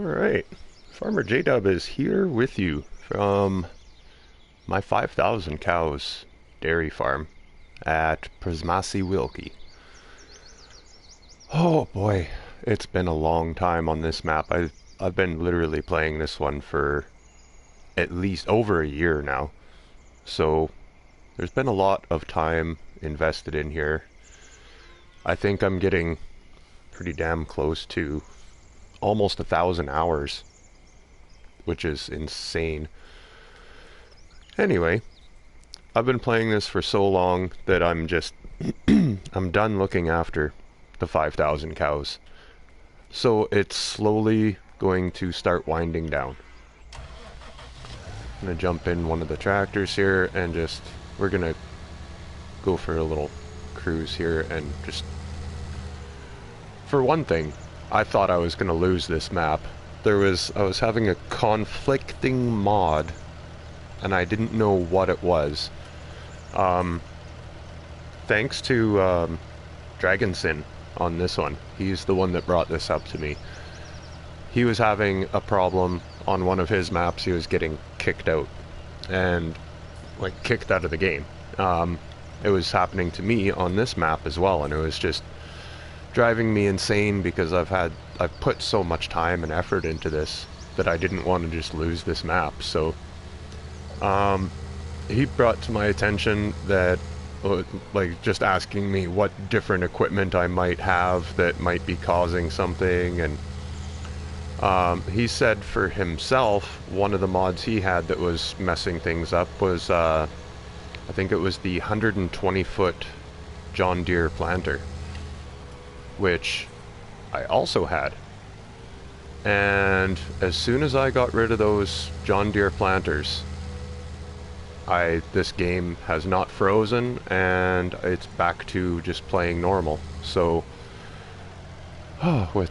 Alright, Farmer J-Dub is here with you from my 5,000 cows dairy farm at Prismasi Wilkie. Oh boy, it's been a long time on this map. I've been literally playing this one for at least over a year now. So there's been a lot of time invested in here. I think I'm getting pretty damn close to almost 1,000 hours, which is insane. Anyway, I've been playing this for so long that I'm just I'm done looking after the 5,000 cows. So it's slowly going to start winding down. I'm gonna jump in one of the tractors here and we're gonna go for a little cruise here and just, for one thing, I thought I was gonna lose this map. I was having a conflicting mod and I didn't know what it was. Thanks to Dragonsin on this one. He's the one that brought this up to me. He was having a problem on one of his maps. He was getting kicked out and kicked out of the game. It was happening to me on this map as well, and it was just driving me insane because I've put so much time and effort into this that I didn't want to just lose this map. So he brought to my attention that just asking me what different equipment I might have that might be causing something, and he said for himself one of the mods he had that was messing things up was I think it was the 120-foot John Deere planter, which I also had. And as soon as I got rid of those John Deere planters, this game has not frozen and it's back to just playing normal. So with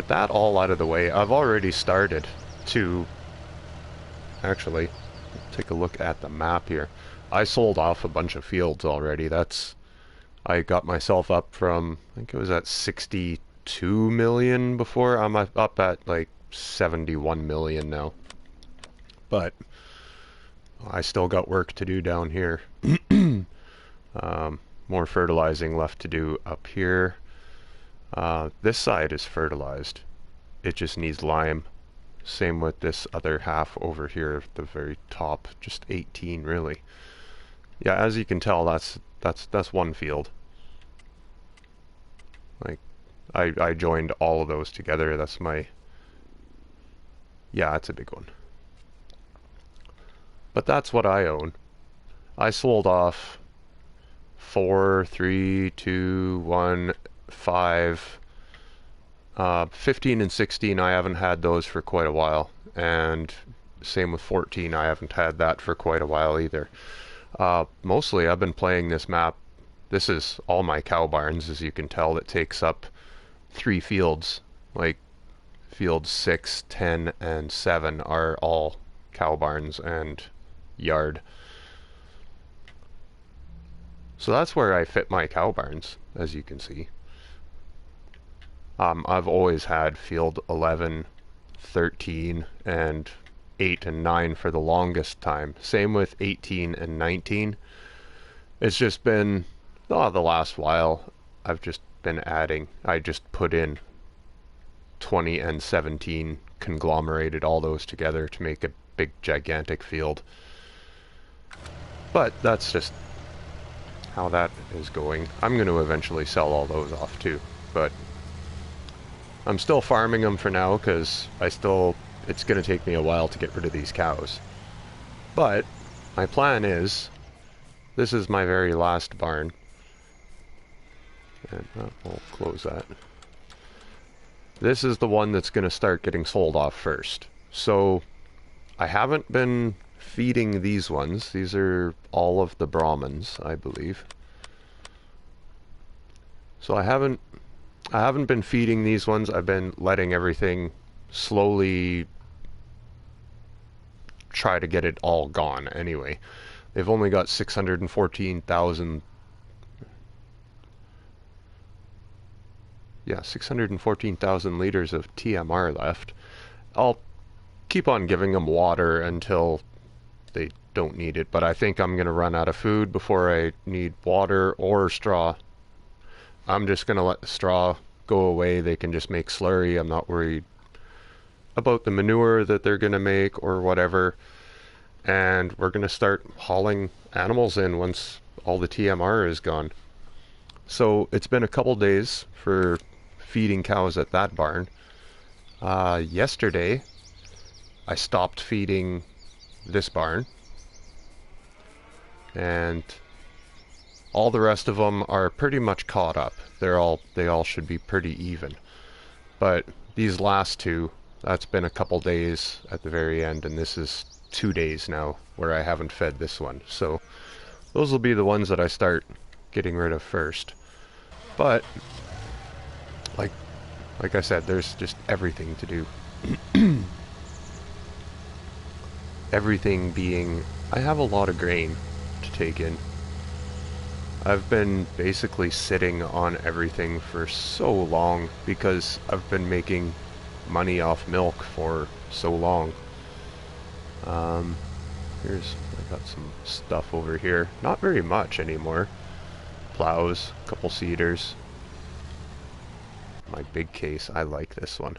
that all out of the way, I've already started to actually take a look at the map here. I sold off a bunch of fields already. I got myself up from, I think it was at 62 million before. I'm up at 71 million now. But I still got work to do down here. More fertilizing left to do up here. This side is fertilized. It just needs lime. Same with this other half over here at the very top. Just 18 really. Yeah, as you can tell, that's one field. I joined all of those together. That's my... Yeah, it's a big one. But that's what I own. I sold off 4, 3, 2, 1, 5. 15 and 16, I haven't had those for quite a while. And same with 14, I haven't had that for quite a while either. Mostly I've been playing this map. This is all my cow barns, as you can tell. That takes up 3 fields. Fields 6, 10, and 7 are all cow barns and yard. So that's where I fit my cow barns, as you can see. I've always had field 11, 13, and 8 and 9 for the longest time. Same with 18 and 19. It's just been, the last while, I've just been adding. I just put in 20 and 17, conglomerated all those together to make a big gigantic field. But that's just how that is going. I'm going to eventually sell all those off too, but I'm still farming them for now because it's going to take me a while to get rid of these cows. But my plan is, this is my very last barn. And I'll close that. This is the one that's going to start getting sold off first. So I haven't been feeding these ones. These are all of the Brahmins, I believe. So I haven't been feeding these ones. I've been letting everything slowly try to get it all gone anyway. They've only got 614,000. yeah, 614,000 liters of TMR left. I'll keep on giving them water until they don't need it, but I think I'm going to run out of food before I need water or straw. I'm just going to let the straw go away. They can just make slurry. I'm not worried about the manure that they're going to make or whatever. And we're going to start hauling animals in once all the TMR is gone. So it's been a couple days for feeding cows at that barn. Yesterday, I stopped feeding this barn, and all the rest of them are pretty much caught up. They all should be pretty even. But these last two, that's been a couple days at the very end, and this is 2 days now where I haven't fed this one. So those will be the ones that I start getting rid of first. But like I said, there's just everything to do. Everything being, I have a lot of grain to take in. I've been basically sitting on everything for so long because I've been making money off milk for so long. I got some stuff over here. Not very much anymore. Plows, a couple seeders. My big case, I like this one.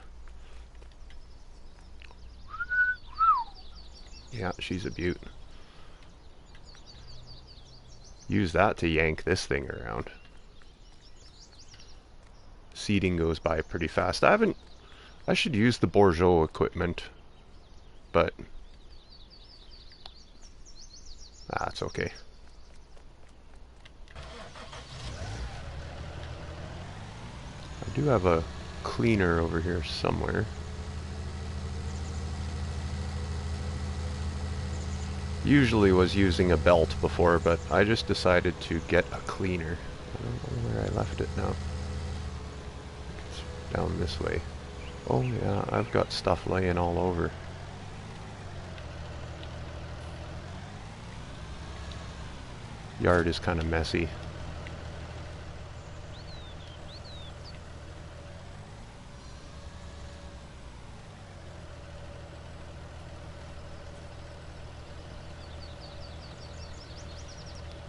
Yeah, she's a beaut. Use that to yank this thing around. Seeding goes by pretty fast. I should use the Bourgeot equipment, but that's okay. I do have a cleaner over here somewhere. Usually was using a belt before, but I just decided to get a cleaner. I don't know where I left it now. It's down this way. Oh yeah, I've got stuff laying all over. Yard is kind of messy.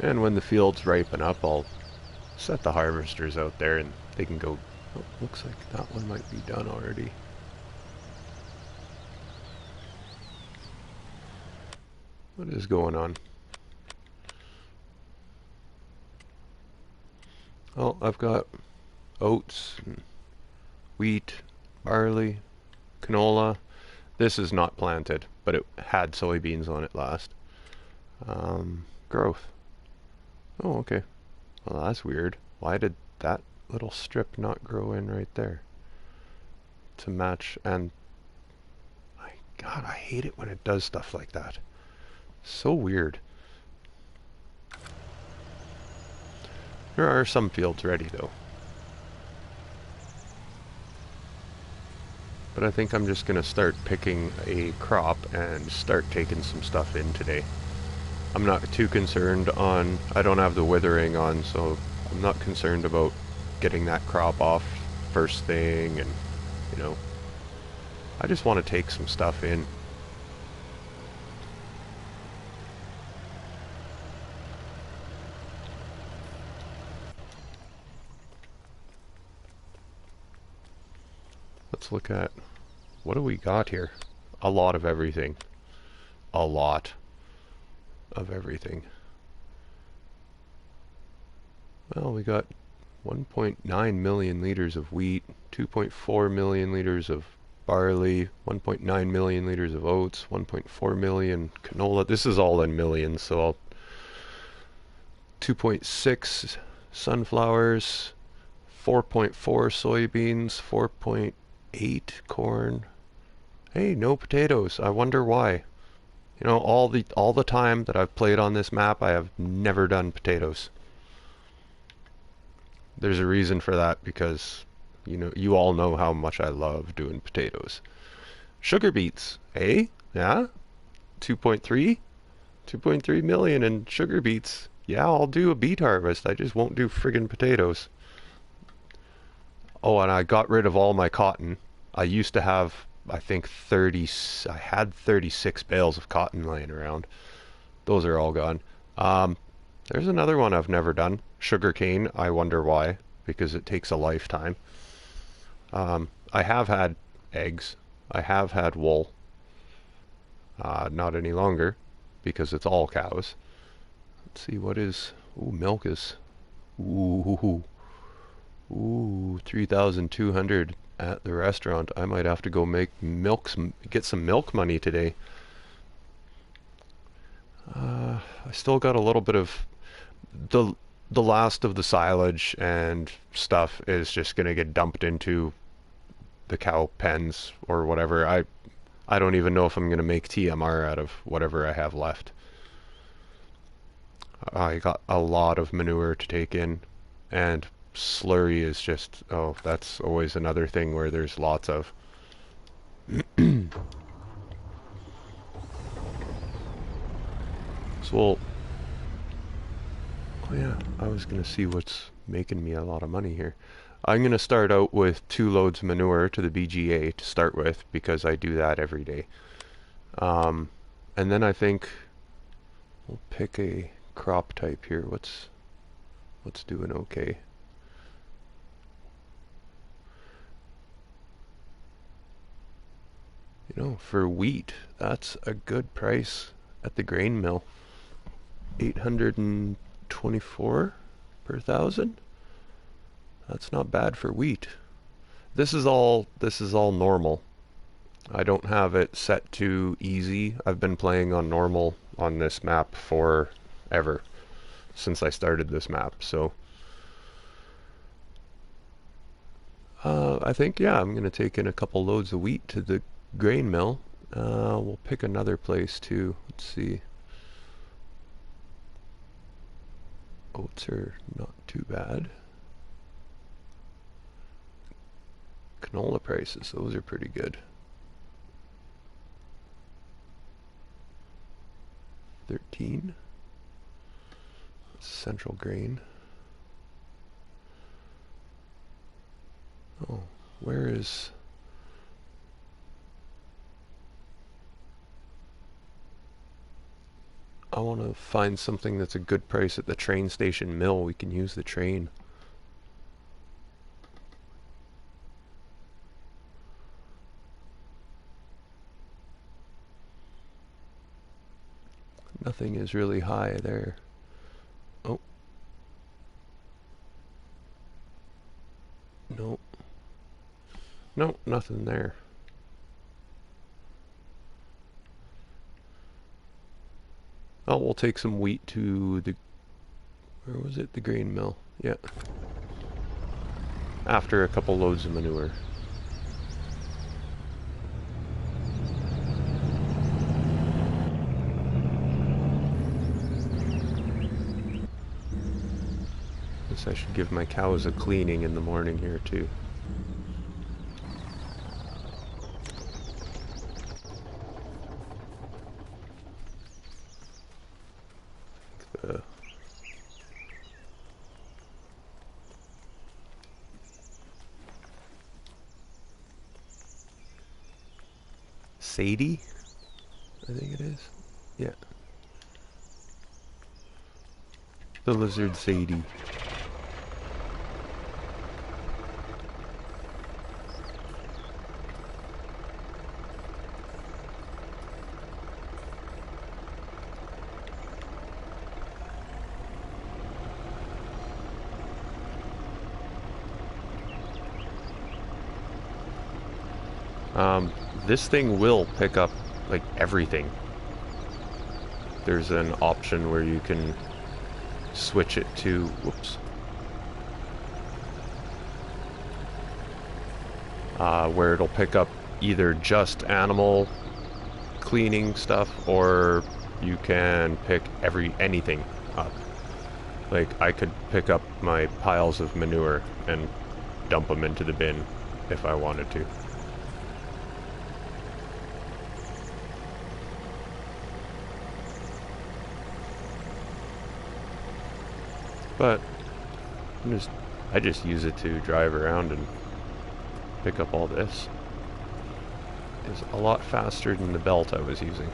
And when the fields ripen up, I'll set the harvesters out there and they can go. Oh, looks like that one might be done already. What is going on? Oh, I've got oats, and wheat, barley, canola. This is not planted, but it had soybeans on it last. Growth. Oh, okay. Well, that's weird. Why did that little strip not grow in right there? To match, and my God, I hate it when it does stuff like that. So weird. There are some fields ready though. But I think I'm just gonna start picking a crop and start taking some stuff in today. I'm not too concerned on, I don't have the withering on, so I'm not concerned about getting that crop off first thing, and you know, I just want to take some stuff in. Let's look at, what do we got here? A lot of everything. A lot of everything. Well, we got 1.9 million liters of wheat, 2.4 million liters of barley, 1.9 million liters of oats, 1.4 million canola. This is all in millions, so I'll 2.6 sunflowers, 4.4 soybeans, 4.8 corn. Hey, no potatoes. I wonder why. You know, all the time that I've played on this map, I have never done potatoes. There's a reason for that, because you know, you all know how much I love doing potatoes. Sugar beets, eh? Yeah? 2.3 million in sugar beets. Yeah, I'll do a beet harvest. I just won't do friggin' potatoes. Oh, and I got rid of all my cotton. I used to have, I think, 30, I had 36 bales of cotton laying around. Those are all gone. Um, there's another one I've never done. Sugarcane, I wonder why, because it takes a lifetime. I have had eggs. I have had wool. Not any longer, because it's all cows. Let's see, what is... Ooh, milk is... Ooh, ooh, 3,200 at the restaurant. I might have to go get some milk money today. I still got a little bit of the the last of the silage and stuff is just gonna get dumped into the cow pens or whatever. I don't even know if I'm gonna make TMR out of whatever I have left. I got a lot of manure to take in, and slurry is just, oh, that's always another thing where there's lots of. So, well, oh yeah, I was gonna see what's making me a lot of money here. I'm gonna start out with 2 loads of manure to the BGA to start with because I do that every day. And then I think we'll pick a crop type here. What's doing okay? You know, for wheat, that's a good price at the grain mill. 824 per thousand. That's not bad for wheat. This is all normal. I don't have it set to easy. I've been playing on normal on this map forever since I started this map. So I think, yeah, I'm gonna take in a couple loads of wheat to the grain mill. We'll pick another place too. Let's see. Oats are not too bad. Canola prices, those are pretty good. 13. Central grain. Oh, where is... I want to find something that's a good price at the train station mill. We can use the train. Nothing is really high there. Oh. No. No, nothing there. Oh, we'll take some wheat to the... Where was it? The grain mill. Yeah. After a couple loads of manure. Guess I should give my cows a cleaning in the morning here too. Sadie? I think it is. Yeah. The lizard Sadie. This thing will pick up like everything. There's an option where you can switch it to, whoops, where it'll pick up either just animal cleaning stuff, or you can pick anything up. Like I could pick up my piles of manure and dump them into the bin if I wanted to. But I just use it to drive around and pick up all this is a lot faster than the belt I was using.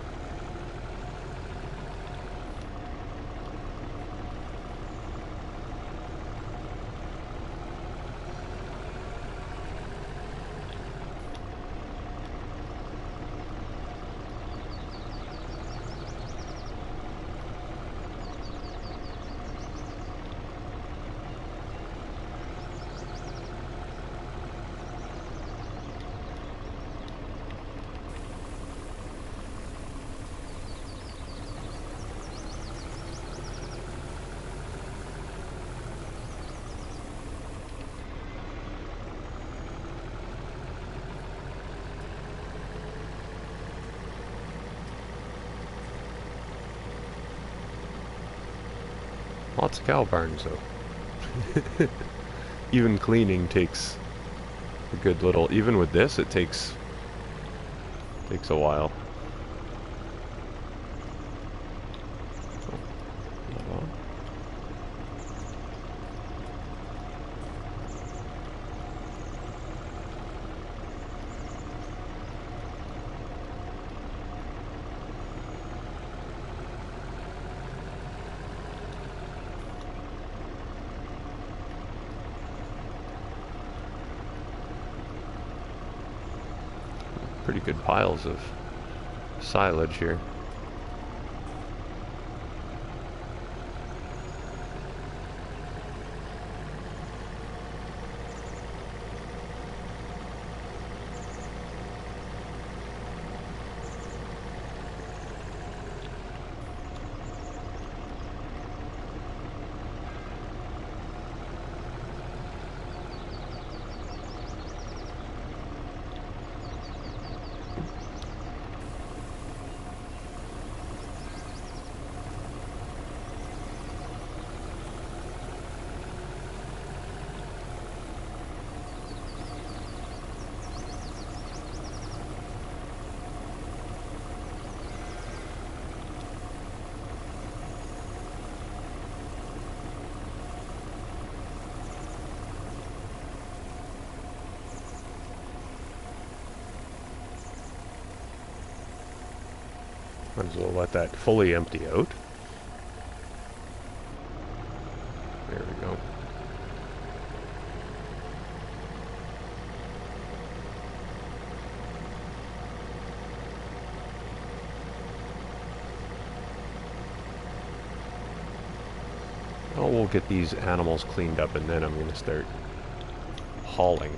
Lots of cow barns though. Even cleaning takes a good little, even with this it takes a while. Pretty good piles of silage here. Might as well let that fully empty out. There we go. Now we'll get these animals cleaned up and then I'm going to start hauling.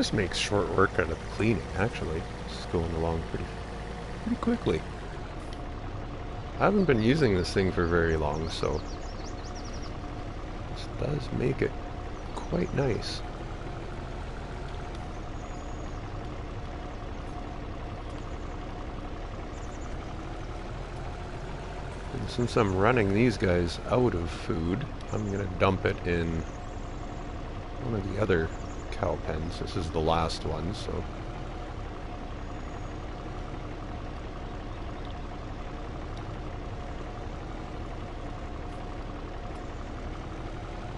This makes short work out of the cleaning, actually. It's going along pretty quickly. I haven't been using this thing for very long, so this does make it quite nice. And since I'm running these guys out of food, I'm going to dump it in one of the other cow pens. This is the last one, so...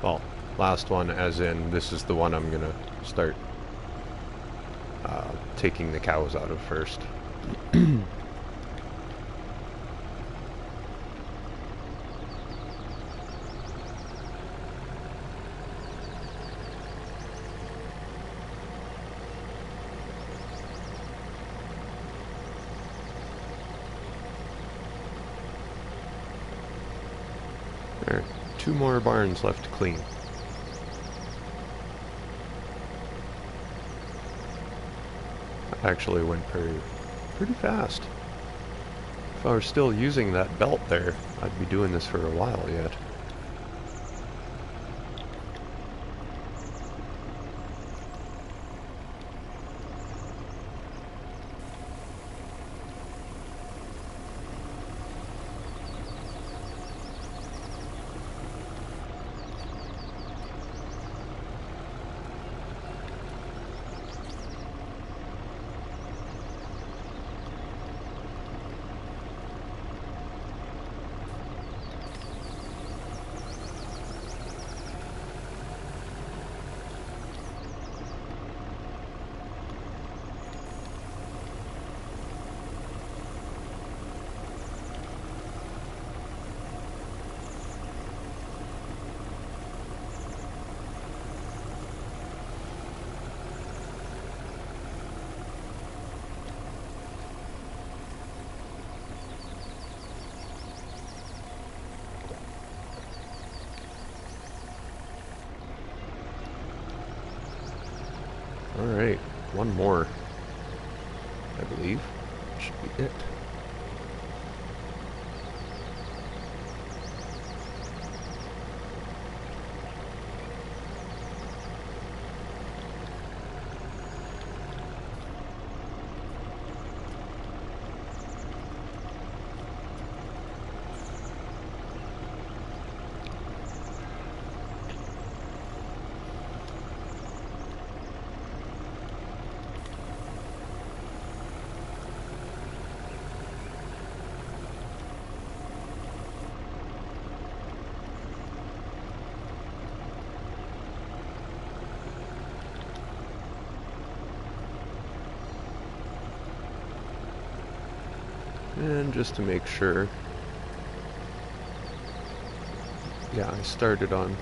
Well, last one as in this is the one I'm going to start taking the cows out of first. There are 2 more barns left to clean. That actually went pretty fast. If I were still using that belt there, I'd be doing this for a while yet. Alright, one more, I believe. Should be it. And just to make sure, yeah, I started on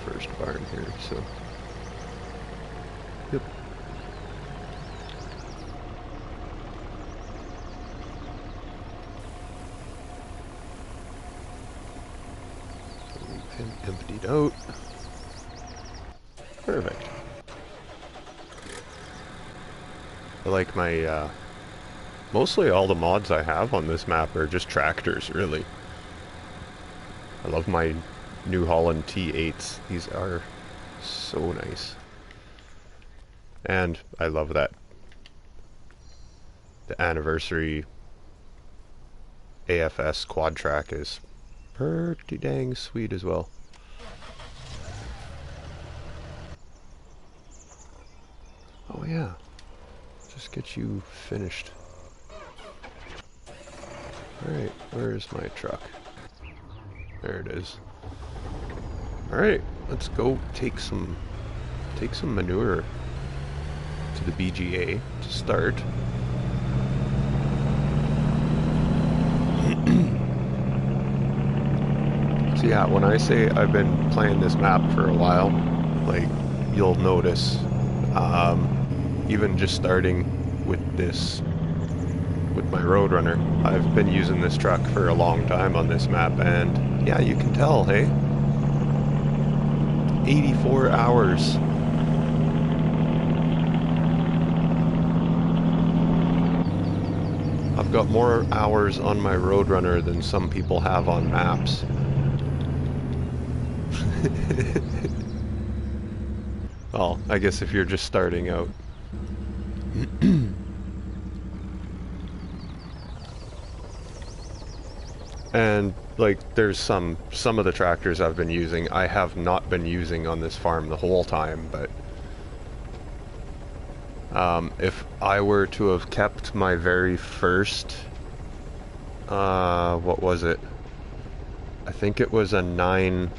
the first barn here, so yep. And emptied out. Perfect. I like my mostly all the mods I have on this map are just tractors, really. I love my New Holland T8s. These are so nice. And I love that the anniversary AFS quad track is pretty dang sweet as well. Oh yeah, just get you finished. Alright, where's my truck? There it is. Alright, let's go take some manure to the BGA to start. So yeah, when I say I've been playing this map for a while, like, you'll notice, even just starting with this, with my Roadrunner, I've been using this truck for a long time on this map, and yeah, you can tell, hey? 84 hours. got more hours on my Roadrunner than some people have on maps. Well, I guess if you're just starting out. And like there's some of the tractors I've been using I have not been using on this farm the whole time, but if I were to have kept my very first what was it? I think it was a 9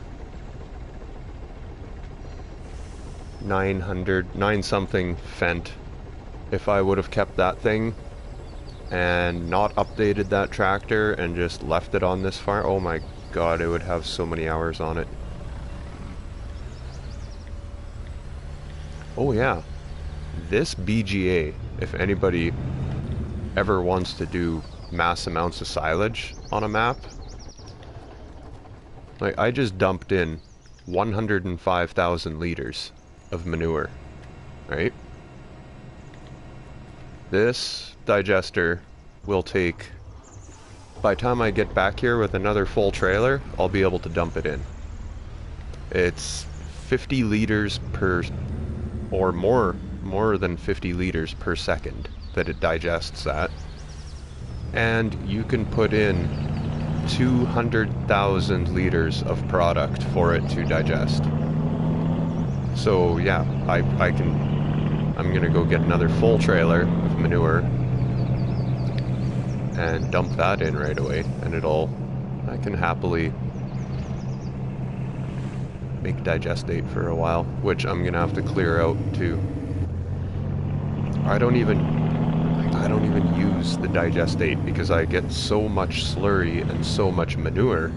something Fendt. If I would have kept that thing and not updated that tractor and just left it on this farm, oh my god, it would have so many hours on it. Oh yeah, this BGA, if anybody ever wants to do mass amounts of silage on a map, like I just dumped in 105,000 liters of manure, right? This digester will take, by the time I get back here with another full trailer, I'll be able to dump it in. It's 50 liters per, or more than 50 liters per second that it digests at. And you can put in 200,000 liters of product for it to digest. So yeah, I'm gonna go get another full trailer of manure and dump that in right away, and I can happily make digestate for a while, which I'm gonna have to clear out too. I don't even use the digestate because I get so much slurry and so much manure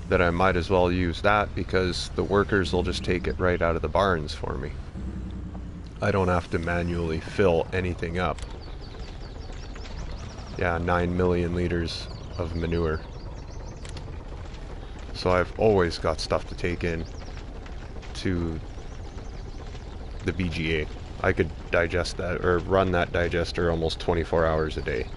that I might as well use that, because the workers will just take it right out of the barns for me. I don't have to manually fill anything up. Yeah, 9 million liters of manure. So I've always got stuff to take in to the BGA. I could digest that, or run that digester almost 24 hours a day.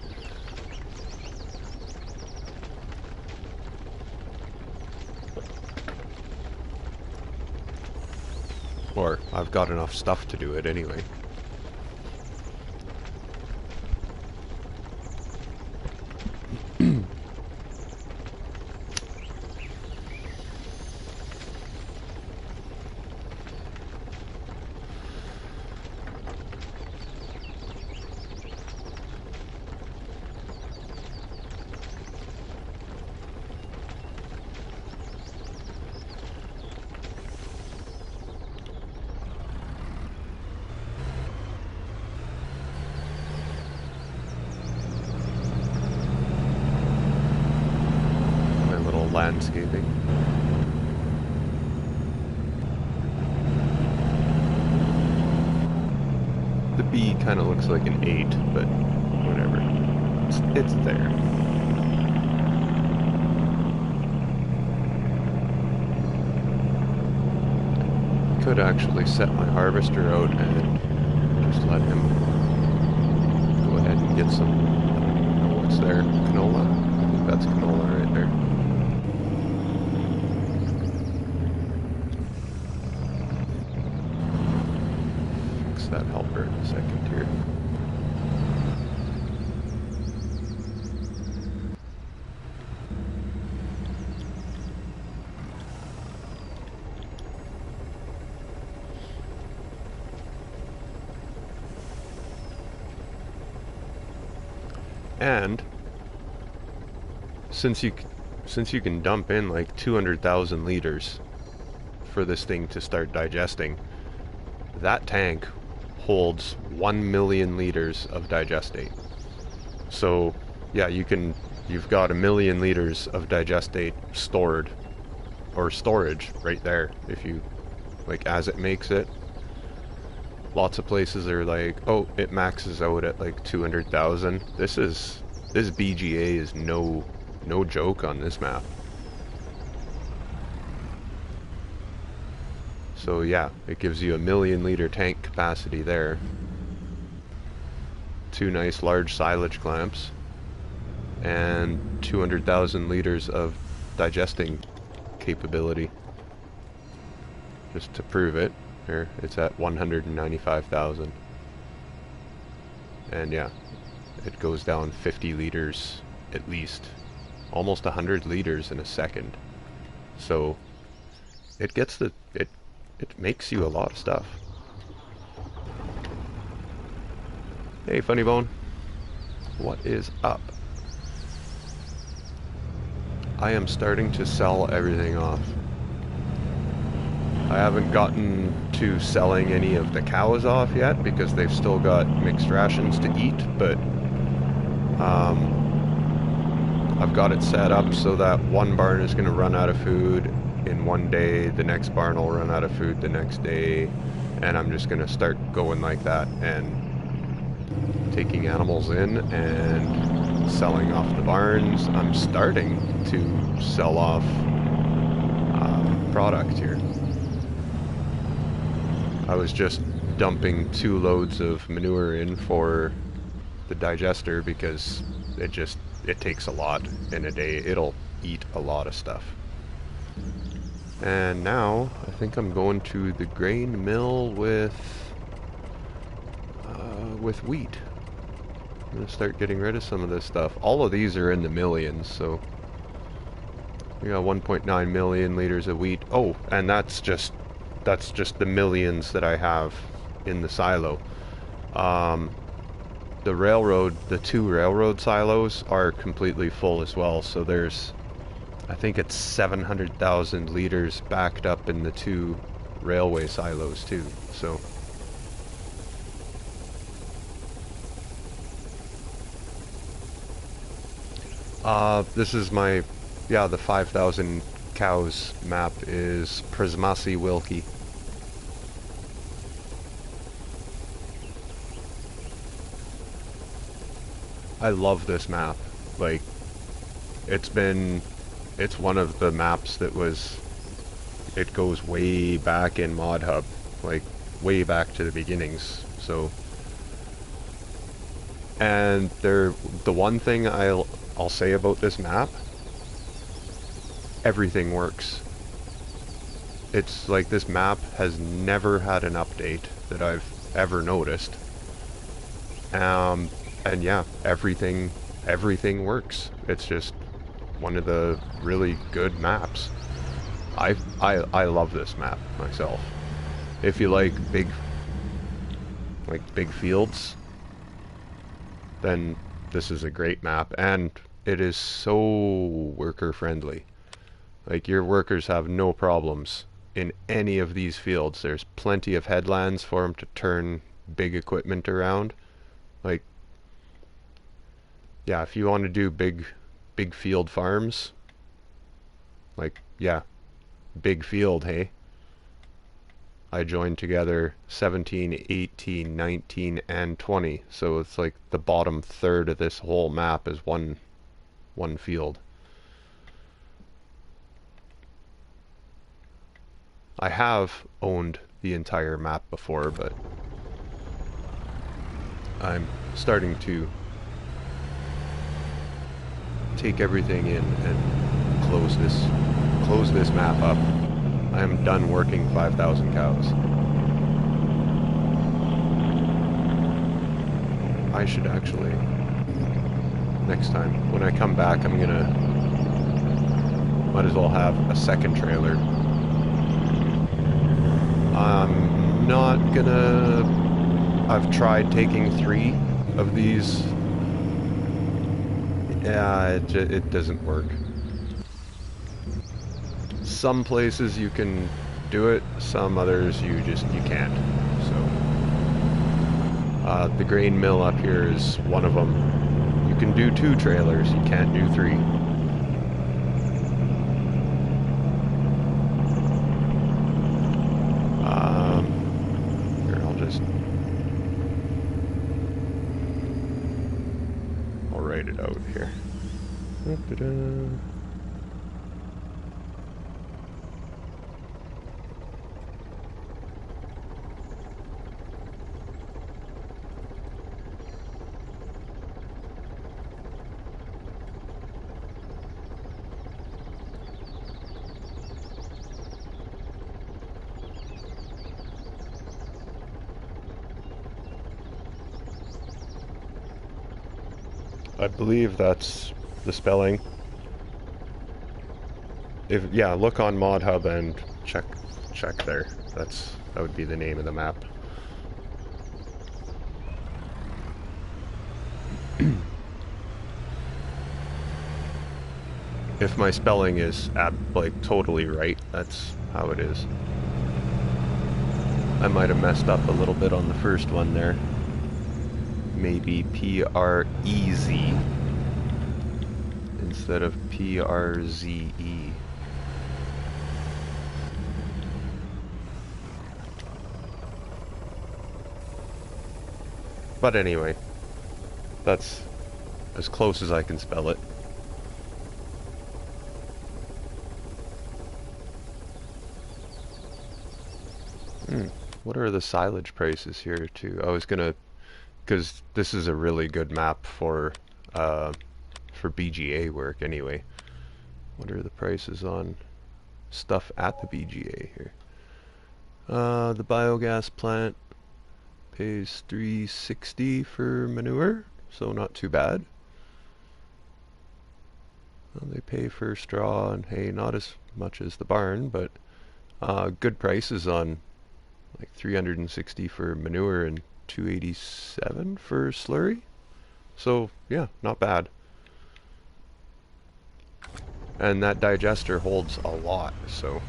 Or I've got enough stuff to do it anyway. Landscaping. The B kind of looks like an 8, but whatever. It's there. Could actually set my harvester out and just let him go ahead and get some, I don't know what's there, canola? I think that's canola right there. That helper in a second here. And since you can dump in like 200,000 liters for this thing to start digesting, that tank holds 1 million liters of digestate. So yeah, you've got 1 million liters of digestate stored, or storage right there, if you like, as it makes it. Lots of places are like, oh, it maxes out at like 200,000. This BGA is no joke on this map. So yeah, it gives you 1 million liter tank capacity there. 2 nice large silage clamps. and 200,000 liters of digesting capability. Just to prove it, here it's at 195,000. And yeah, it goes down 50 liters at least. Almost 100 liters in a second. So it gets the it makes you a lot of stuff. Hey Funny Bone, what is up? I am starting to sell everything off. I haven't gotten to selling any of the cows off yet because they've still got mixed rations to eat, but I've got it set up so that one barn is going to run out of food in one day, the next barn will run out of food the next day, and I'm just going to start going like that and taking animals in and selling off the barns. I'm starting to sell off product here. I was just dumping 2 loads of manure in for the digester because it takes a lot in a day. It'll eat a lot of stuff. And now I think I'm going to the grain mill with wheat. I'm gonna start getting rid of some of this stuff. All of these are in the millions, so we got 1.9 million liters of wheat. Oh, and that's just the millions that I have in the silo. The 2 railroad silos are completely full as well, so there's, I think it's 700,000 liters backed up in the 2 railway silos too, so. This is my, yeah, the 5,000 cows map is Prismasi Wilkie. I love this map. Like, it's one of the maps that it goes way back in Mod Hub, like way back to the beginnings. So, and the one thing I'll say about this map, everything works. It's like this map has never had an update that I've ever noticed. And yeah, everything works. It's just one of the really good maps. I love this map myself. If you like big fields, then this is a great map, and it is so worker friendly. Like, your workers have no problems in any of these fields. There's plenty of headlands for them to turn big equipment around. Like, yeah, if you want to do big field farms, like, yeah, big field, hey? I joined together 17, 18, 19, and 20, so it's like the bottom third of this whole map is one field. I have owned the entire map before, but I'm starting to take everything in and close this map up. I am done working 5,000 cows. I should actually, next time when I come back, I'm gonna might as well have a second trailer. I'm not gonna, I've tried taking 3 of these. Yeah, it doesn't work. Some places you can do it, some others you can't. So, the grain mill up here is one of them. You can do 2 trailers, you can't do 3. Here, I'll write it out here. Da-da-da. I believe that's the spelling. If yeah, look on Mod Hub and check there. That would be the name of the map. If my spelling is like totally right, that's how it is. I might have messed up a little bit on the first one there. Maybe P-R-E-Z instead of P-R-Z-E. But anyway, that's as close as I can spell it. What are the silage prices here too? I was gonna, because this is a really good map for BGA work anyway. What are the prices on stuff at the BGA here? The biogas plant pays $3.60 for manure, so not too bad. Well, they pay for straw and hay, not as much as the barn, but good prices on like $360 for manure and $287 for slurry. So yeah, not bad. And that digester holds a lot, so.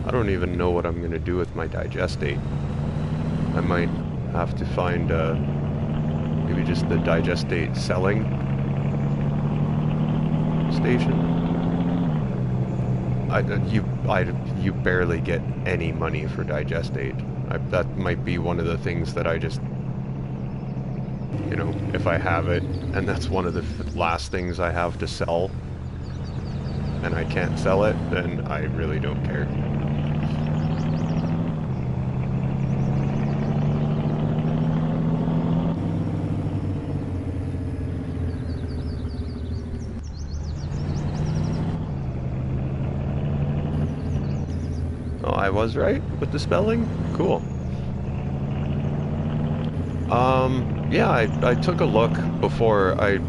I don't even know what I'm gonna do with my digestate. I might have to find maybe just the digestate selling station. You barely get any money for digestate. That might be one of the things that I just, you know, if I have it, and that's one of the last things I have to sell, and I can't sell it, then I really don't care. I was right with the spelling? Cool. Yeah, I took a look before. I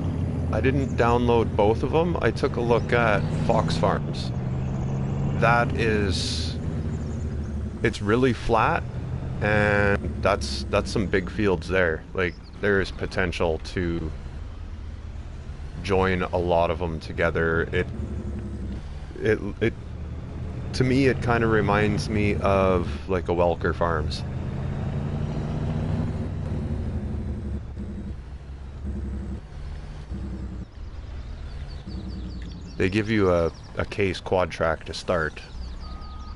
didn't download both of them. I took a look at Fox Farms. That is... It's really flat, and that's some big fields there. Like, there is potential to join a lot of them together. It to me, it kind of reminds me of like a Welker Farms. They give you a case quad track to start.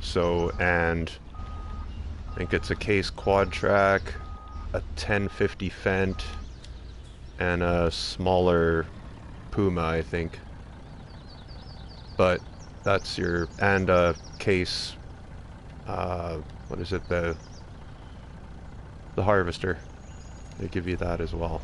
So, and I think it's a case quad track, a 1050 Fendt, and a smaller Puma, I think. But that's your, and a case, what is it, the harvester. They give you that as well.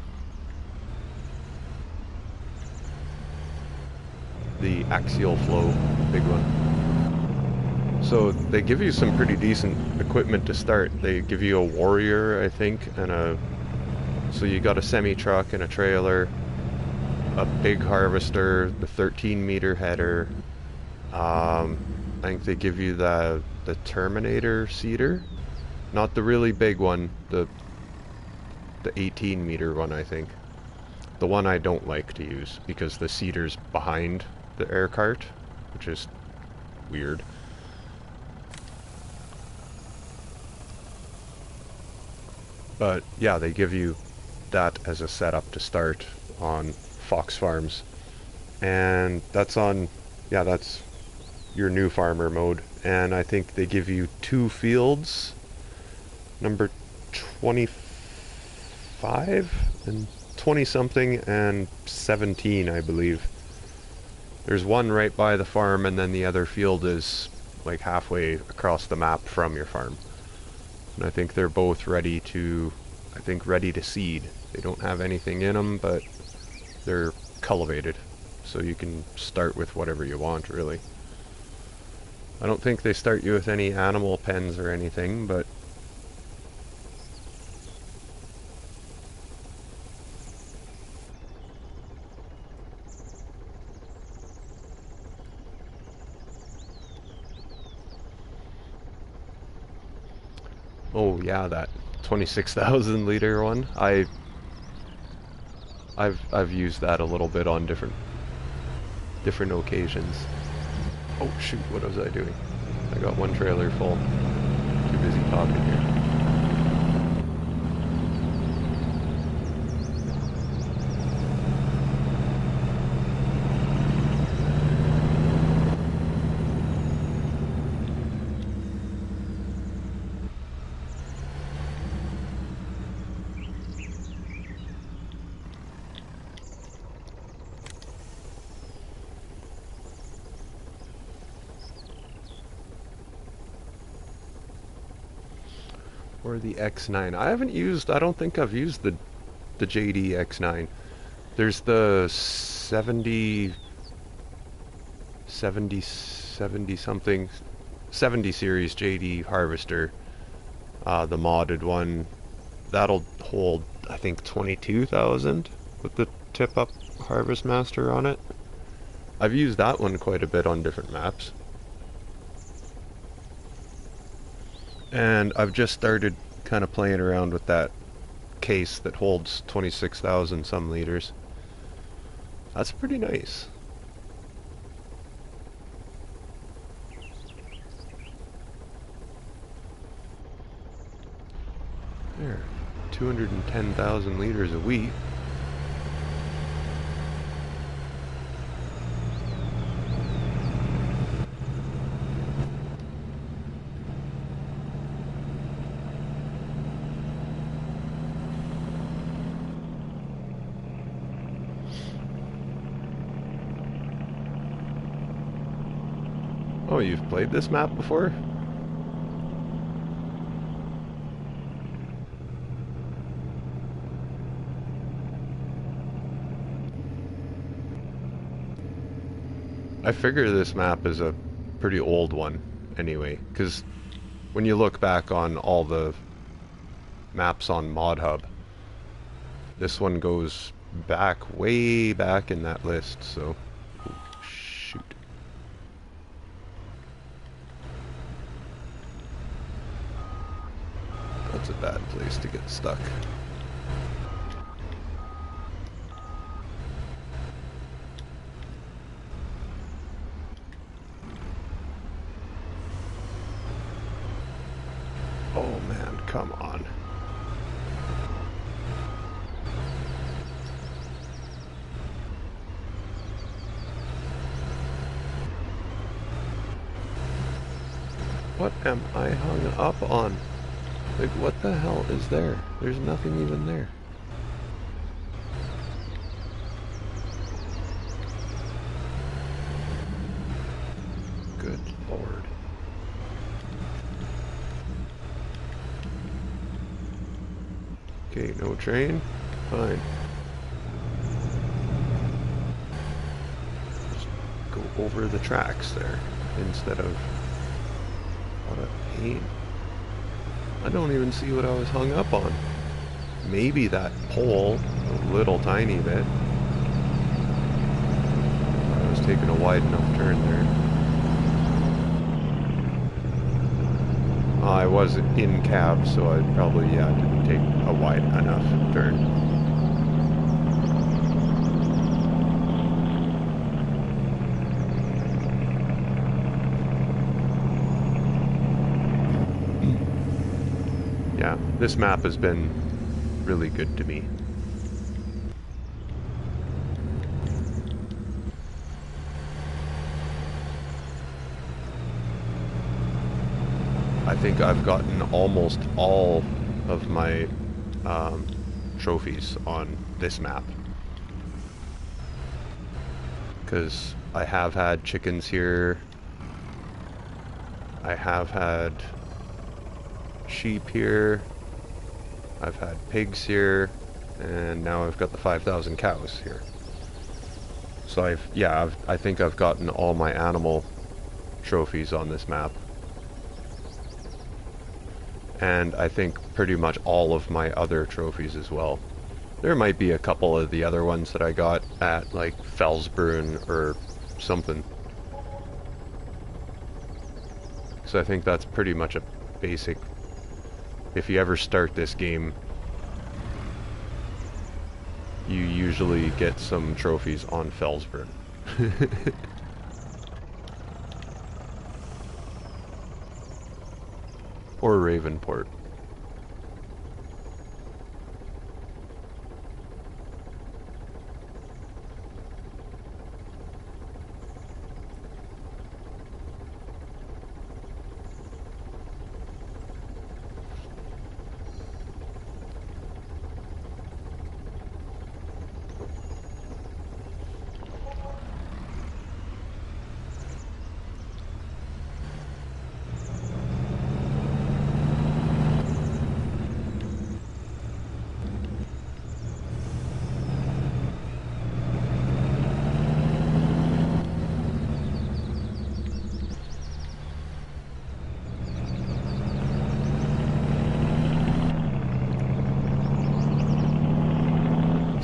The axial flow, big one. So they give you some pretty decent equipment to start. They give you a Warrior, I think, and so you got a semi-truck and a trailer, a big harvester, the 13-meter header. I think they give you the Terminator seeder, not the really big one, the 18-meter one, I think. The one I don't like to use because the seeder's behind the air cart, which is weird. But yeah, they give you that as a setup to start on Fox Farms. And that's on, yeah, that's your new farmer mode. And I think they give you 2 fields, number 25 and 20 something and 17, I believe. There's one right by the farm, and then the other field is like halfway across the map from your farm. And I think they're both ready to, ready to seed. They don't have anything in them, but they're cultivated. so you can start with whatever you want, really. I don't think they start you with any animal pens or anything, but oh yeah, that 26,000 liter one. I've used that a little bit on different occasions. Oh shoot, what was I doing? I got one trailer full. Too busy talking here. Or the X9. I don't think I've used the JD X9. There's the 70 something, 70 series JD Harvester, the modded one. That'll hold, I think, 22,000 with the tip-up Harvest Master on it. I've used that one quite a bit on different maps. And I've just started kind of playing around with that case that holds 26,000 some liters. That's pretty nice. There, 210,000 liters of wheat. Oh, you've played this map before? I figure this map is a pretty old one anyway, because when you look back on all the maps on ModHub, this one goes back, way back in that list, so... Oh, shoot. That's a bad place to get stuck. Oh man, come on. What am I hung up on? Like, what the hell is there? There's nothing even there. Good lord. Okay, no train? Fine. Just go over the tracks there instead of... What a pain. I don't even see what I was hung up on. Maybe that pole, a little tiny bit. I was taking a wide enough turn there. I was in cab, so I probably, yeah, didn't take a wide enough turn. Yeah, this map has been really good to me. I think I've gotten almost all of my trophies on this map. Because I have had chickens here. I have had sheep here. I've had pigs here. And now I've got the 5,000 cows here. So I think I've gotten all my animal trophies on this map. And I think pretty much all of my other trophies as well. There might be a couple of the other ones that I got at, like, Felsbrunn or something. So I think that's pretty much a basic... If you ever start this game, you usually get some trophies on Felsbrunn. Or Ravenport.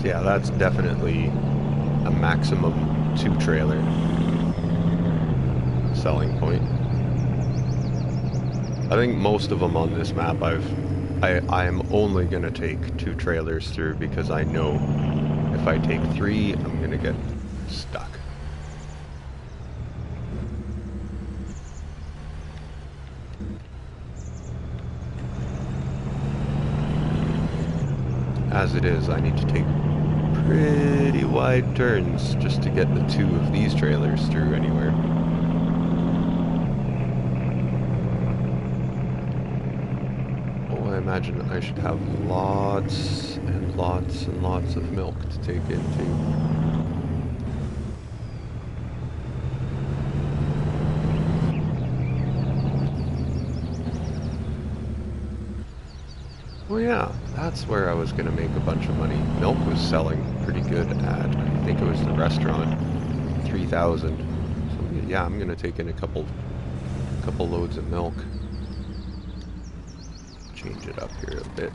Yeah, that's definitely a maximum 2-trailer selling point. I think most of them on this map I am only gonna take 2 trailers through because I know if I take 3, I'm gonna get stuck. As it is, I need to take pretty wide turns just to get the 2 of these trailers through anywhere. Oh, I imagine I should have lots and lots and lots of milk to take into. Oh yeah, that's where I was going to make a bunch of money. Milk was selling pretty good at, I think it was the restaurant, 3,000. So yeah, I'm going to take in a couple loads of milk. Change it up here a bit.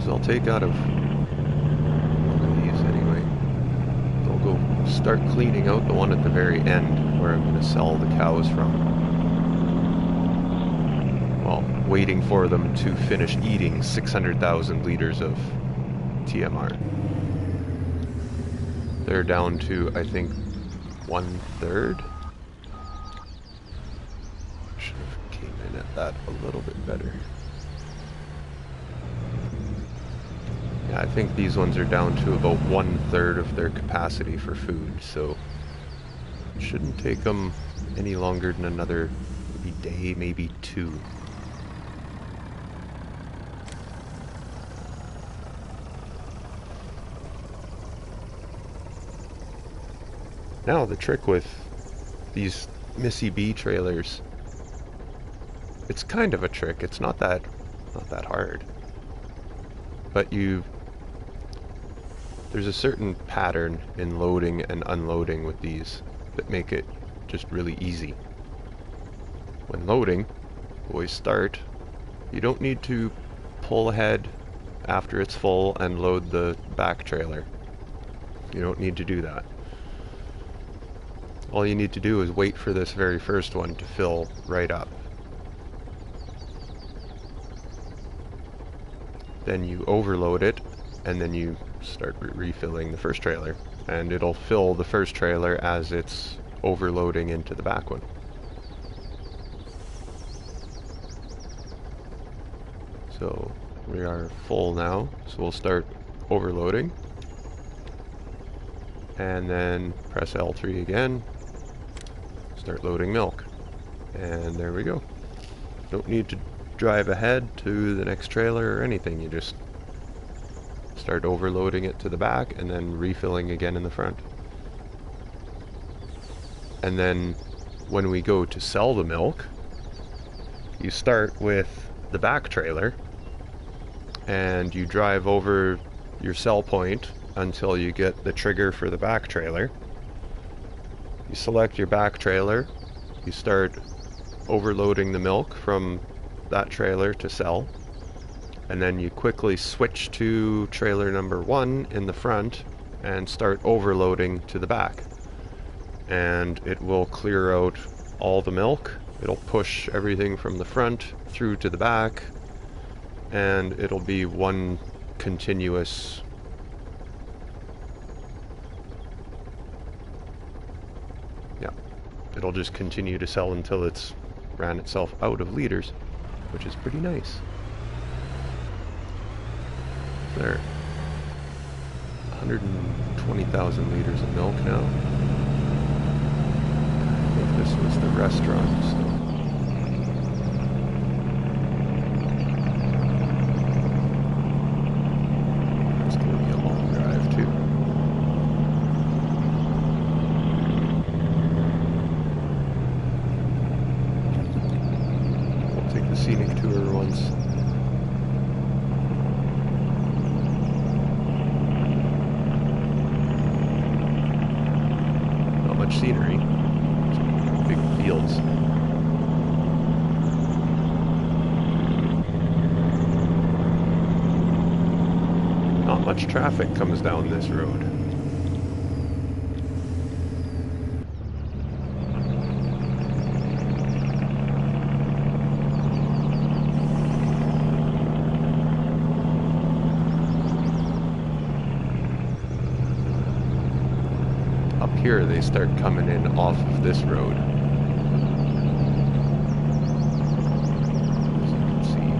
I'll take out of one of these anyway. I'll go start cleaning out the one at the very end where I'm going to sell the cows from. Well, waiting for them to finish eating 600,000 liters of TMR. They're down to, I think, 1/3. Should have came in at that a little bit better. I think these ones are down to about 1/3 of their capacity for food, so it shouldn't take them any longer than another maybe day, maybe 2. Now the trick with these Missy B trailers, it's kind of a trick. It's not that hard, but there's a certain pattern in loading and unloading with these that make it just really easy. When loading, always start. You don't need to pull ahead after it's full and load the back trailer. You don't need to do that. All you need to do is wait for this very first one to fill right up. Then you overload it, and then you start refilling the first trailer, and it'll fill the first trailer as it's overloading into the back one. So we are full now, so we'll start overloading, and then press L3 again, start loading milk, and there we go. Don't need to drive ahead to the next trailer or anything. You just start overloading it to the back and then refilling again in the front. And then when we go to sell the milk, you start with the back trailer and you drive over your sell point until you get the trigger for the back trailer. You select your back trailer, you start overloading the milk from that trailer to sell, and then you quickly switch to trailer number 1 in the front and start overloading to the back. And it will clear out all the milk. It'll push everything from the front through to the back, and it'll be one continuous it'll just continue to sell until it's ran itself out of liters, which is pretty nice. There, 120,000 liters of milk now. I think this was the restaurant, so. It's going to be a long drive too. We'll take the scenic tour once. Not much scenery. Just big fields. Not much traffic comes down this road. Up here they start coming in off of this road. As you can see.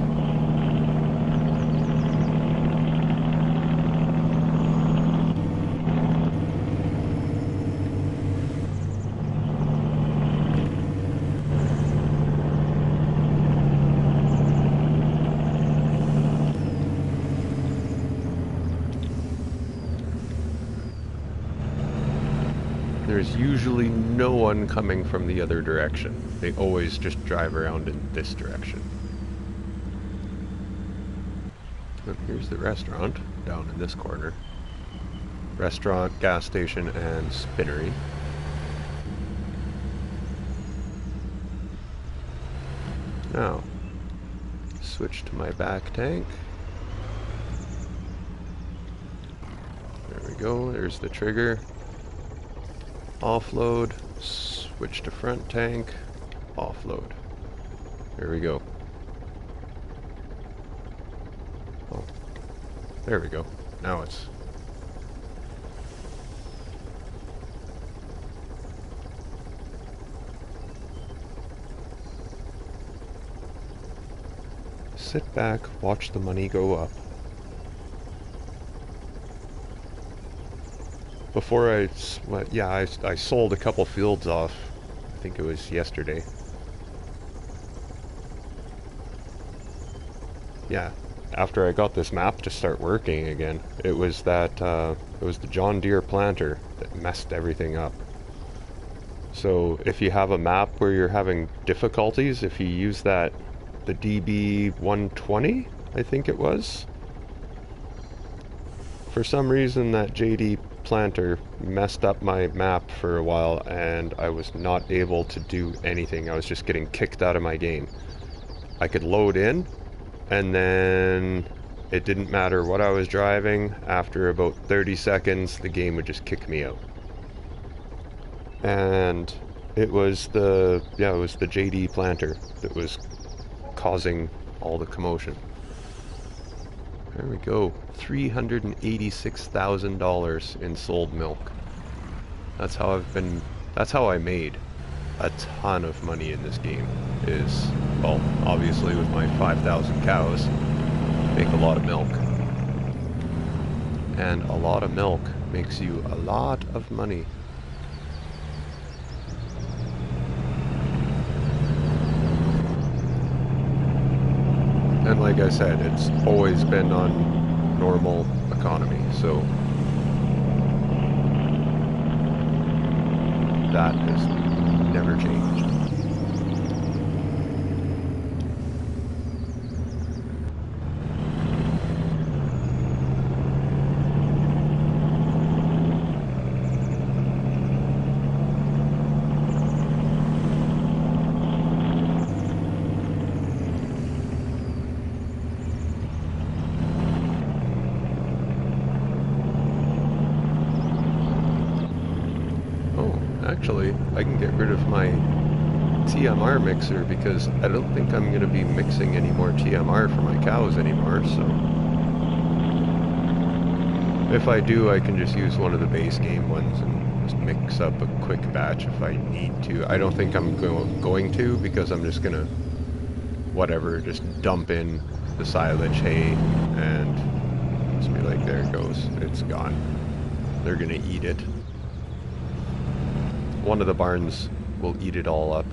There's usually no one coming from the other direction. They always just drive around in this direction. And here's the restaurant down in this corner. Restaurant, gas station, and spinnery. Now, switch to my back tank. There we go, there's the trigger. Offload, switch to front tank, offload. There we go. Oh, there we go. Now it's... Sit back, watch the money go up. Before I sold a couple fields off. I think it was yesterday. Yeah, after I got this map to start working again, it was that it was the John Deere planter that messed everything up. So if you have a map where you're having difficulties, if you use the DB120, I think it was. For some reason that JD planter messed up my map for a while and I was not able to do anything. I was just getting kicked out of my game. I could load in and then it didn't matter what I was driving. After about 30 seconds the game would just kick me out. And it was the JD planter that was causing all the commotion. There we go. $386,000 in sold milk. That's how I made a ton of money in this game. Well, obviously with my 5,000 cows, make a lot of milk. And a lot of milk makes you a lot of money. like I said, it's always been on normal economy, so that has never changed. Actually, I can get rid of my TMR mixer because I don't think I'm going to be mixing any more TMR for my cows anymore, so if I do, I can just use one of the base game ones and just mix up a quick batch if I need to. I don't think I'm going to, because I'm just going to, whatever, just dump in the silage hay and just be like, there it goes, it's gone. They're going to eat it. One of the barns will eat it all up.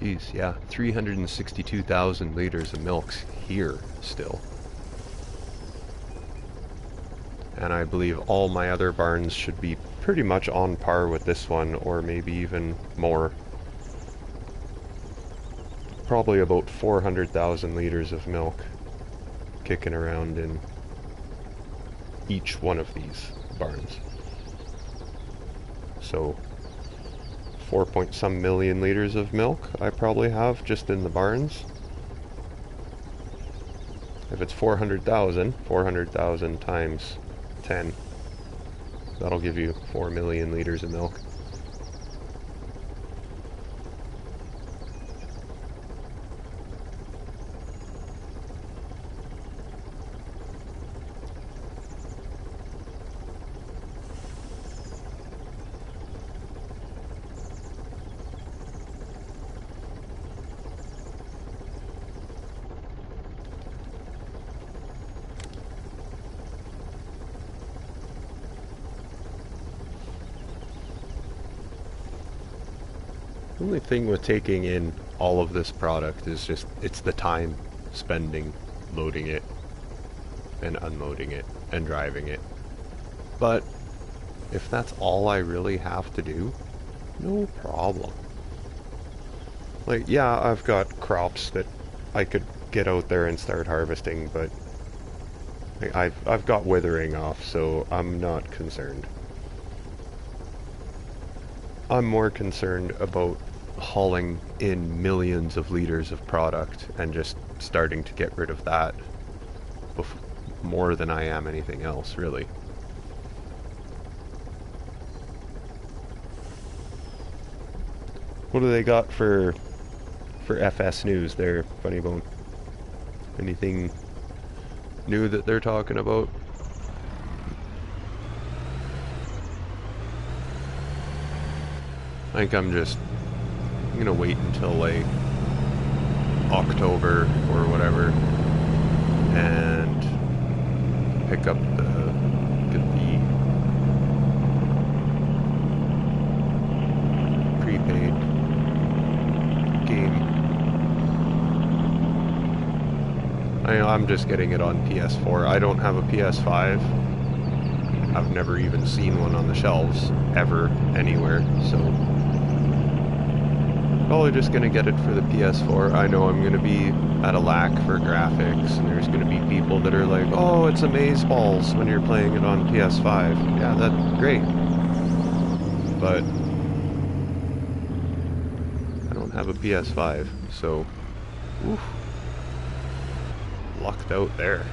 Geez, yeah, 362,000 liters of milk here still. And I believe all my other barns should be pretty much on par with this one, or maybe even more. Probably about 400,000 liters of milk kicking around in each one of these barns. So 4 point some million liters of milk I probably have just in the barns. If it's 400,000 times 10, that'll give you 4 million liters of milk. The only thing with taking in all of this product is just, it's the time spending loading it and unloading it and driving it. But if that's all I really have to do, no problem. Like, yeah, I've got crops that I could get out there and start harvesting, but I've got withering off, so I'm not concerned. I'm more concerned about hauling in millions of liters of product and just starting to get rid of that more than I am anything else, really. What do they got for FS News there, Funny Bone? Anything new that they're talking about? I think I'm gonna wait until like October or whatever and pick up get the prepaid game. I'm just getting it on PS4. I don't have a PS5. I've never even seen one on the shelves ever anywhere, so probably just gonna get it for the PS4. I know I'm gonna be at a lack for graphics, and there's gonna be people that are like, oh, it's amazeballs when you're playing it on PS5. Yeah, that's great. But I don't have a PS5, so oof, lucked out there.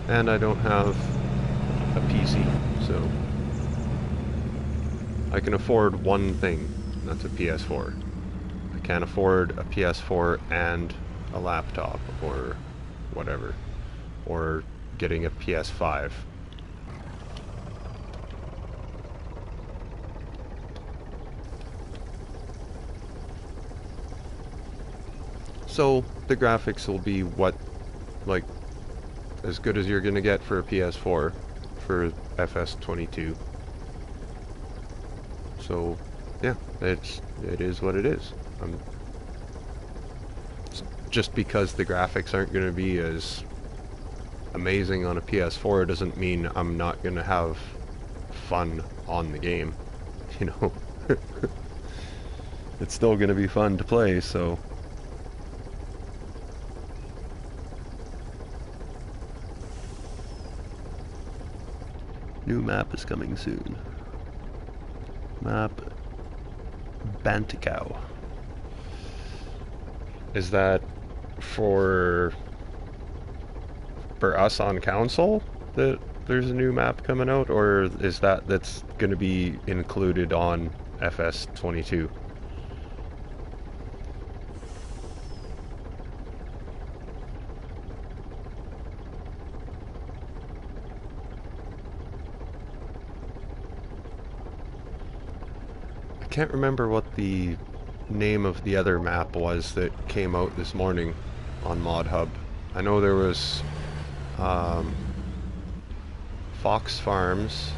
And I don't have a PC, so I can afford one thing, and that's a PS4. I can't afford a PS4 and a laptop, or whatever, or getting a PS5. So the graphics will be what, like, as good as you're gonna get for a PS4 for FS22. So yeah, it is what it is. Just because the graphics aren't going to be as amazing on a PS4 doesn't mean I'm not going to have fun on the game, you know. It's still going to be fun to play, so new map is coming soon. Map Bantikau. Is that for us on console that there's a new map coming out, or is that's going to be included on FS22? I can't remember what the name of the other map was that came out this morning on Mod Hub. I know there was Fox Farms,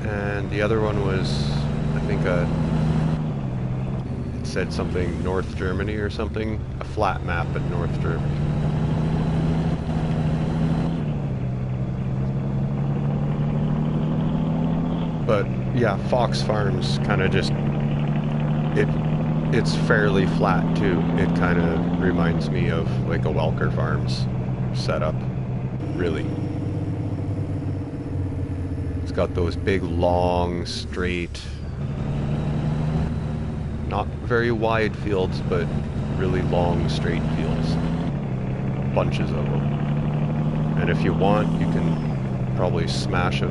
and the other one was, I think, it said something North Germany or something, a flat map in North Germany. But yeah, Fox Farms kind of just, it's fairly flat too. It kind of reminds me of like a Welker Farms setup, really. It's got those big, long, straight, not very wide fields, but really long, straight fields. Bunches of them. And if you want, you can probably smash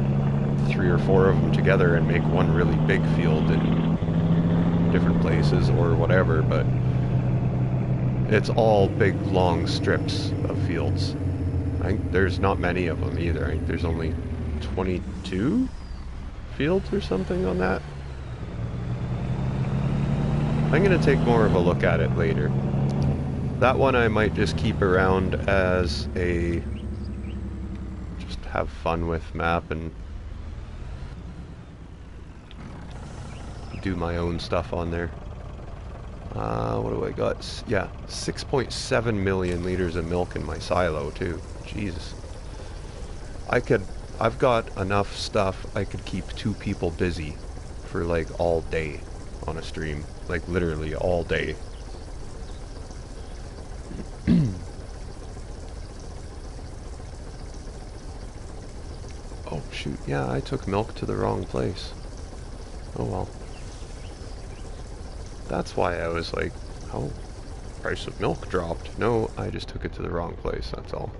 3 or 4 of them together and make one really big field in different places or whatever, but it's all big long strips of fields. I think there's not many of them either. I think there's only 22 fields or something on that. I'm going to take more of a look at it later. That one I might just keep around as a just have fun with map and do my own stuff on there. What do I got? Yeah, 6.7 million liters of milk in my silo too. Jesus. I've got enough stuff I could keep 2 people busy for like all day on a stream. Like literally all day. Oh shoot, yeah, I took milk to the wrong place. Oh well. That's why I was like, oh, price of milk dropped. No, I just took it to the wrong place, that's all.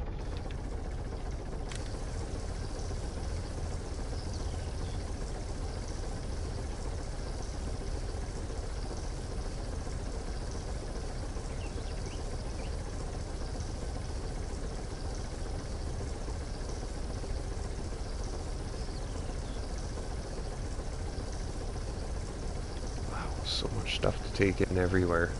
So much stuff to take in everywhere.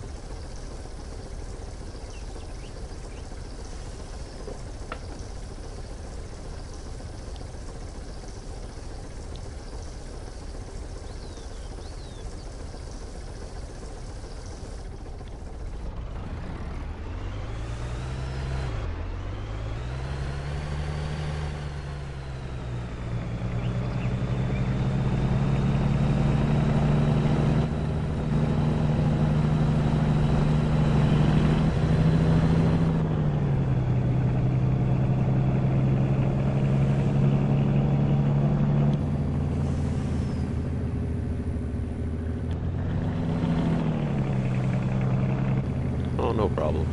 Oh, no problem.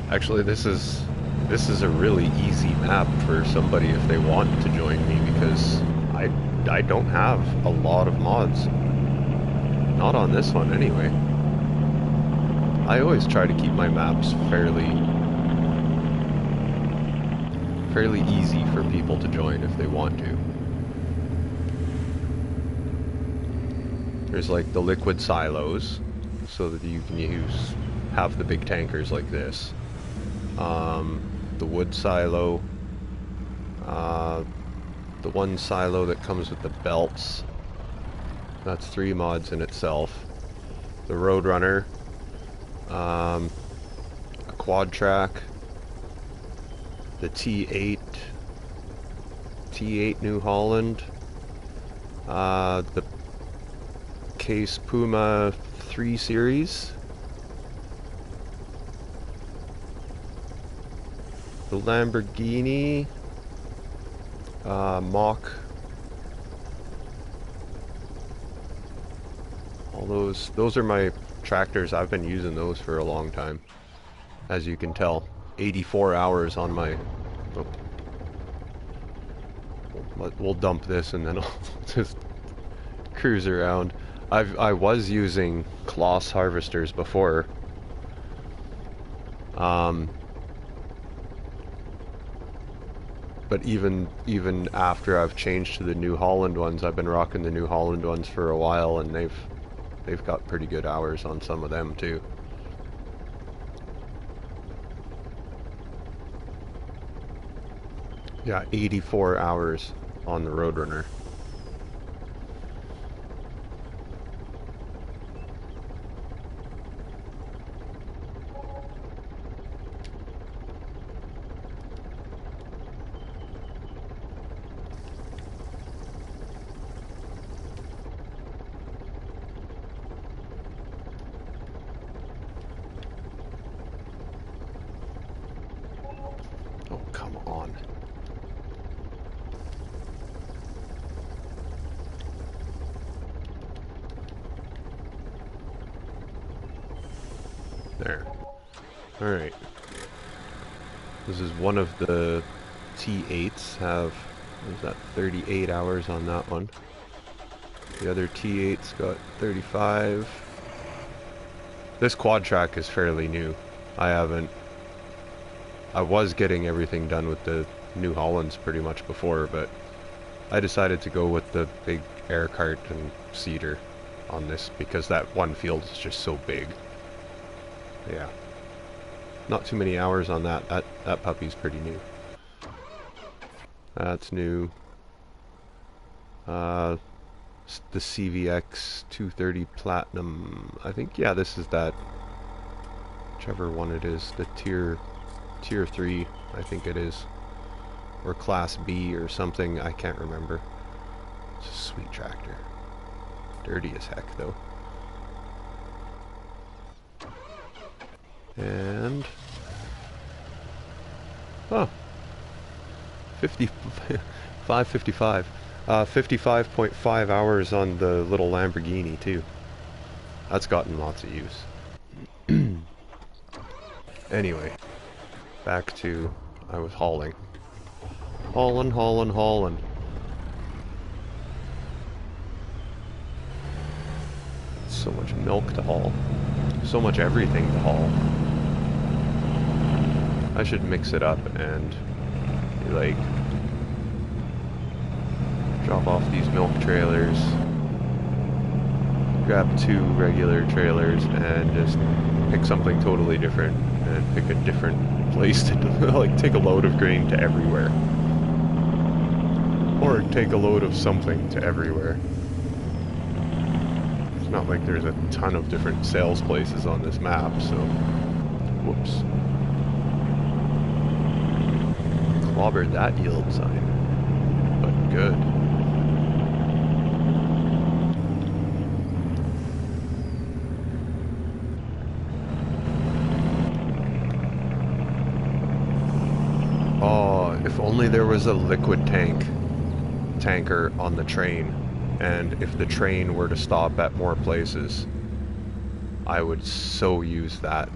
Actually, this is a really easy map for somebody if they want to join me, because I don't have a lot of mods. Not on this one anyway. I always try to keep my maps fairly easy for people to join if they want to. There's like the liquid silos, so that you can have the big tankers like this. The wood silo, the one silo that comes with the belts. That's 3 mods in itself. The Roadrunner, a quad track, the T8 New Holland, the Case Puma 3 Series, the Lamborghini, Mach. All those are my tractors. I've been using those for a long time. As you can tell, 84 hours on my... Oh. We'll dump this and then I'll just cruise around. I was using Kloss harvesters before. But even after I've changed to the New Holland ones, I've been rocking the New Holland ones for a while, and they've got pretty good hours on some of them too. Yeah, 84 hours on the Roadrunner. Oh, come on. There. Alright. This is one of the T8s. Have, what is that, 38 hours on that one. The other T8's got 35. This quad track is fairly new. I was getting everything done with the New Hollands pretty much before, but I decided to go with the big air cart and seeder on this because that one field is just so big. Yeah. Not too many hours on that. That puppy's pretty new. That's new. The CVX 230 Platinum. I think, yeah, this is that. Whichever one it is. The tier 3, I think it is. Or Class B or something. I can't remember. It's a sweet tractor. Dirty as heck, though. And... oh. 555. 55.5 hours on the little Lamborghini, too. That's gotten lots of use. Anyway. Back to... I was hauling. Hauling. So much milk to haul. So much everything to haul. I should mix it up and like drop off these milk trailers, grab 2 regular trailers, and just pick something totally different and pick a different place to like take a load of grain to everywhere, or take a load of something to everywhere. It's not like there's a ton of different sales places on this map, so whoops. Clobbered that yield sign, but good. Oh, if only there was a liquid tanker on the train, and if the train were to stop at more places, I would so use that.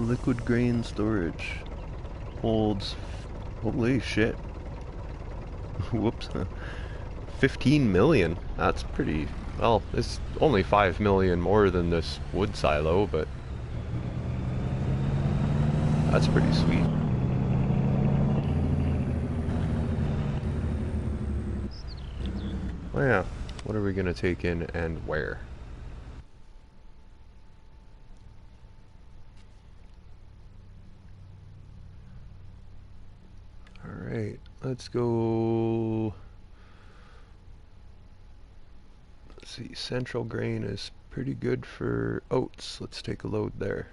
liquid grain storage holds, holy shit. Whoops. 15 million. That's pretty, well, it's only 5 million more than this wood silo, but that's pretty sweet. Oh yeah, what are we gonna take in and where? Alright, let's go. Let's see, Central Grain is pretty good for oats. Let's take a load there.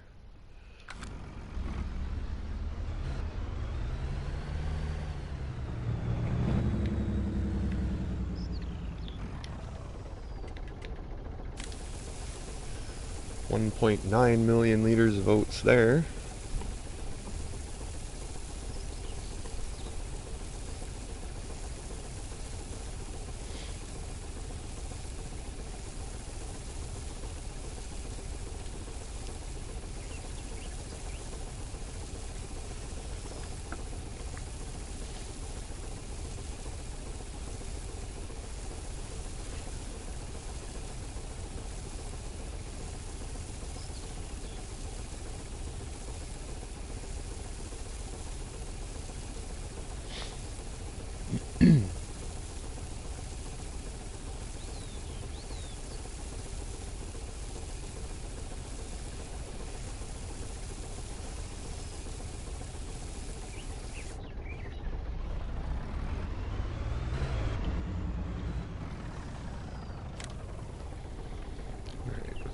$1.9 million liters of oats there.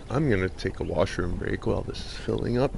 I'm gonna take a washroom break while this is filling up.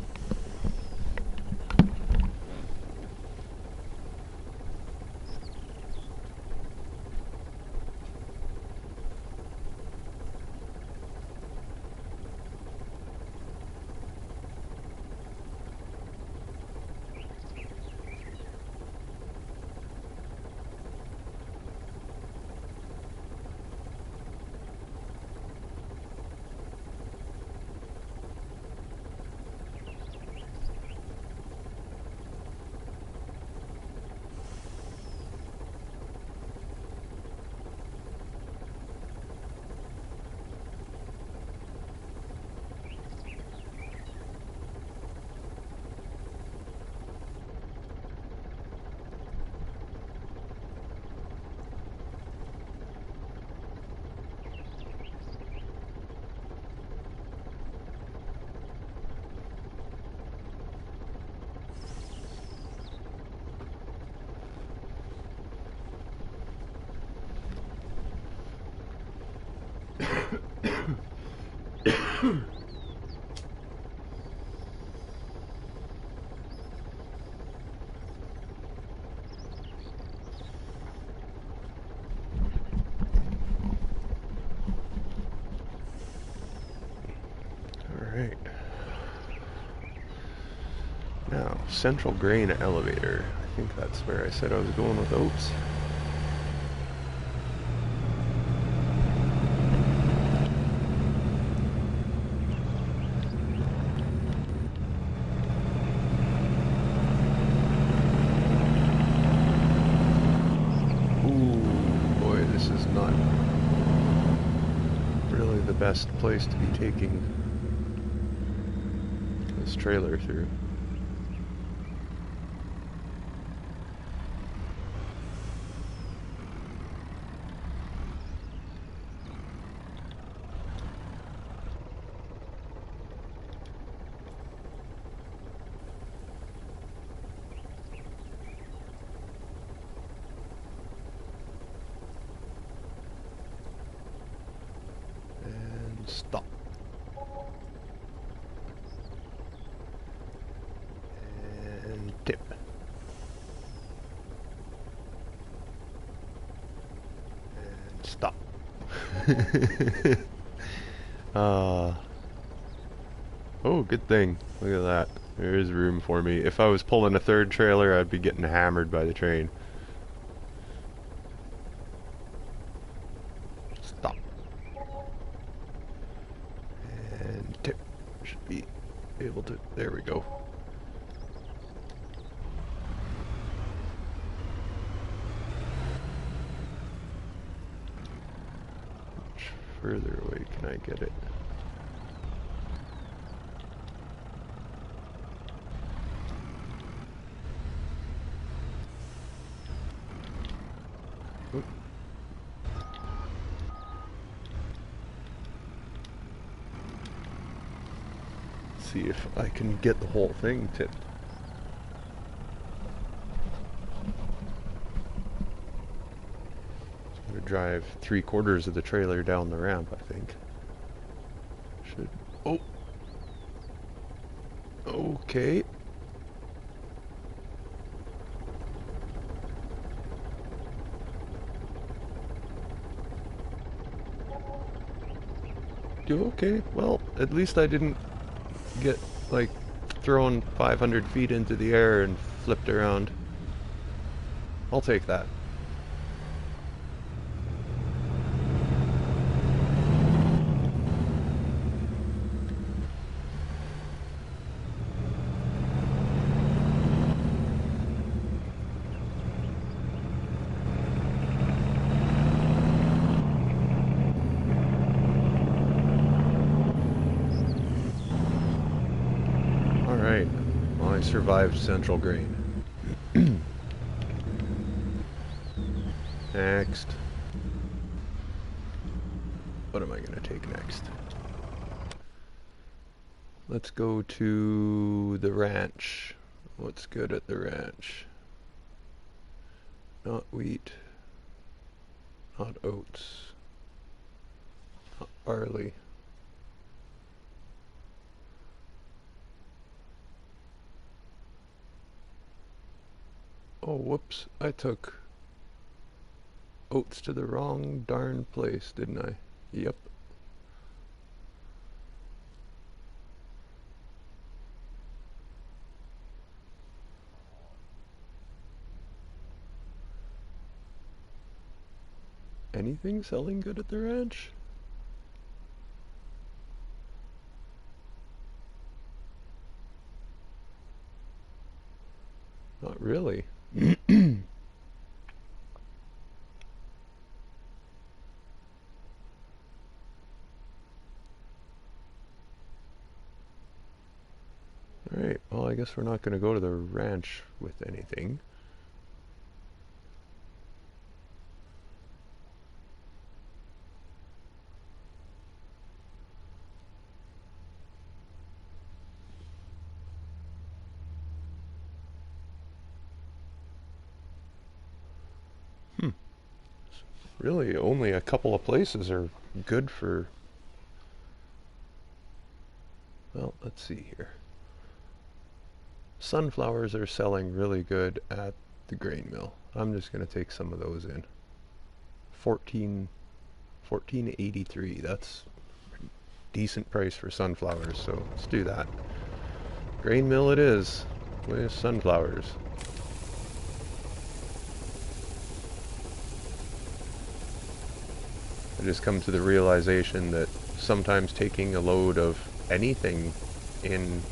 Alright. Now, Central Grain Elevator. I think that's where I said I was going with oats. Ooh, boy, this is not really the best place to be taking this trailer through. Stop. And tip. And stop. Oh, good thing. Look at that. There is room for me. If I was pulling a third trailer, I'd be getting hammered by the train. Stop. And tip. Should be able to, there we go. further away can I get it? Oop. See if I can get the whole thing tipped. I'm gonna drive 3/4 of the trailer down the ramp, I think. Should. Oh! Okay. Okay, well, at least I didn't get, like, thrown 500 feet into the air and flipped around. I'll take that. Alright, well, I survived Central Grain. Next. What am I going to take next? Let's go to the ranch. What's good at the ranch? Not wheat. Not oats. Not barley. Oh, whoops. I took oats to the wrong darn place, didn't I? Yep. Anything selling good at the ranch? Not really. Alright, well, I guess we're not going to go to the ranch with anything. Really, only a couple of places are good for... Well, let's see here. Sunflowers are selling really good at the grain mill. I'm just going to take some of those in. 14.83. That's a decent price for sunflowers, so let's do that. Grain mill it is with sunflowers. I just come to the realization that sometimes taking a load of anything in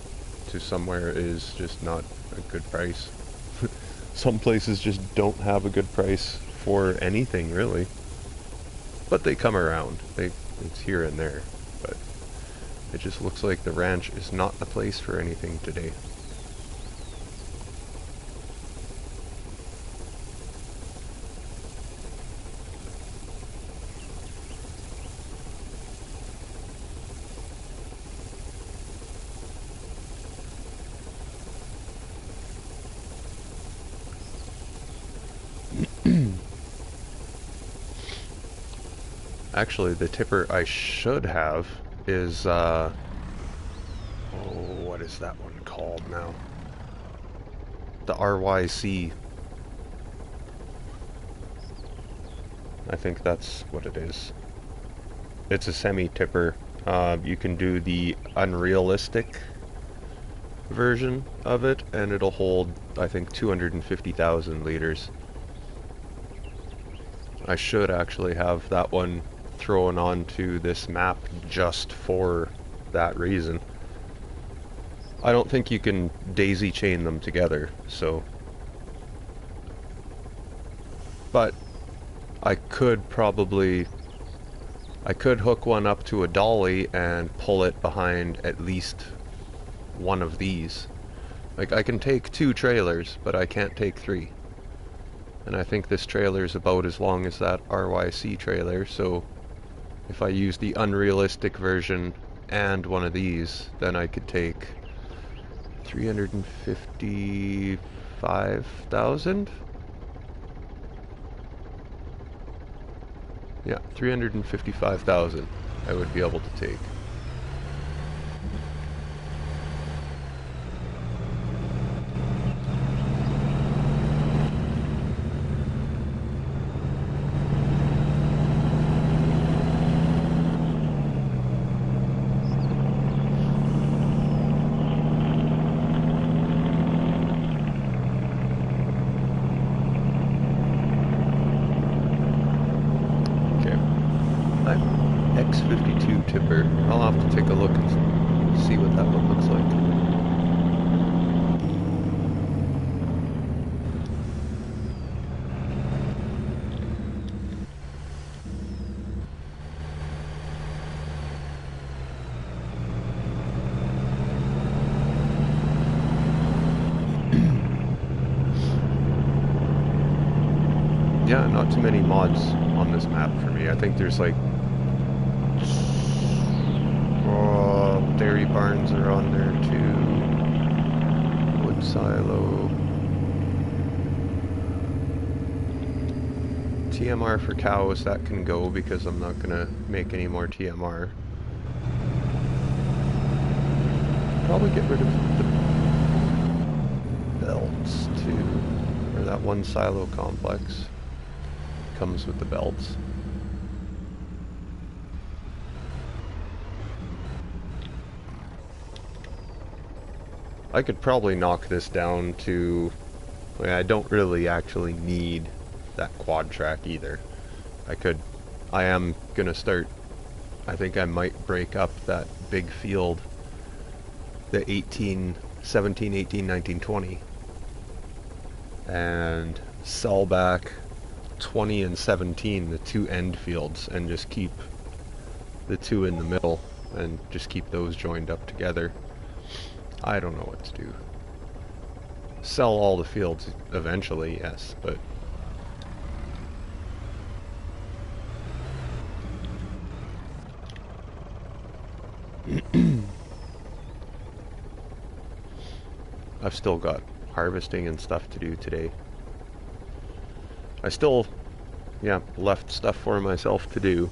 to somewhere is just not a good price. Some places just don't have a good price for anything, really. But they come around. It's here and there. But it just looks like the ranch is not the place for anything today. Actually, the tipper I should have is, oh, what is that one called now? The RYC. I think that's what it is. It's a semi-tipper. You can do the unrealistic version of it, and it'll hold, I think, 250,000 liters. I should actually have that one thrown onto this map just for that reason. I don't think you can daisy chain them together, so... But I could probably I could hook one up to a dolly and pull it behind at least one of these. Like, I can take 2 trailers, but I can't take 3. And I think this trailer is about as long as that RYC trailer, so if I use the unrealistic version and one of these, then I could take 355,000? Yeah, 355,000 I would be able to take. X52 tipper. I'll have to take a look and see what that one looks like. Yeah, not too many mods on this map for me. I think there's like dairy barns are on there too. Wood silo. TMR for cows, that can go because I'm not gonna make any more TMR. Probably get rid of the belts too. Or that one silo complex comes with the belts. I could probably knock this down to... I don't really actually need that quad track either. I am gonna start... I think I might break up that big field, the 17, 18, 19, 20, and sell back 20 and 17, the 2 end fields, and just keep the 2 in the middle, and just keep those joined up together. I don't know what to do. Sell all the fields eventually, yes, but... I've still got harvesting and stuff to do today. I still, yeah, left stuff for myself to do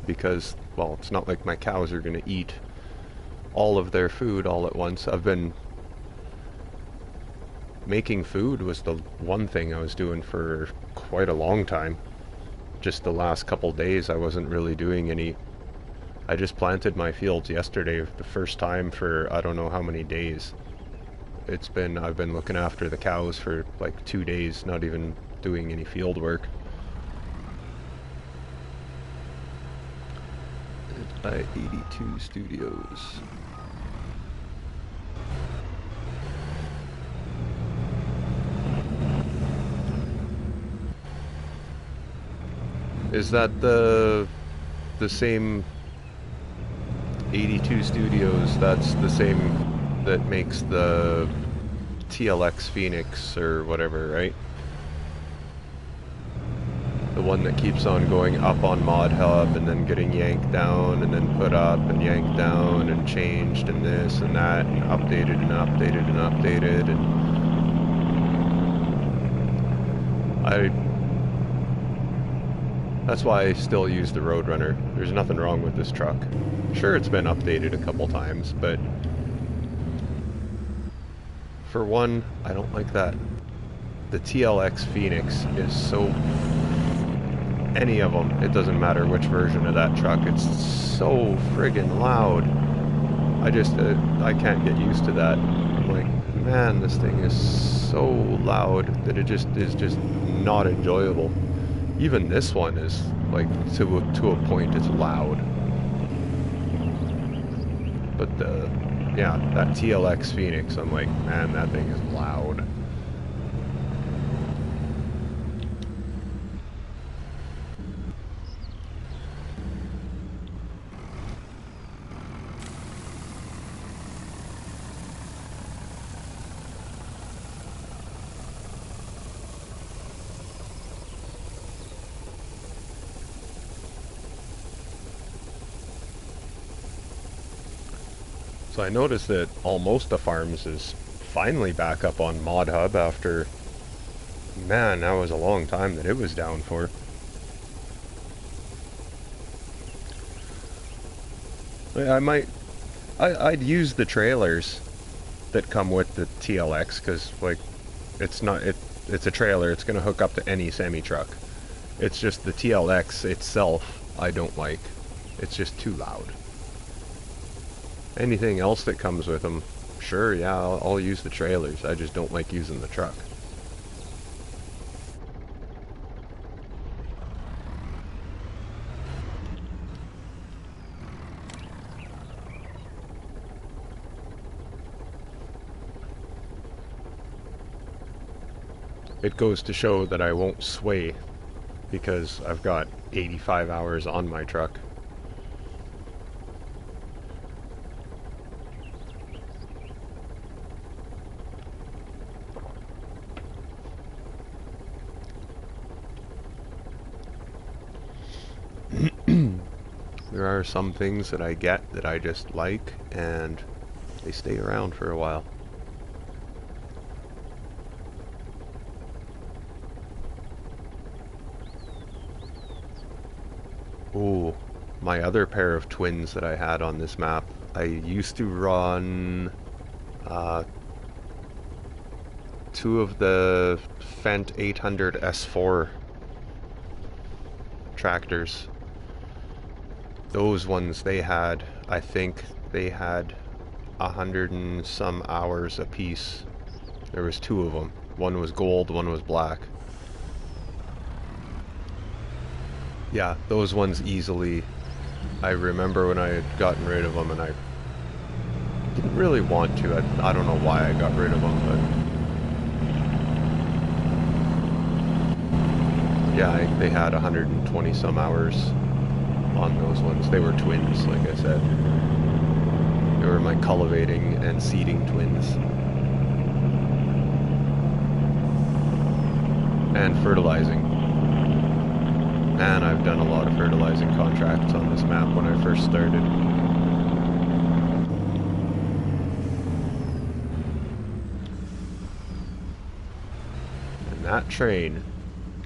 because, well, it's not like my cows are gonna eat all of their food all at once. I've been making food was the one thing I was doing for quite a long time. Just the last couple days I wasn't really doing any. I just planted my fields yesterday, the first time for I don't know how many days. I've been looking after the cows for like 2 days, not even doing any field work. At 82 Studios. Is that the same 82 Studios? That's the same that makes the TLX Phoenix or whatever, right? The one that keeps on going up on Mod Hub and then getting yanked down and then put up and yanked down and changed and this and that and updated and updated and updated and that's why I still use the Roadrunner. There's nothing wrong with this truck. Sure, it's been updated a couple times, but for one, I don't like that. The TLX Phoenix is so... any of them, it doesn't matter which version of that truck, it's so friggin' loud. I can't get used to that. I'm like, man, this thing is so loud that it just is just not enjoyable. Even this one is, like, to a point, it's loud. But yeah, that TLX Phoenix, I'm like, man, that thing is loud. So I noticed that Almosta Farms is finally back up on ModHub after, man, that was a long time that it was down for. I'd use the trailers that come with the TLX, because like it's a trailer, it's gonna hook up to any semi-truck. It's just the TLX itself I don't like. It's just too loud. Anything else that comes with them, sure, yeah, I'll use the trailers. I just don't like using the truck. It goes to show that I won't sway because I've got 85 hours on my truck. There are some things that I get that I just like, and they stay around for a while. Ooh, my other pair of twins that I had on this map, I used to run two of the Fendt 800 S4 tractors. Those ones, they had, I think they had 100 and some hours apiece. There was two of them. One was gold, one was black. Yeah, those ones easily. I remember when I had gotten rid of them, and I didn't really want to. I don't know why I got rid of them, but yeah, they had 120 some hours on those ones. They were twins, like I said. They were my cultivating and seeding twins. And fertilizing. Man, I've done a lot of fertilizing contracts on this map when I first started. And that train,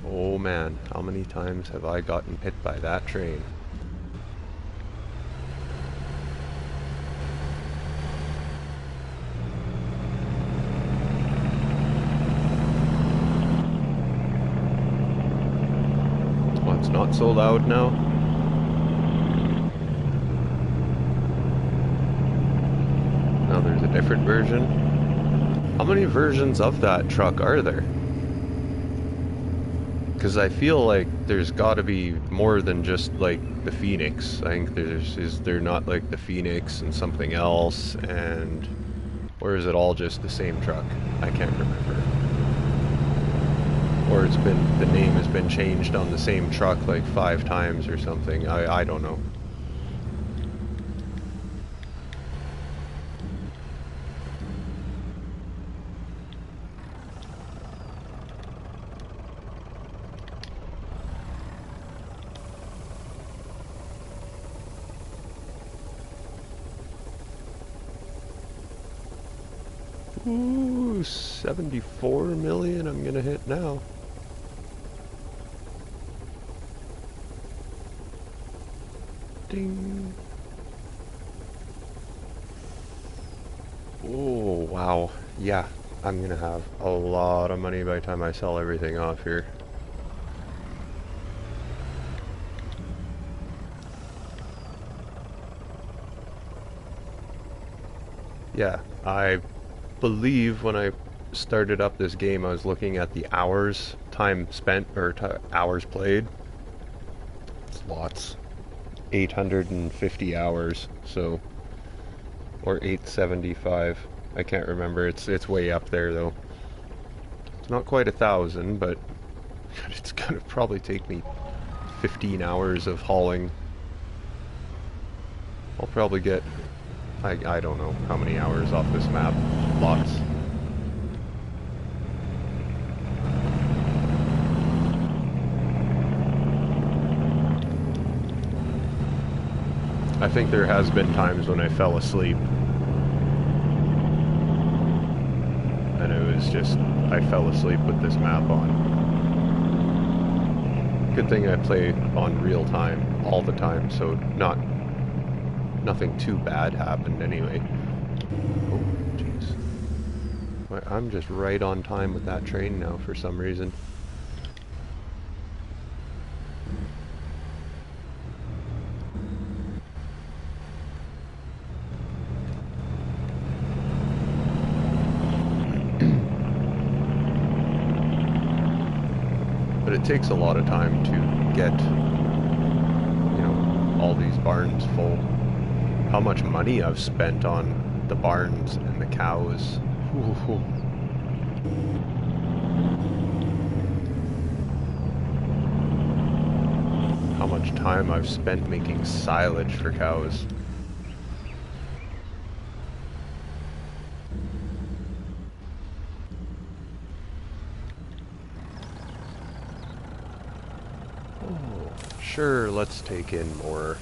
oh man, how many times have I gotten hit by that train? Not so loud now. Now there's a different version. How many versions of that truck are there? Because I feel like there's got to be more than just like the Phoenix. I think is there not like the Phoenix and something else, and or is it all just the same truck? I can't remember. Or it's been, the name has been changed on the same truck like 5 times or something. I don't know. Ooh, 74 million I'm gonna hit now. Ding. Oh, wow. Yeah, I'm gonna have a lot of money by the time I sell everything off here. Yeah, I believe when I started up this game I was looking at the hours, time spent, or hours played. It's lots. 850 hours, so, or 875. I can't remember. It's way up there though. It's not quite 1,000, but it's gonna probably take me 15 hours of hauling. I'll probably get, I don't know how many hours off this map. Lots. I think there has been times when I fell asleep was just, I fell asleep with this map on. Good thing I play on real time, all the time, so nothing too bad happened anyway. Oh, jeez. I'm just right on time with that train now for some reason. But it takes a lot of time to get, you know, all these barns full. How much money I've spent on the barns and the cows. Ooh. How much time I've spent making silage for cows. Oh, sure, let's take in more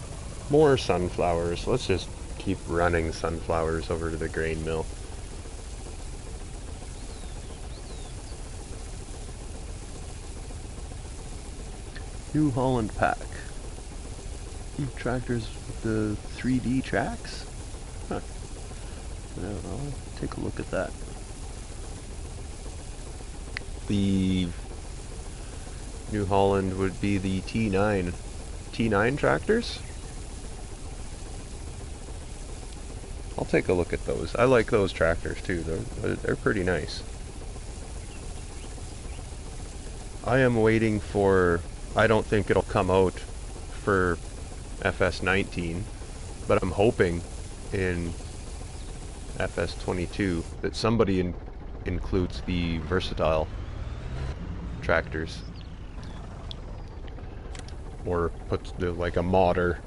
sunflowers. Let's just keep running sunflowers over to the grain mill. New Holland pack. Tractors with the 3D tracks? Huh. I don't know. Take a look at that. The New Holland would be the T9 tractors? I'll take a look at those. I like those tractors too. They're pretty nice. I am waiting for, I don't think it'll come out for FS19, but I'm hoping in FS22 that somebody includes the versatile tractors, or puts like a modder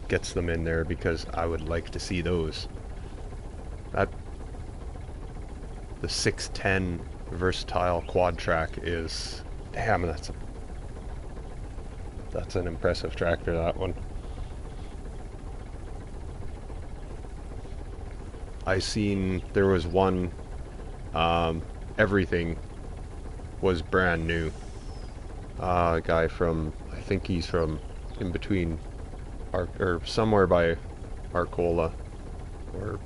gets them in there, because I would like to see those. The 610 versatile quad track is, damn, that's an impressive tractor, that one. I seen there was one, everything was brand new. A guy from, I think he's from in between, or somewhere by Arcola, or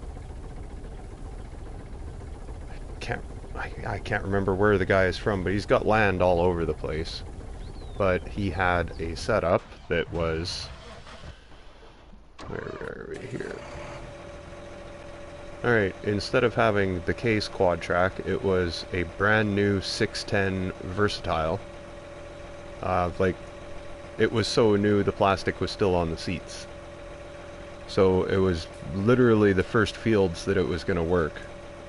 I can't remember where the guy is from, but he's got land all over the place. But he had a setup that was, where are we here? Alright, instead of having the case quad track, it was a brand new 610 versatile. Like, it was so new the plastic was still on the seats. So it was literally the first fields that it was going to work.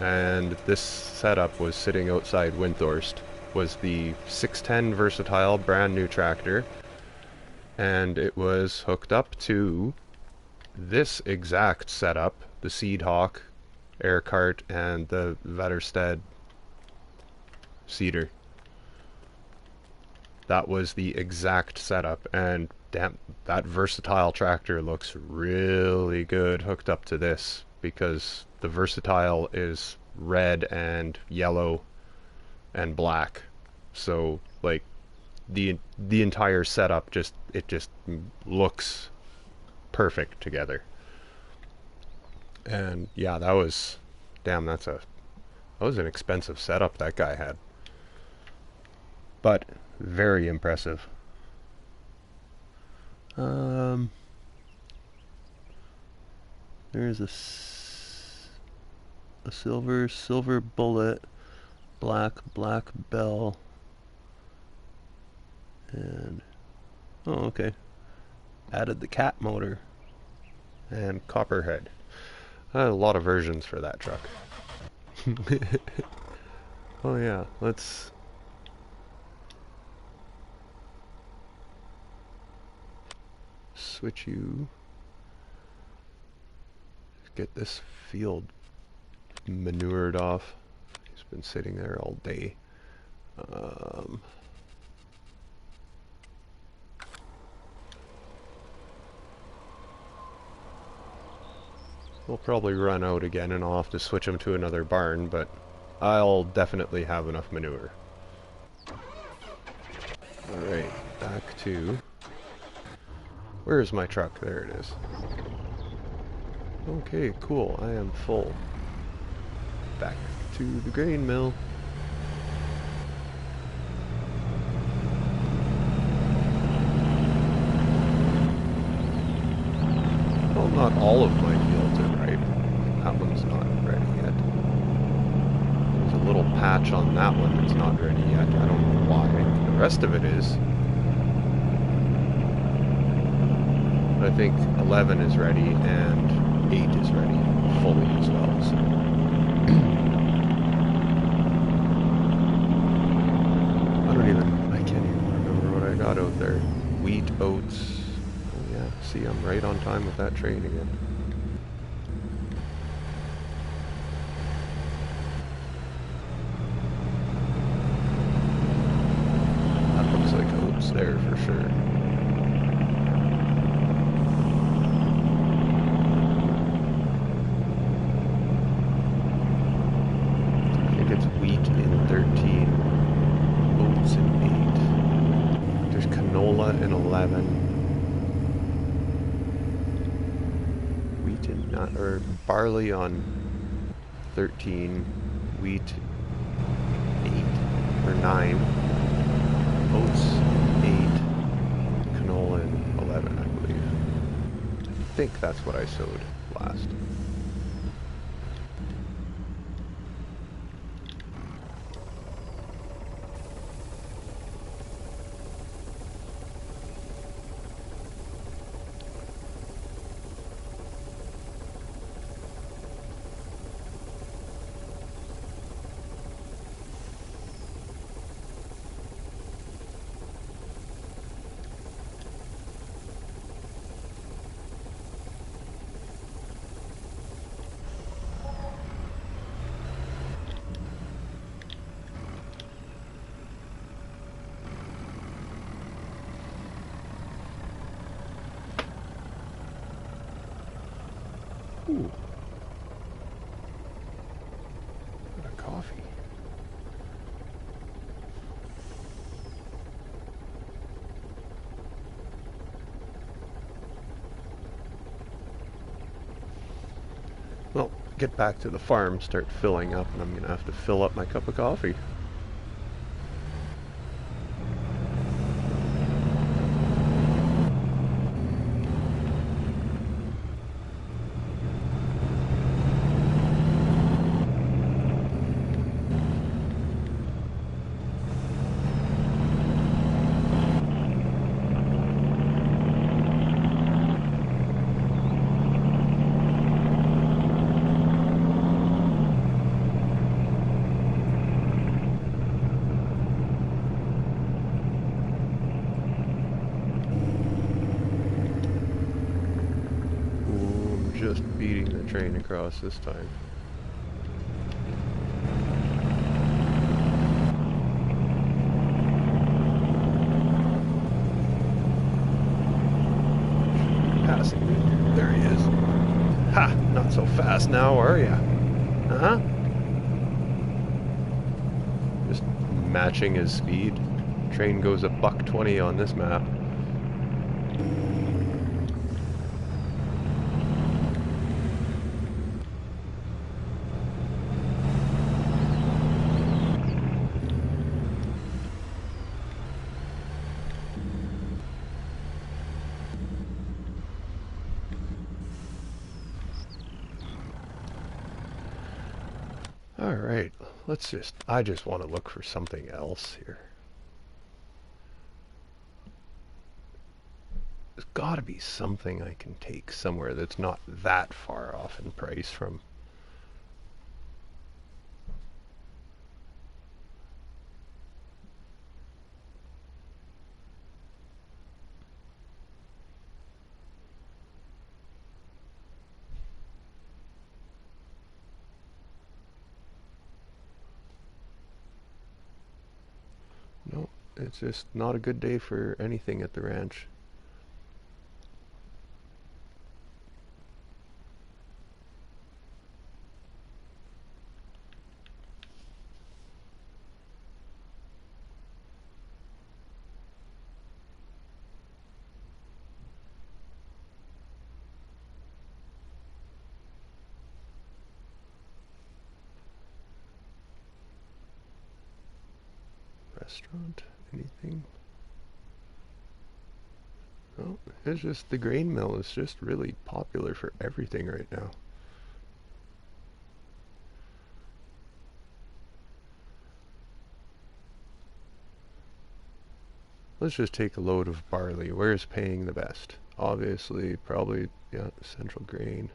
And this setup was sitting outside Windthorst. Was the 610 versatile brand new tractor, and it was hooked up to this exact setup, the Seedhawk air cart and the Vetterstedt seeder. That was the exact setup, and damn, that versatile tractor looks really good hooked up to this, because the versatile is red and yellow and black, so like the entire setup just looks perfect together. And yeah, that was, damn, that was an expensive setup that guy had, but very impressive. There's a silver bullet, black bell, and oh, okay, added the cat motor and copperhead. A lot of versions for that truck. Oh yeah, let's switch you. Get this field manured off. He's been sitting there all day. We'll probably run out again and I'll have to switch them to another barn, but I'll definitely have enough manure. Alright, back to... Where is my truck? There it is. Okay, cool. I am full. Back to the grain mill. Well, not all of my fields are ripe. That one's not ready yet. There's a little patch on that one that's not ready yet. I don't know why. The rest of it is. But I think 11 is ready and 8 is ready fully as well. So. I can't even remember what I got out there. Wheat, oats. Oh yeah, see, I'm right on time with that train again. That looks like oats there for sure. I think it's wheat in 13, oats in 8. There's canola in 11. Or barley on 13, wheat 8 or 9, oats 8, canola in 11, I believe. I think that's what I sowed last. Ooh. What a coffee. Well, get back to the farm, start filling up, and I'm gonna have to fill up my cup of coffee. Just beating the train across this time. Passing me. There he is. Ha! Not so fast now, are ya? Uh-huh. Just matching his speed. Train goes a $1.20 on this map. Alright, I just want to look for something else here. There's gotta be something I can take somewhere that's not that far off in price from... No, it's just not a good day for anything at the ranch. Restaurant? Anything? Oh, it's just the grain mill is just really popular for everything right now. Let's just take a load of barley. Where's paying the best? Obviously, probably, yeah, Central Grain.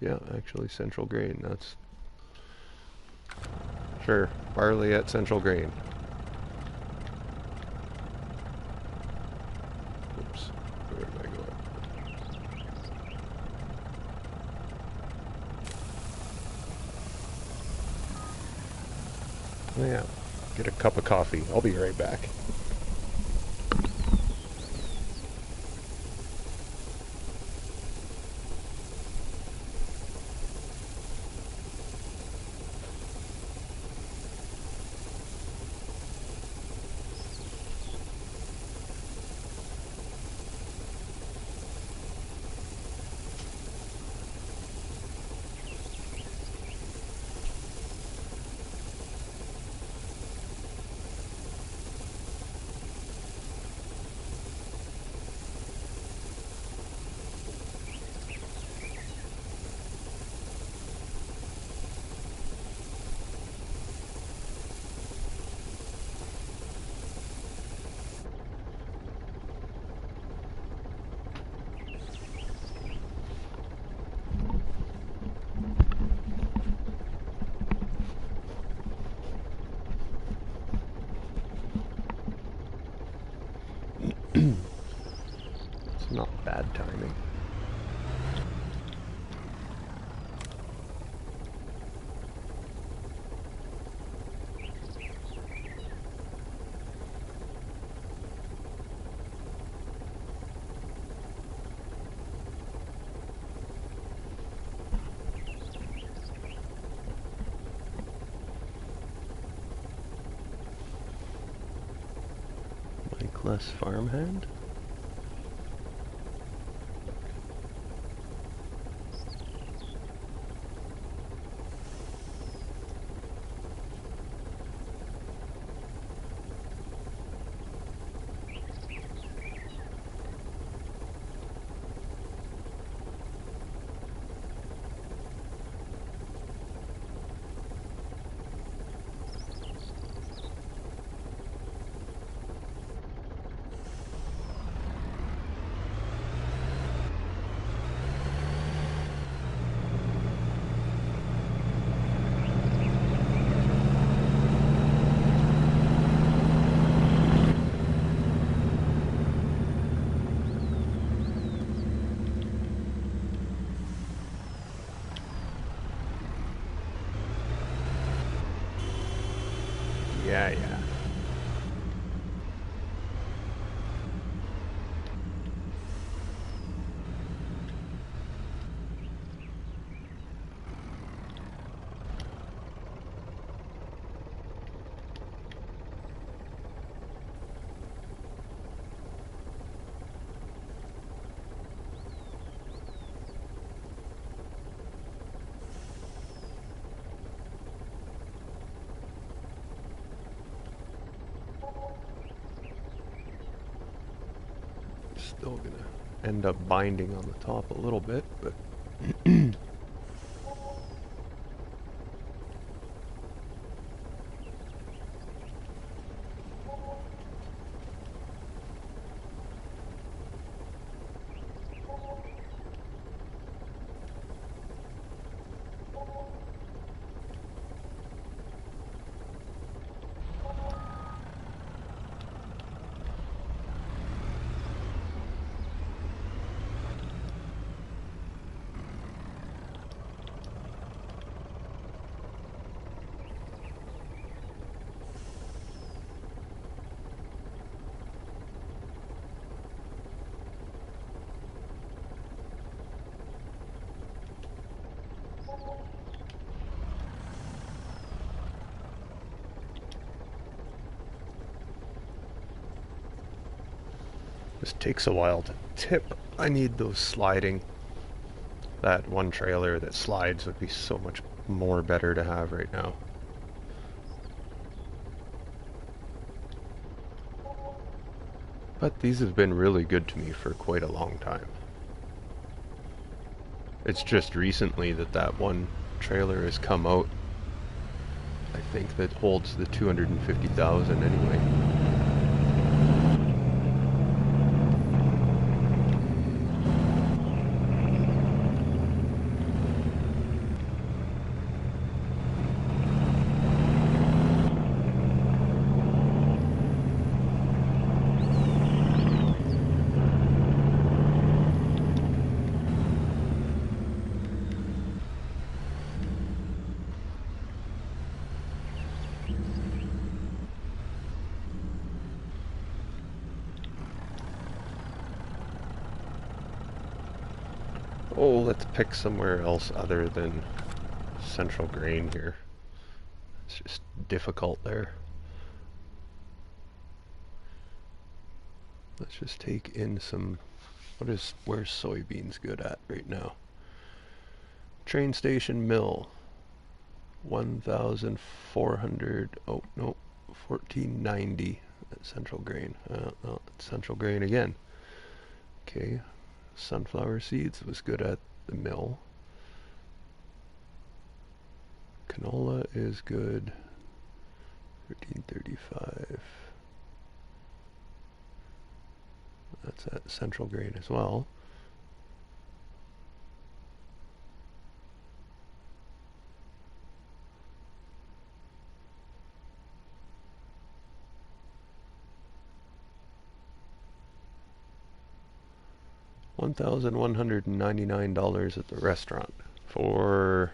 Yeah, actually, Central Grain. That's sure. Barley at Central Grain. Oops. Where did I go? Oh, yeah. Get a cup of coffee. I'll be right back. It's not bad timing. Less farmhand? Yeah, yeah. Still gonna end up binding on the top a little bit, but this takes a while to tip. I need those sliding. That one trailer that slides would be so much more better to have right now. But these have been really good to me for quite a long time. It's just recently that that one trailer has come out. I think that holds the 250,000 anyway. Oh, let's pick somewhere else other than Central Grain here. It's just difficult there. Let's just take in some... where's soybeans good at right now? Train station mill. 1,400... Oh, no. 1490 at Central Grain. No, it's Central Grain again. Okay. Sunflower seeds was good at the mill. Canola is good. 1335. That's at Central Grain as well. $1,199 at the restaurant for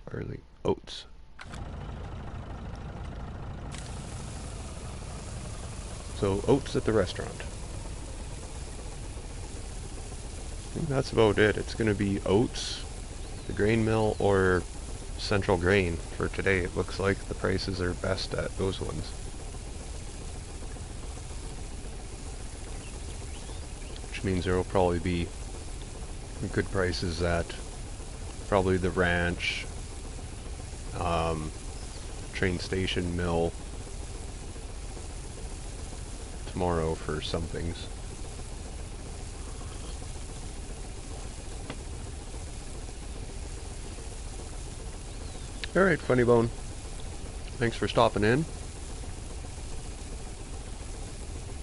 barley oats. So oats at the restaurant. I think that's about it. It's going to be oats, the grain mill, or Central Grain for today. It looks like the prices are best at those ones. Which means there will probably be good prices at probably the ranch, train station mill tomorrow for some things. Alright, Funny Bone. Thanks for stopping in.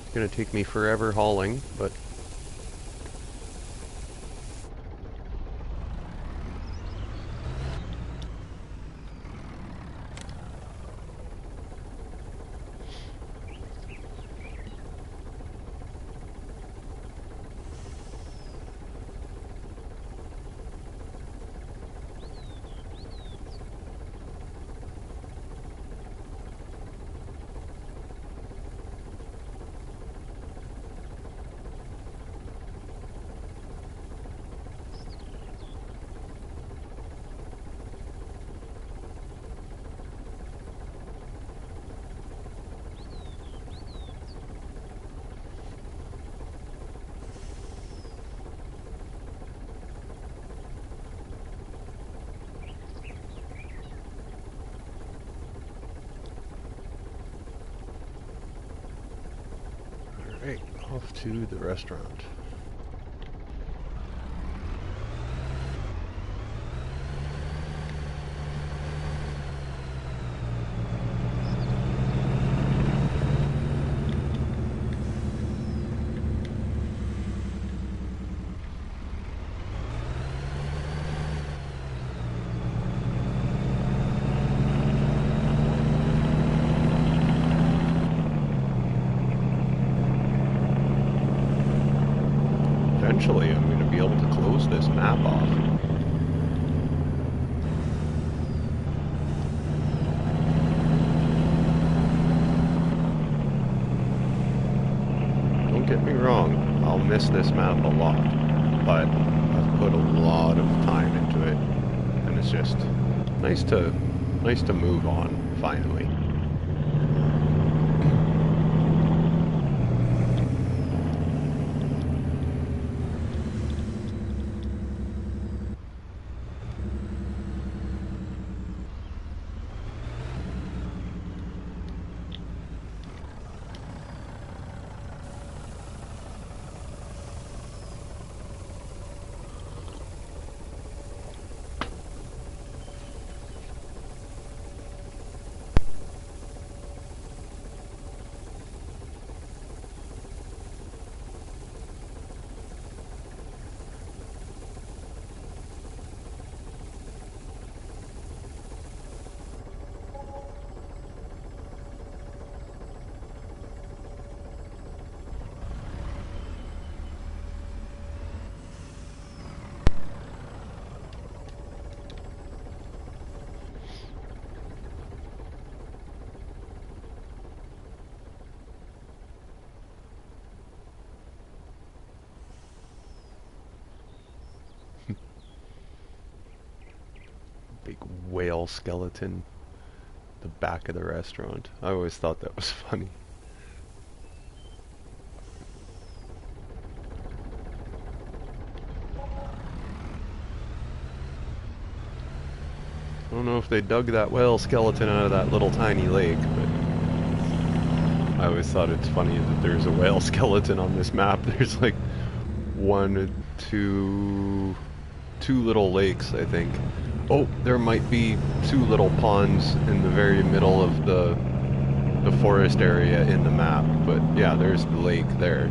It's gonna take me forever hauling, but alright, off to the restaurant. Eventually I'm going to be able to close this map off. Don't get me wrong, I'll miss this map a lot, but I've put a lot of time into it, and it's just nice to move on finally. like whale skeleton the back of the restaurant. I always thought that was funny. I don't know if they dug that whale skeleton out of that little tiny lake, but I always thought it's funny that there's a whale skeleton on this map. There's like one, two little lakes, I think. Oh, there might be two little ponds in the very middle of the forest area in the map, but yeah, there's the lake there.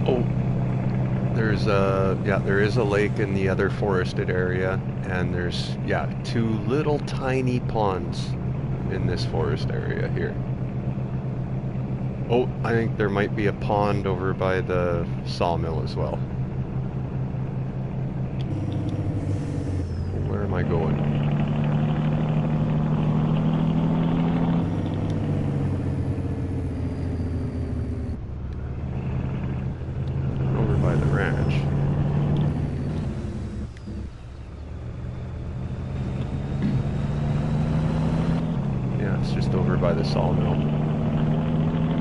Oh, there is a lake in the other forested area, and there's, yeah, two little tiny ponds in this forest area here. Oh, I think there might be a pond over by the sawmill as well. Where am I going? Over by the ranch. Yeah, it's just over by the sawmill.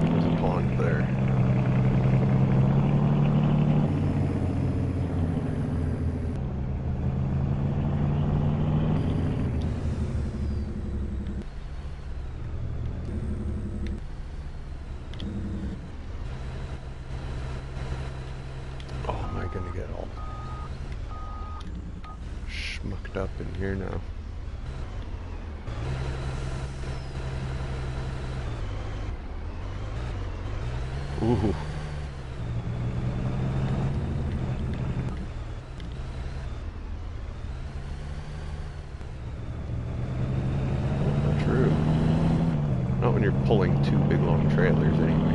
There's a pond there. Oh, am I gonna get all schmucked up in here now? Ooh. Not true. Not when you're pulling two big long trailers anyway.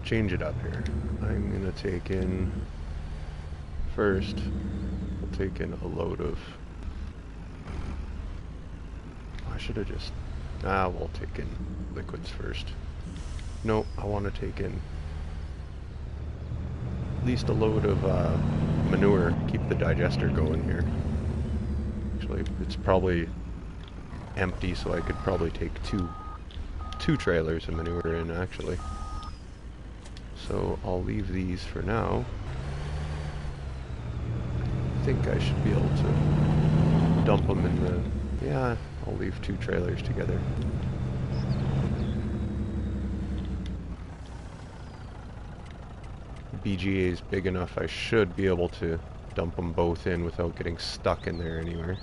Change it up here. I'm gonna take in first. We'll take in a load of. I should have just. We'll take in liquids first. No, I want to take in at least a load of manure. Keep the digester going here. Actually, it's probably empty, so I could probably take two trailers of manure in actually. So I'll leave these for now. I think I should be able to dump them in the... Yeah, I'll leave two trailers together. BGA is big enough, I should be able to dump them both in without getting stuck in there anywhere.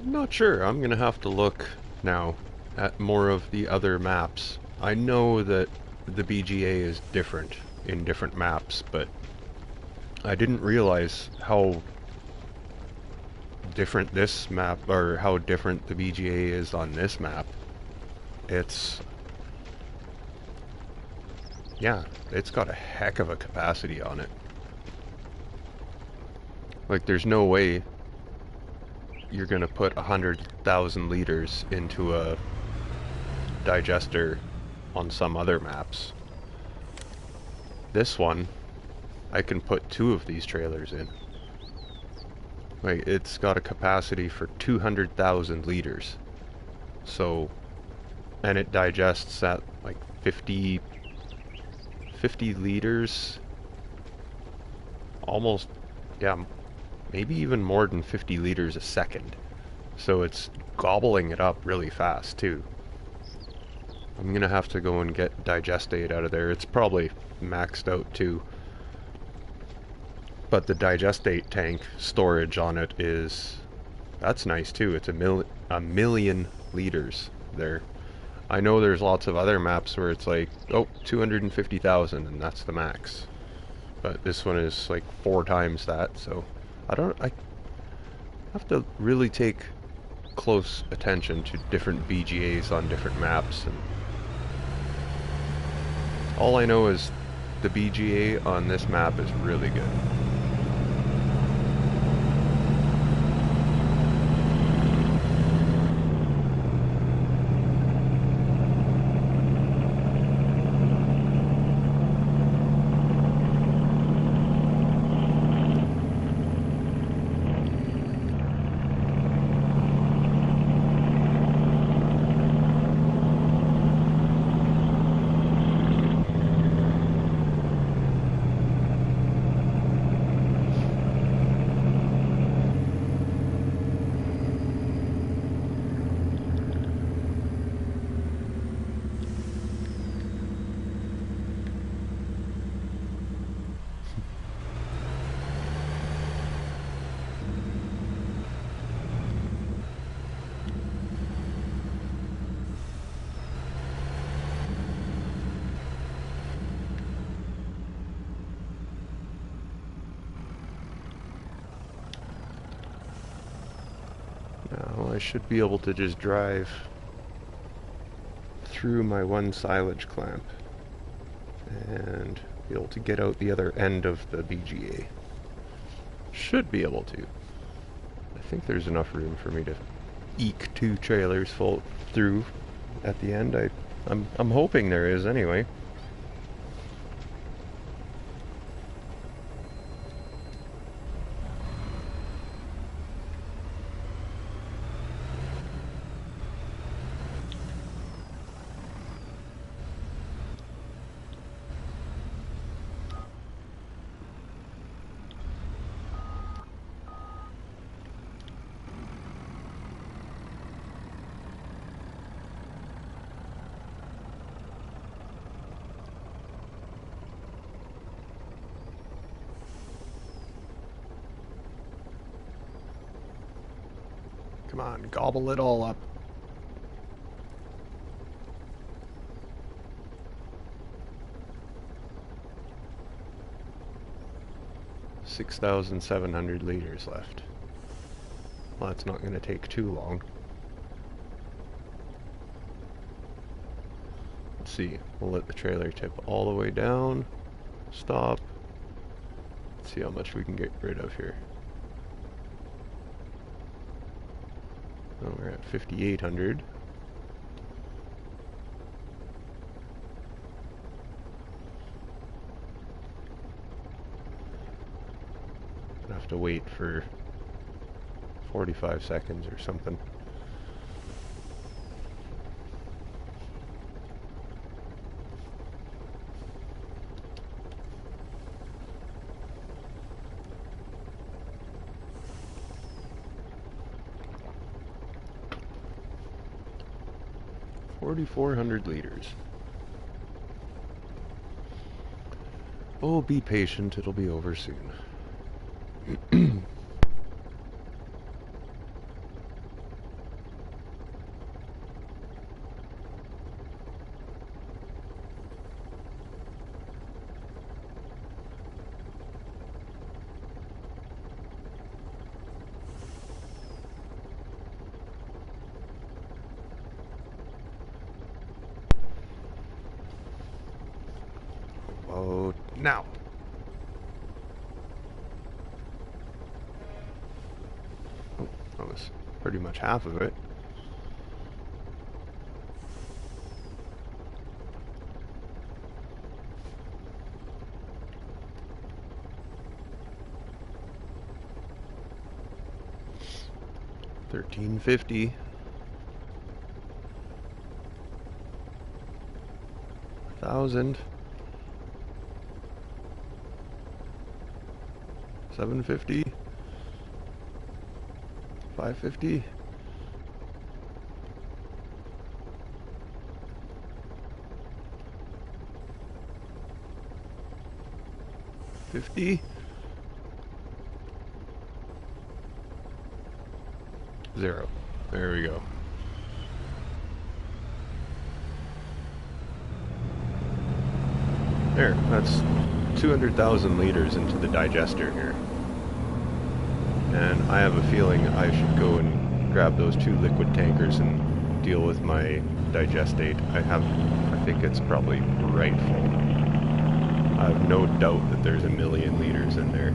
Not sure. I'm gonna have to look now at more of the other maps. I know that the BGA is different in different maps, but I didn't realize how different this map, or how different the BGA is on this map. Yeah, it's got a heck of a capacity on it. Like, there's no way you're gonna put 100,000 liters into a digester on some other maps. This one, I can put two of these trailers in. Like, it's got a capacity for 200,000 liters. So, and it digests at like 50 liters. Almost, yeah, maybe even more than 50 liters a second. So it's gobbling it up really fast too. I'm gonna have to go and get digestate out of there. It's probably maxed out too. But the digestate tank storage on it is, that's nice too. It's a million liters there. I know there's lots of other maps where it's like, oh, 250,000 and that's the max. But this one is like 4 times that, so I have to really take close attention to different BGAs on different maps, and all I know is the BGA on this map is really good. Now I should be able to just drive through my one silage clamp and be able to get out the other end of the BGA. Should be able to. I think there's enough room for me to eke 2 trailers full through at the end. I'm hoping there is anyway. Come on, gobble it all up. $6,700 liters left. Well, that's not going to take too long. Let's see. We'll let the trailer tip all the way down. Stop. Let's see how much we can get rid of here. Oh, we're at 5,800. I'll have to wait for 45 seconds or something. $4,400 liters. Oh, be patient, it'll be over soon. Oh, now. Oh, that was pretty much half of it. $1,350. 1,000. 750. 550. $50. 0. There we go. There, that's 200,000 liters into the digester here. And I have a feeling I should go and grab those 2 liquid tankers and deal with my digestate. I think it's probably right full. I have no doubt that there's 1,000,000 liters in there.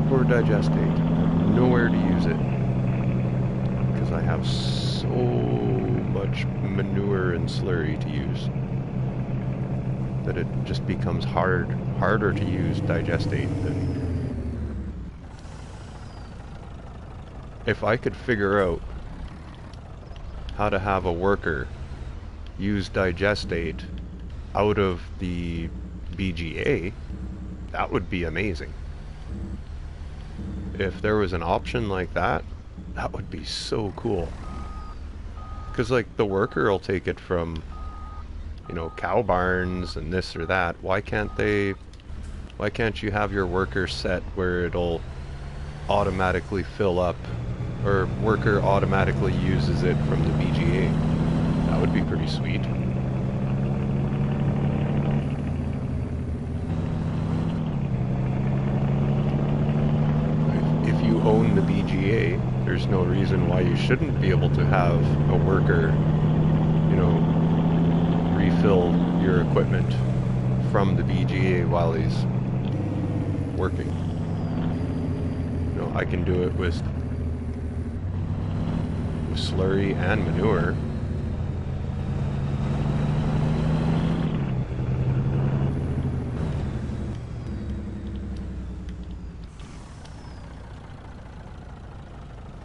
Poor digestate. I have nowhere to use it because I have so much manure and slurry to use that it just becomes harder to use digestate than... If I could figure out how to have a worker use digestate out of the BGA, that would be amazing. If there was an option like that, that would be so cool. Because like the worker will take it from, you know, cow barns and this or that. Why can't you have your worker set where it'll automatically fill up, or worker automatically uses it from the BGA? That would be pretty sweet. If you own the BGA, there's no reason why you shouldn't be able to have a worker, you know, refill your equipment from the BGA while he's working. You know, I can do it with slurry and manure.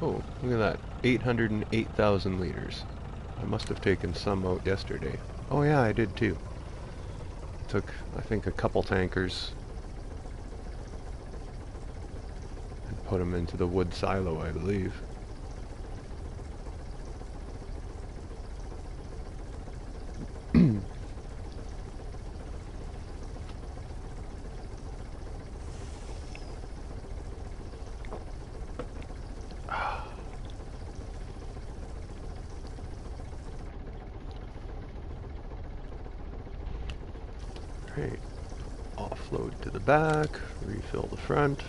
Oh, look at that. 808,000 liters. I must have taken some out yesterday. Oh yeah, I did too. Took, I think, a couple tankers and put them into the wood silo, I believe. Right, offload to the back, refill the front.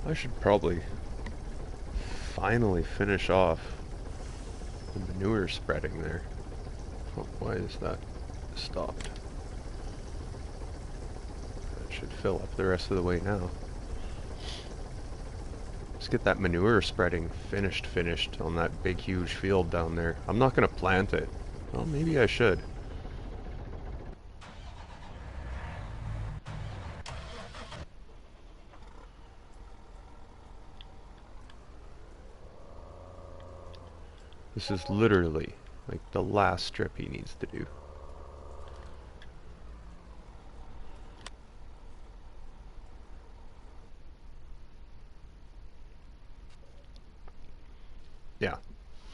I should probably finally finish off the manure spreading there. Oh, why is that stopped? That should fill up the rest of the way now. Let's get that manure spreading finished on that big huge field down there. I'm not going to plant it. Well, maybe I should. This is literally like the last strip he needs to do. Yeah,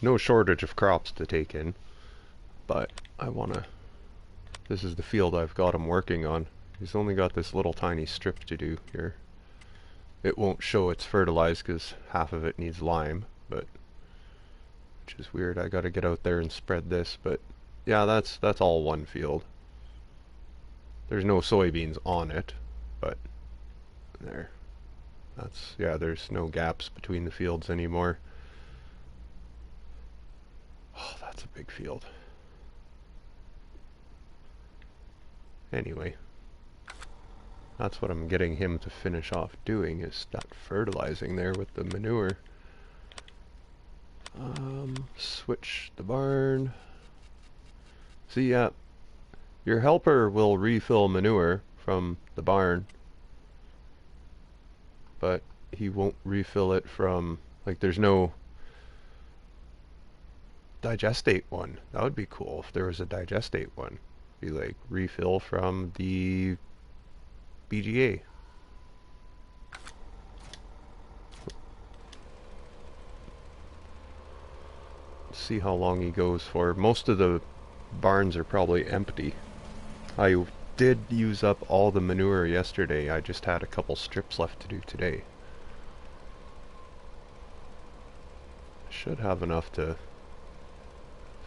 no shortage of crops to take in, but I wanna... This is the field I've got him working on. He's only got this little tiny strip to do here. It won't show it's fertilized because half of it needs lime, but... which is weird. I gotta get out there and spread this, but yeah, that's all one field. There's no soybeans on it, but there. That's, yeah, there's no gaps between the fields anymore. Oh, that's a big field. Anyway, that's what I'm getting him to finish off doing, is that fertilizing there with the manure. Switch the barn. See, yeah, your helper will refill manure from the barn, but he won't refill it from, like, there's no digestate one. That would be cool if there was a digestate one. Be like, refill from the BGA. See how long he goes for. Most of the barns are probably empty. I did use up all the manure yesterday. I just had a couple strips left to do today. Should have enough to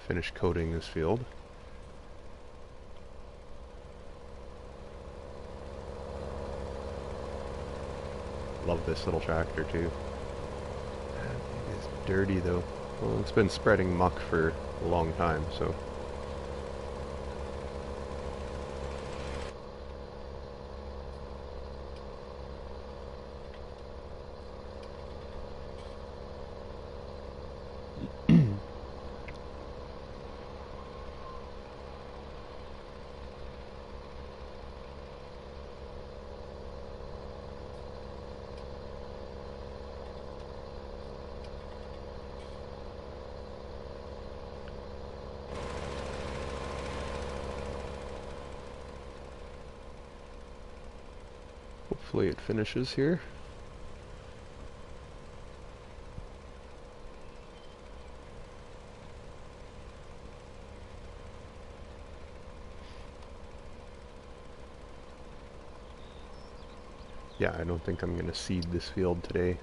finish coating this field. Love this little tractor too. It is dirty though. Well, it's been spreading muck for a long time, so. Hopefully it finishes here. Yeah, I don't think I'm going to seed this field today.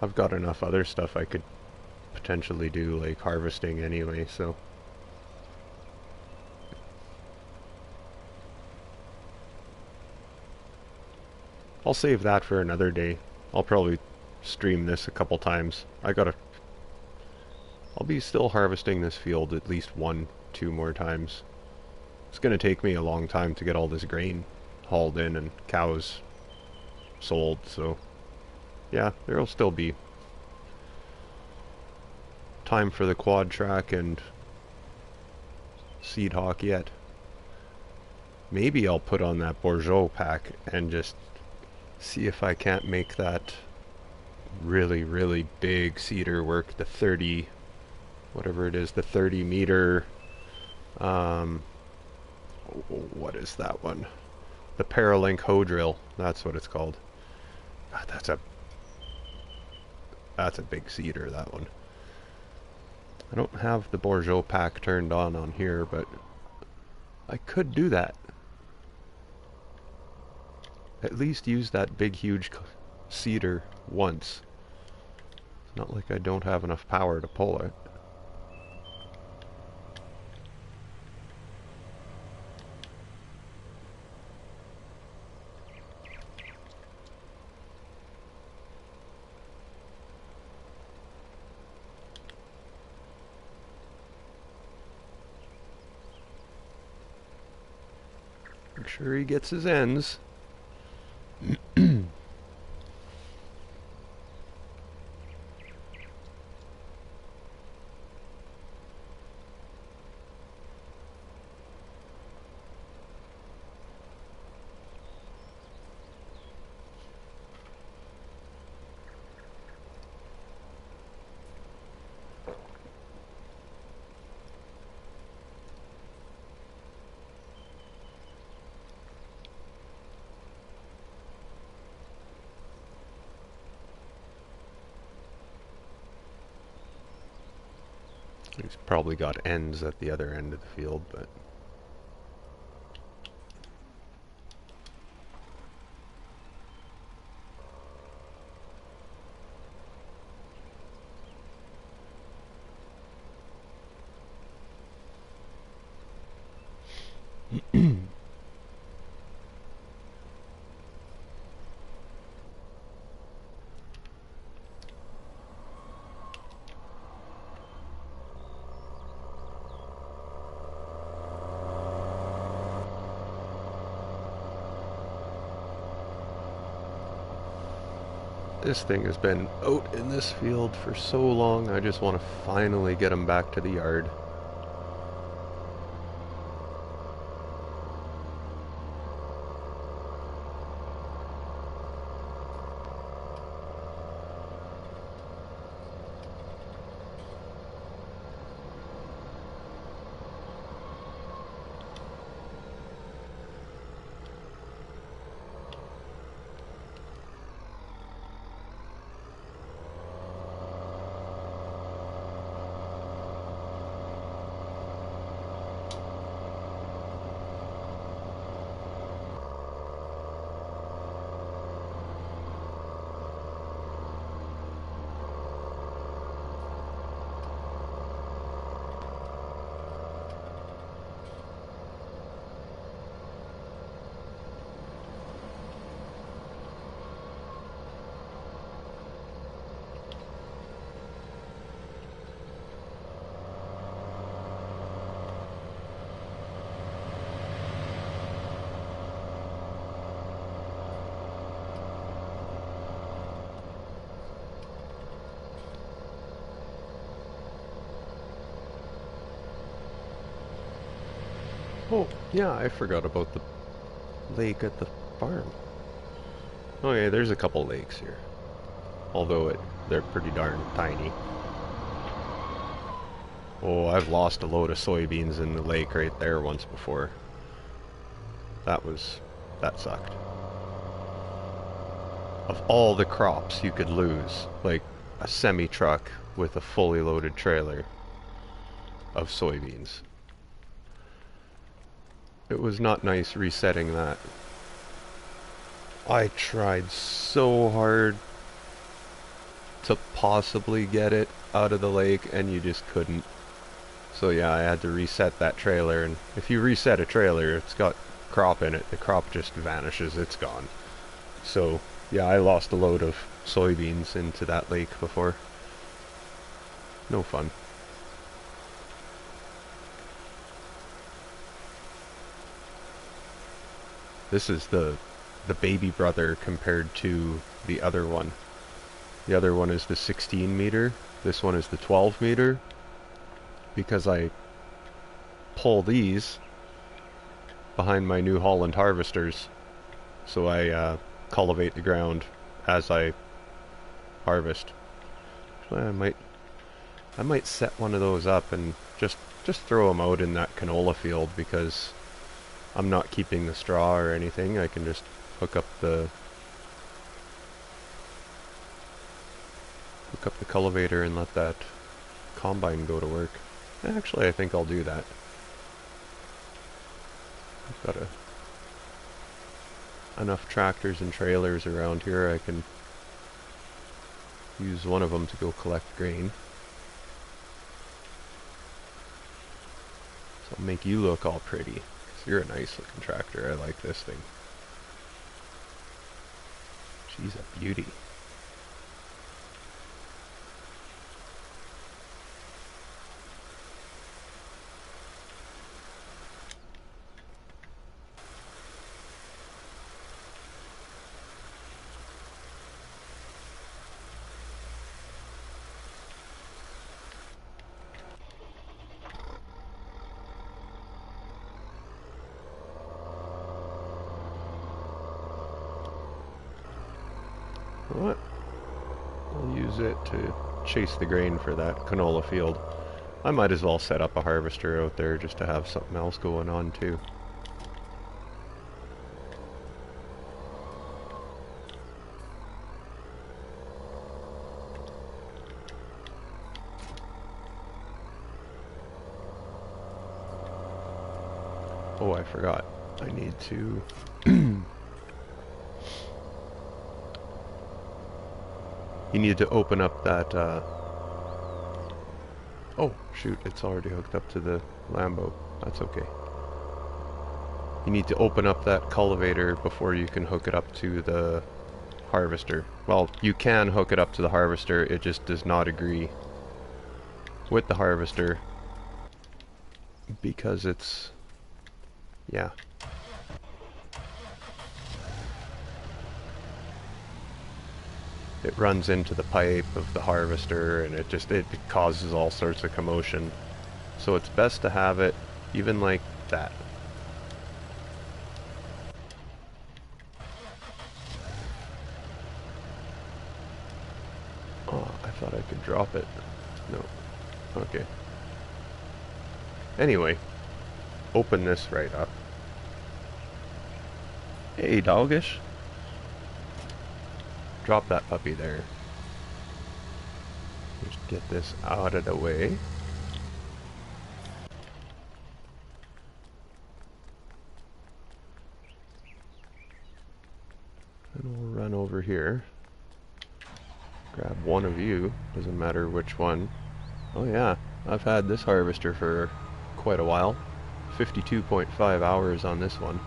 I've got enough other stuff I could potentially do, like harvesting anyway, so. I'll save that for another day. I'll probably stream this a couple times. I'll be still harvesting this field at least 1-2 more times. It's gonna take me a long time to get all this grain hauled in and cows sold, so yeah, there'll still be time for the quad track and seed hawk yet. Maybe I'll put on that Bourgeot pack and just see if I can't make that really, really big seeder work, the 30, whatever it is, the 30 meter, what is that one? The Paralink hoe drill, that's what it's called. God, that's a big seeder, that one. I don't have the Bourgeot pack turned on here, but I could do that. At least use that big, huge seeder once. It's not like I don't have enough power to pull it. Make sure he gets his ends. He's probably got ends at the other end of the field, but This thing has been out in this field for so long, I just want to finally get him back to the yard. Oh, yeah, I forgot about the lake at the farm. Okay, there's a couple lakes here. Although they're pretty darn tiny. Oh, I've lost a load of soybeans in the lake right there once before. That sucked. Of all the crops you could lose, like a semi-truck with a fully loaded trailer of soybeans. It was not nice resetting that. I tried so hard to possibly get it out of the lake, and you just couldn't. So yeah, I had to reset that trailer, and if you reset a trailer, it's got crop in it, the crop just vanishes, it's gone. So yeah, I lost a load of soybeans into that lake before. No fun. This is the baby brother compared to the other one. The other one is the 16 meter. This one is the 12 meter. Because I pull these behind my New Holland harvesters. So I cultivate the ground as I harvest. Actually, I might set one of those up and just throw them out in that canola field, because I'm not keeping the straw or anything. I can just hook up the cultivator and let that combine go to work. Actually, I think I'll do that. I've got enough tractors and trailers around here, I can use one of them to go collect grain. So I'll make you look all pretty, 'cause you're a nice looking tractor. I like this thing. She's a beauty. What? I'll use it to chase the grain for that canola field. I might as well set up a harvester out there just to have something else going on too. Oh, I forgot. I need to... You need to open up that, Oh, shoot, it's already hooked up to the Lambo. That's okay. You need to open up that cultivator before you can hook it up to the harvester. Well, you can hook it up to the harvester, it just does not agree with the harvester because it's... yeah. it runs into the pipe of the harvester, and it causes all sorts of commotion. So it's best to have it even like that. Oh, I thought I could drop it. No. Okay. Anyway, open this right up. Hey, doggish. Drop that puppy there. Just get this out of the way. And we'll run over here. Grab one of you. Doesn't matter which one. Oh yeah, I've had this harvester for quite a while. 52.5 hours on this one.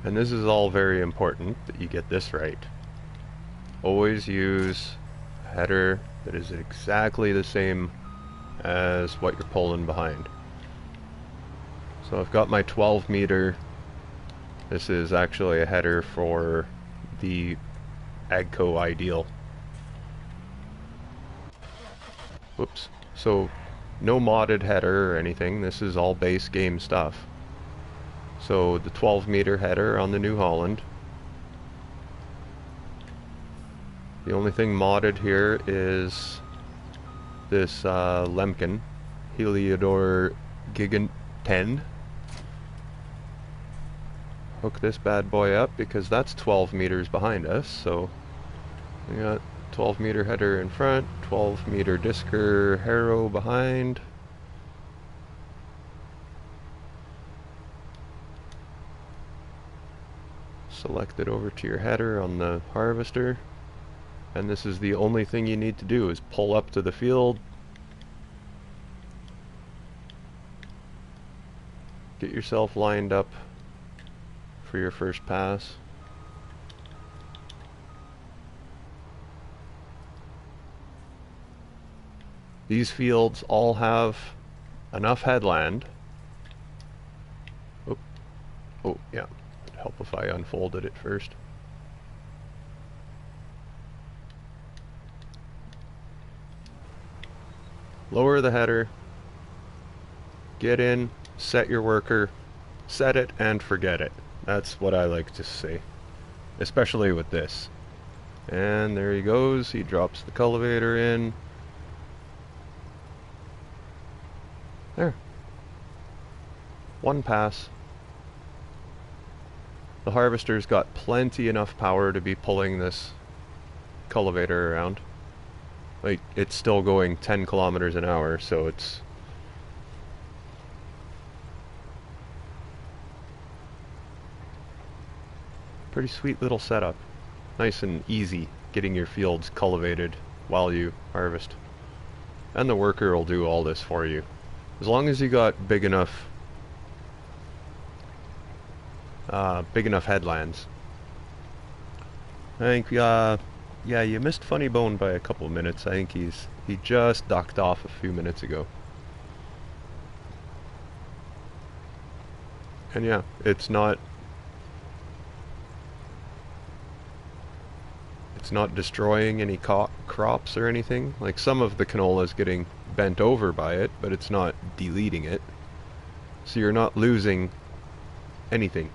And this is all very important that you get this right. Always use a header that is exactly the same as what you're pulling behind. So I've got my 12 meter. This is actually a header for the AGCO Ideal. Whoops. So no modded header or anything. This is all base game stuff. So the 12 meter header on the New Holland. The only thing modded here is this Lemken Heliodor Gigant 10. Hook this bad boy up because that's 12 meters behind us. So we got 12 meter header in front, 12 meter Disker harrow behind. Select it over to your header on the harvester, and this is the only thing you need to do is pull up to the field, get yourself lined up for your first pass. These fields all have enough headland. Oh yeah, it'd help if I unfolded it first. Lower the header, get in, set your worker, set it and forget it. That's what I like to say, especially with this. And there he goes, he drops the cultivator in. There. One pass. The harvester's got plenty enough power to be pulling this cultivator around. Like, it's still going 10 kilometers an hour, so it's pretty sweet little setup. Nice and easy getting your fields cultivated while you harvest. And the worker will do all this for you. As long as you got big enough headlands. I think, yeah, you missed Funny Bone by a couple of minutes. I think he just ducked off a few minutes ago. And yeah, it's not destroying any crops or anything. Like, some of the canola is getting bent over by it, but it's not deleting it. So you're not losing anything.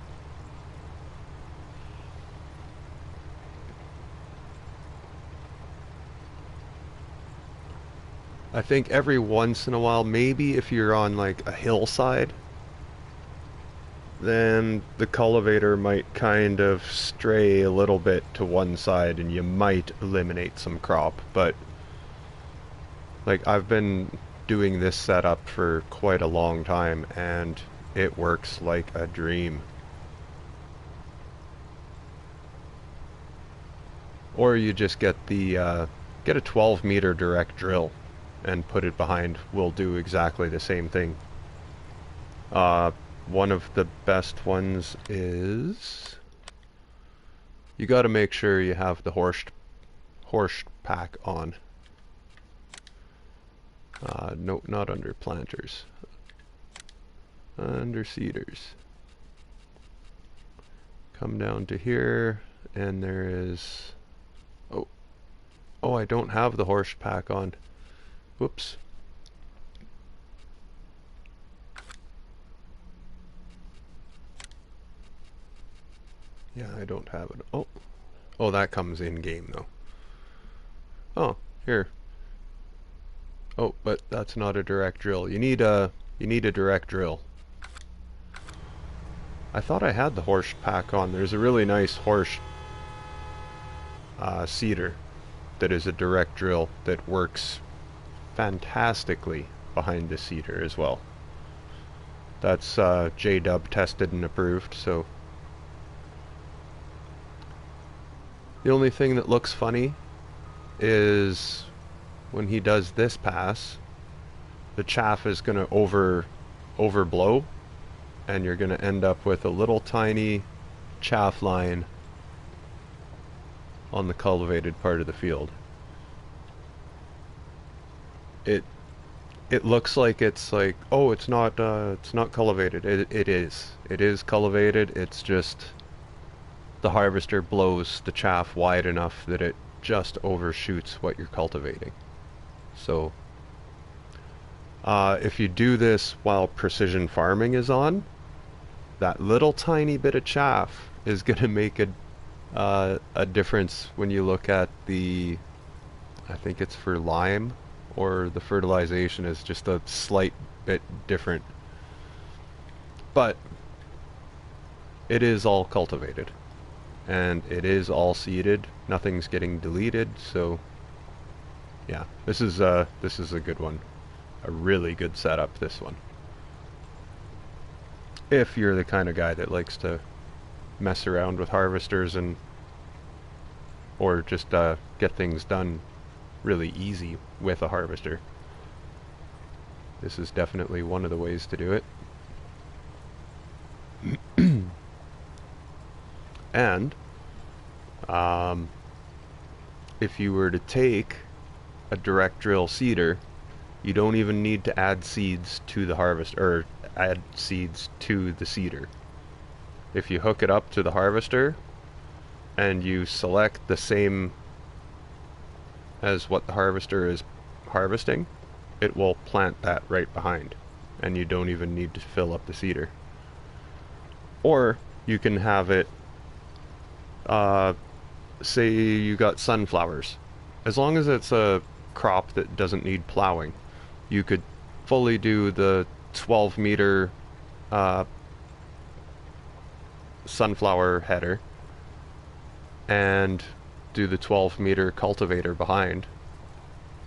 I think every once in a while, maybe if you're on like a hillside, then the cultivator might kind of stray a little bit to one side and you might eliminate some crop. But like, I've been doing this setup for quite a long time and it works like a dream. Or you just get the get a 12 meter direct drill and put it behind. Will do exactly the same thing. One of the best ones is, you got to make sure you have the horse pack on. Nope, not under planters. Under seeders. Come down to here, and there is... Oh, I don't have the horse pack on. Whoops. Yeah, I don't have it. Oh, that comes in game though. Oh, here. Oh, but that's not a direct drill. You need a direct drill. I thought I had the horse pack on. There's a really nice horse seeder that is a direct drill that works fantastically behind the seeder as well. That's J-Dub tested and approved, so the only thing that looks funny is when he does this pass, the chaff is going to overblow, and you're going to end up with a little tiny chaff line on the cultivated part of the field. It looks like it's like, oh, it's not cultivated. It is cultivated. It's just the harvester blows the chaff wide enough that it just overshoots what you're cultivating. So if you do this while precision farming is on, that little tiny bit of chaff is going to make a difference when you look at the, I think it's for lime, or the fertilization is just a slight bit different. But it is all cultivated, and it is all seeded. Nothing's getting deleted, so yeah, this is a good one. A really good setup, this one. If you're the kind of guy that likes to mess around with harvesters and or just get things done really easy with a harvester, this is definitely one of the ways to do it. And if you were to take a direct drill seeder, you don't even need to add seeds to the harvest, or add seeds to the seeder. If you hook it up to the harvester and you select the same as what the harvester is harvesting, it will plant that right behind, and you don't even need to fill up the seeder. Or you can have it, say you got sunflowers. As long as it's a crop that doesn't need plowing, you could fully do the 12-meter sunflower header and do the 12-meter cultivator behind,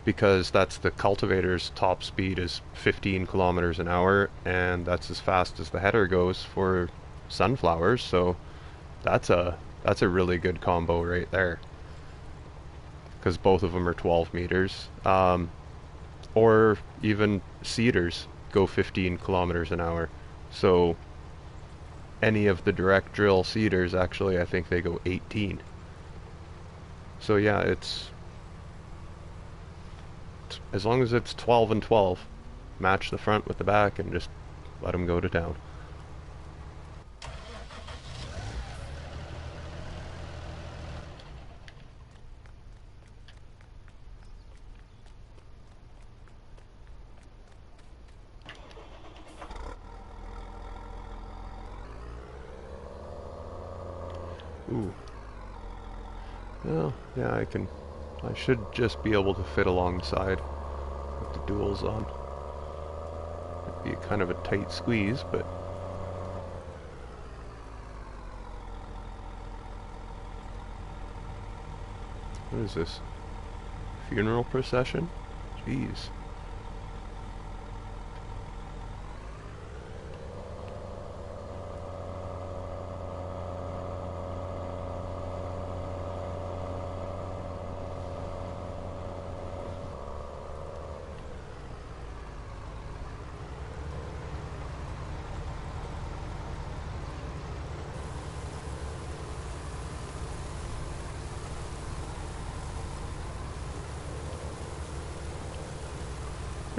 because that's the cultivator's top speed is 15 kilometers an hour, and that's as fast as the header goes for sunflowers. So that's a really good combo right there, because both of them are 12 meters. Or even seeders go 15 kilometers an hour. So any of the direct drill seeders, actually, I think they go 18. So yeah, it's as long as it's 12 and 12, match the front with the back and just let them go to town. Ooh. Well, yeah, I should just be able to fit alongside with the duals on. It'd be kind of a tight squeeze, but what is this? Funeral procession? Jeez.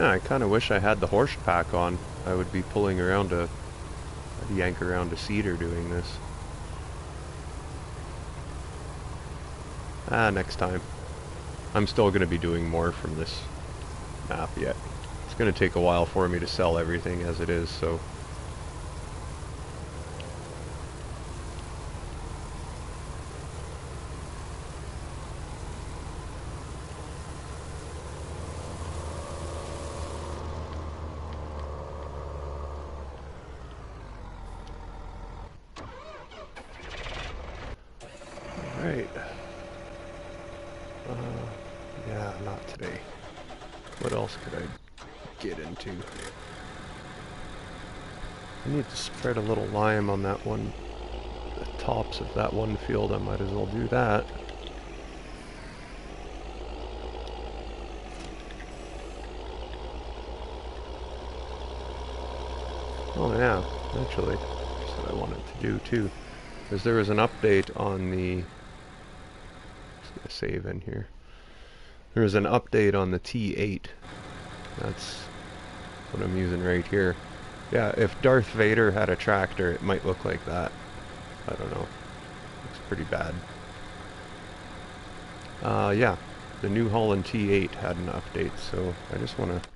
Yeah, I kind of wish I had the horse pack on. I would be pulling around I'd yank around a cedar doing this. Next time. I'm still going to be doing more from this map yet. It's going to take a while for me to sell everything as it is, so... Alright. Yeah, not today. What else could I get into? I need to spread a little lime on that one, the tops of that one field. I might as well do that. Oh yeah, actually, that's what I wanted to do too. Because there was an update on the... Just gonna save in here. There was an update on the T8. That's what I'm using right here. Yeah, if Darth Vader had a tractor, it might look like that. I don't know. Looks pretty bad. Yeah, the New Holland T8 had an update, so I just want to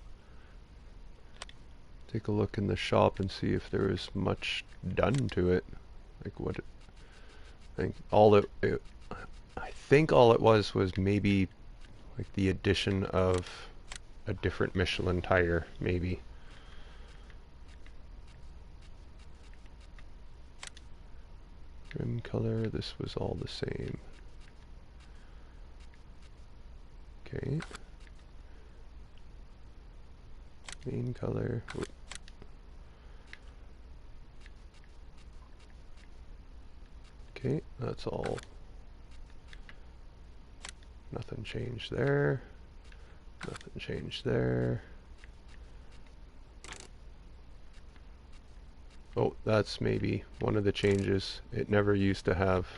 take a look in the shop and see if there was much done to it. Like what I think all it was maybe like the addition of a different Michelin tire, maybe. Trim color, this was all the same. Okay. Main color. Okay, that's all. Nothing changed there. Nothing changed there. Oh, that's maybe one of the changes. It never used to have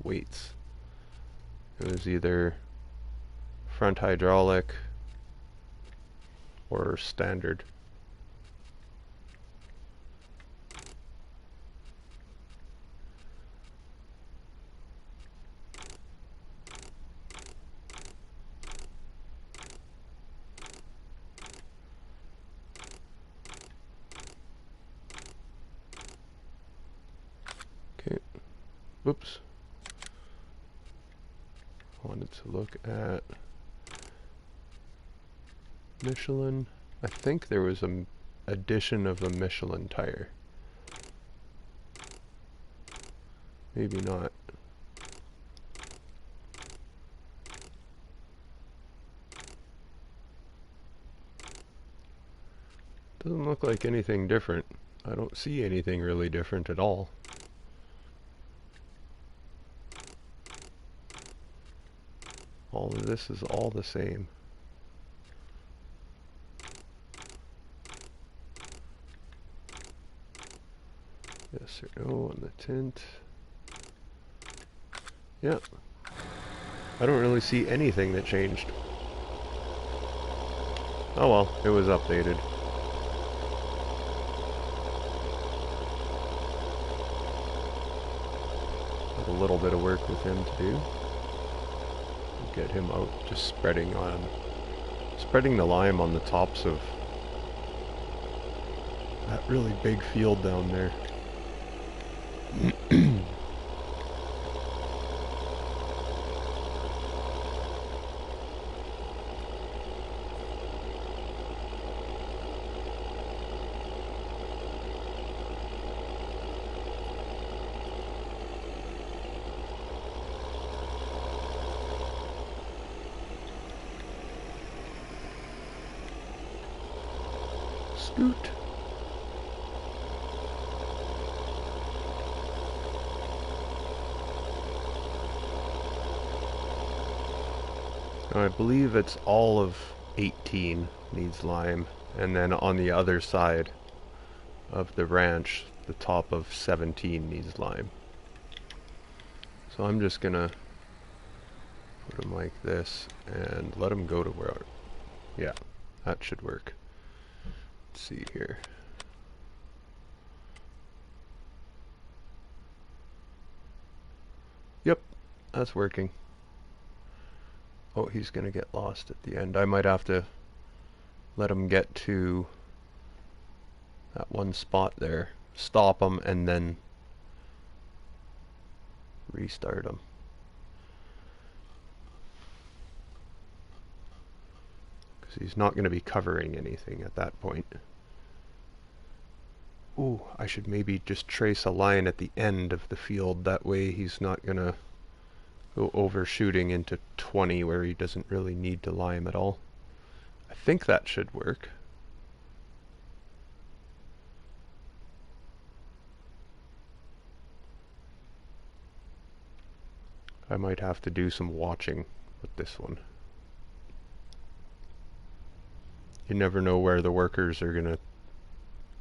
weights. It was either front hydraulic or standard. Okay. Whoops. Wanted to look at Michelin. I think there was an addition of a Michelin tire. Maybe not. Doesn't look like anything different. I don't see anything really different at all. All of this is all the same. Yes or no on the tint. Yeah. I don't really see anything that changed. Oh well, it was updated. Have a little bit of work with him to do. Get him out, just spreading the lime on the tops of that really big field down there. Scoot. I believe it's all of 18 needs lime, and then on the other side of the ranch, the top of 17 needs lime. So I'm just gonna put them like this and let them go to where, yeah, that should work. Let's see here. Yep, that's working. Oh, he's gonna get lost at the end. I might have to let him get to that one spot there, stop him, and then restart him. Because he's not going to be covering anything at that point. Ooh, I should maybe just trace a line at the end of the field. That way he's not going to go overshooting into 20 where he doesn't really need to lime at all. I think that should work. I might have to do some watching with this one. You never know where the workers are going to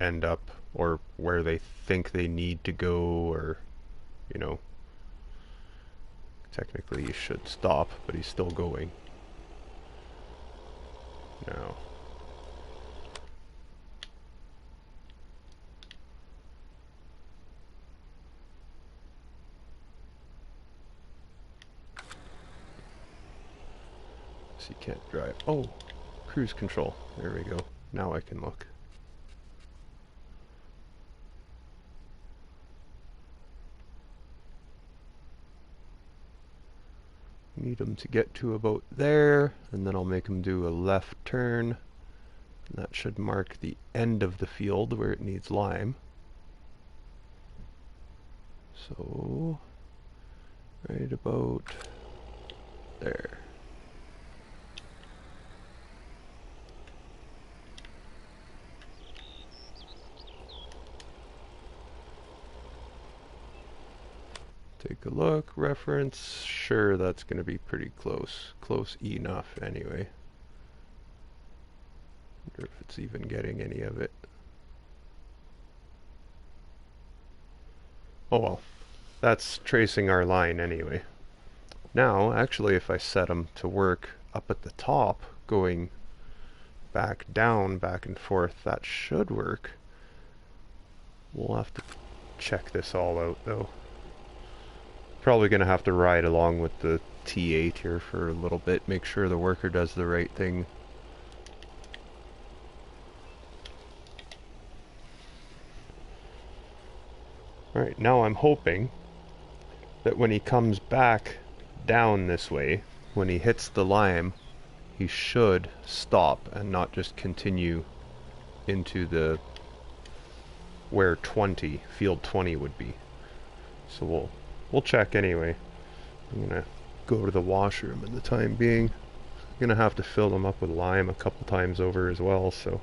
end up or where they think they need to go, or, you know, technically he should stop, but he's still going. Now. So you can't drive. Oh, cruise control. There we go. Now I can look. Need him to get to about there, and then I'll make him do a left turn. And that should mark the end of the field where it needs lime. So, right about there. Take a look, reference, sure that's going to be pretty close. Close enough anyway. Wonder if it's even getting any of it. Oh well, that's tracing our line anyway. Now, actually, if I set them to work up at the top, going back down, back and forth, that should work. We'll have to check this all out though. Probably going to have to ride along with the T8 here for a little bit, make sure the worker does the right thing. Alright, now I'm hoping that when he comes back down this way, when he hits the lime, he should stop and not just continue into the where field 20 would be. So we'll check anyway. I'm gonna go to the washroom in the time being. I'm gonna have to fill them up with lime a couple times over as well, so.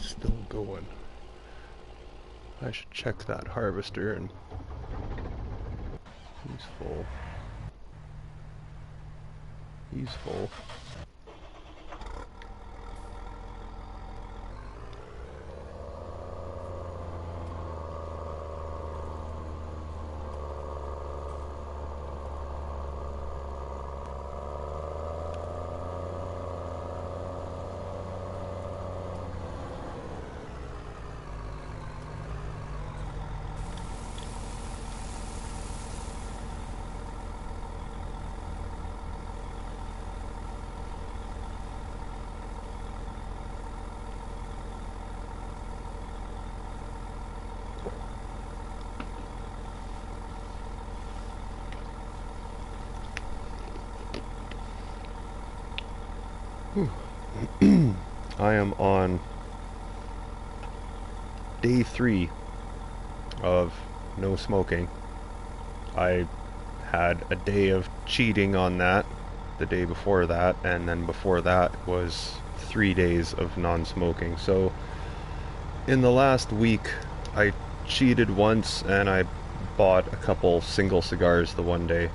Still going. I should check that harvester, and he's full. He's full. I am on day 3 of no smoking. I had a day of cheating on that the day before that, and then before that was 3 days of non-smoking. So in the last week I cheated once and I bought a couple single cigars the one day.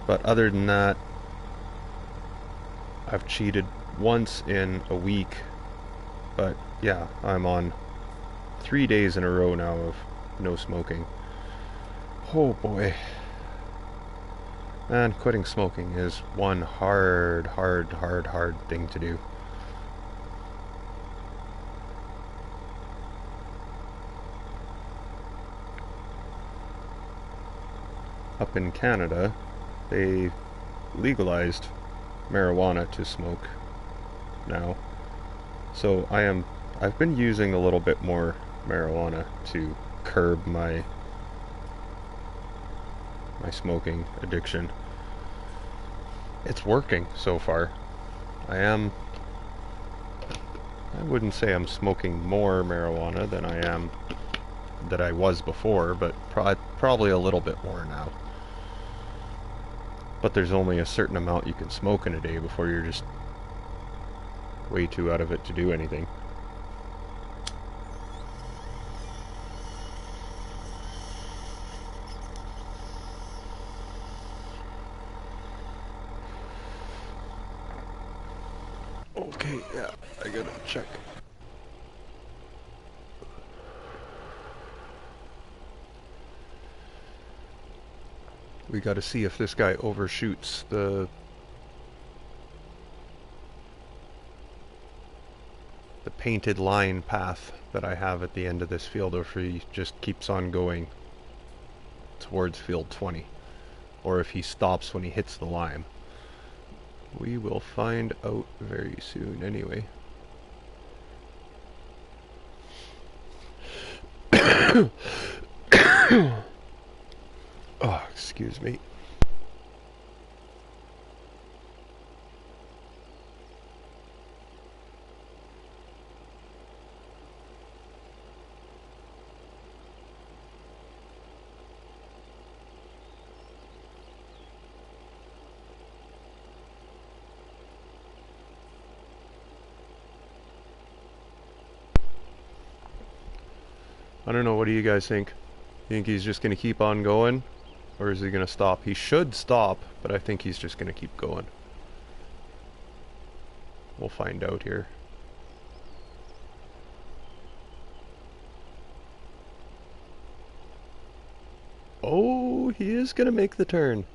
But other than that, I've cheated once in a week. But yeah, I'm on 3 days in a row now of no smoking. Oh boy. And quitting smoking is one hard thing to do. Up in Canada, they legalized marijuana to smoke now. So I've been using a little bit more marijuana to curb my smoking addiction. It's working so far. I wouldn't say I'm smoking more marijuana than I was before, but probably a little bit more now. But there's only a certain amount you can smoke in a day before you're just way too out of it to do anything. Okay, yeah, I gotta check. We gotta see if this guy overshoots the painted line path that I have at the end of this field, or if he just keeps on going towards field 20, or if he stops when he hits the lime. We will find out very soon anyway. Oh, excuse me. I don't know, what do you guys think? You think he's just going to keep on going? Or is he going to stop? He should stop, but I think he's just going to keep going. We'll find out here. Oh, he is going to make the turn.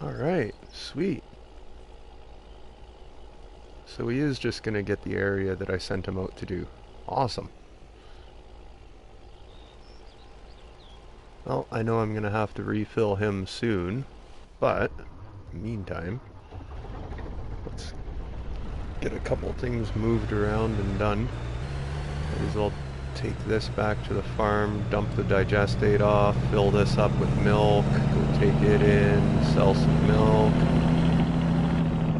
Alright, sweet. So he is just going to get the area that I sent him out to do. Awesome. Well, I know I'm going to have to refill him soon, but in the meantime, let's get a couple things moved around and done. Might as well take this back to the farm, dump the digestate off, fill this up with milk, go take it in, sell some milk,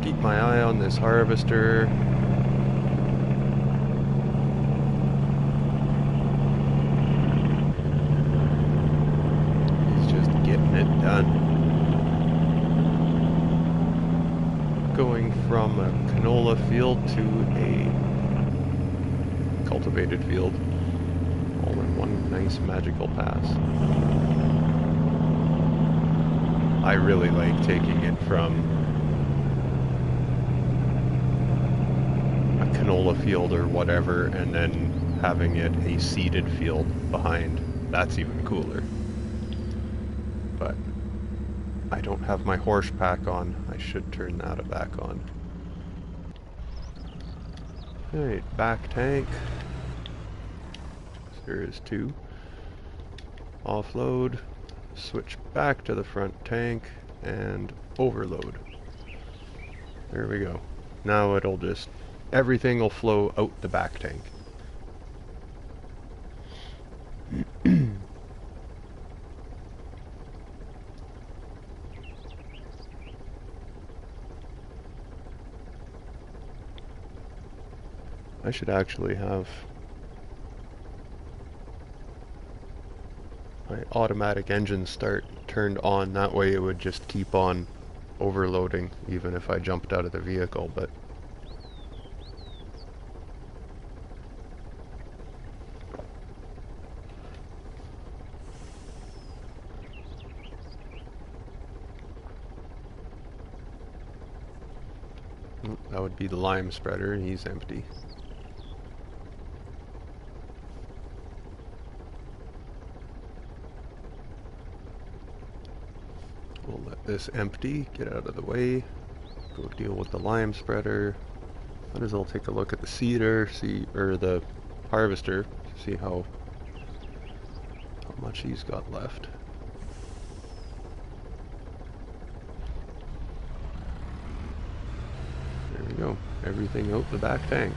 keep my eye on this harvester. He's just getting it done. Going from a canola field to a cultivated field, all in one nice magical pass. I really like taking it from a canola field or whatever and then having it a seeded field behind. That's even cooler. But I don't have my horse pack on. I should turn that back on. Alright, back tank. There is 2. Offload, switch back to the front tank, and overload. There we go. Now it'll just, everything will flow out the back tank. should actually have my automatic engine start turned on. That way it would just keep on overloading even if I jumped out of the vehicle, but that would be the lime spreader, and he's empty. We'll let this empty, get out of the way, go deal with the lime spreader. Might as well take a look at the seeder, or the harvester, to see how much he's got left. There we go, everything out the back tank.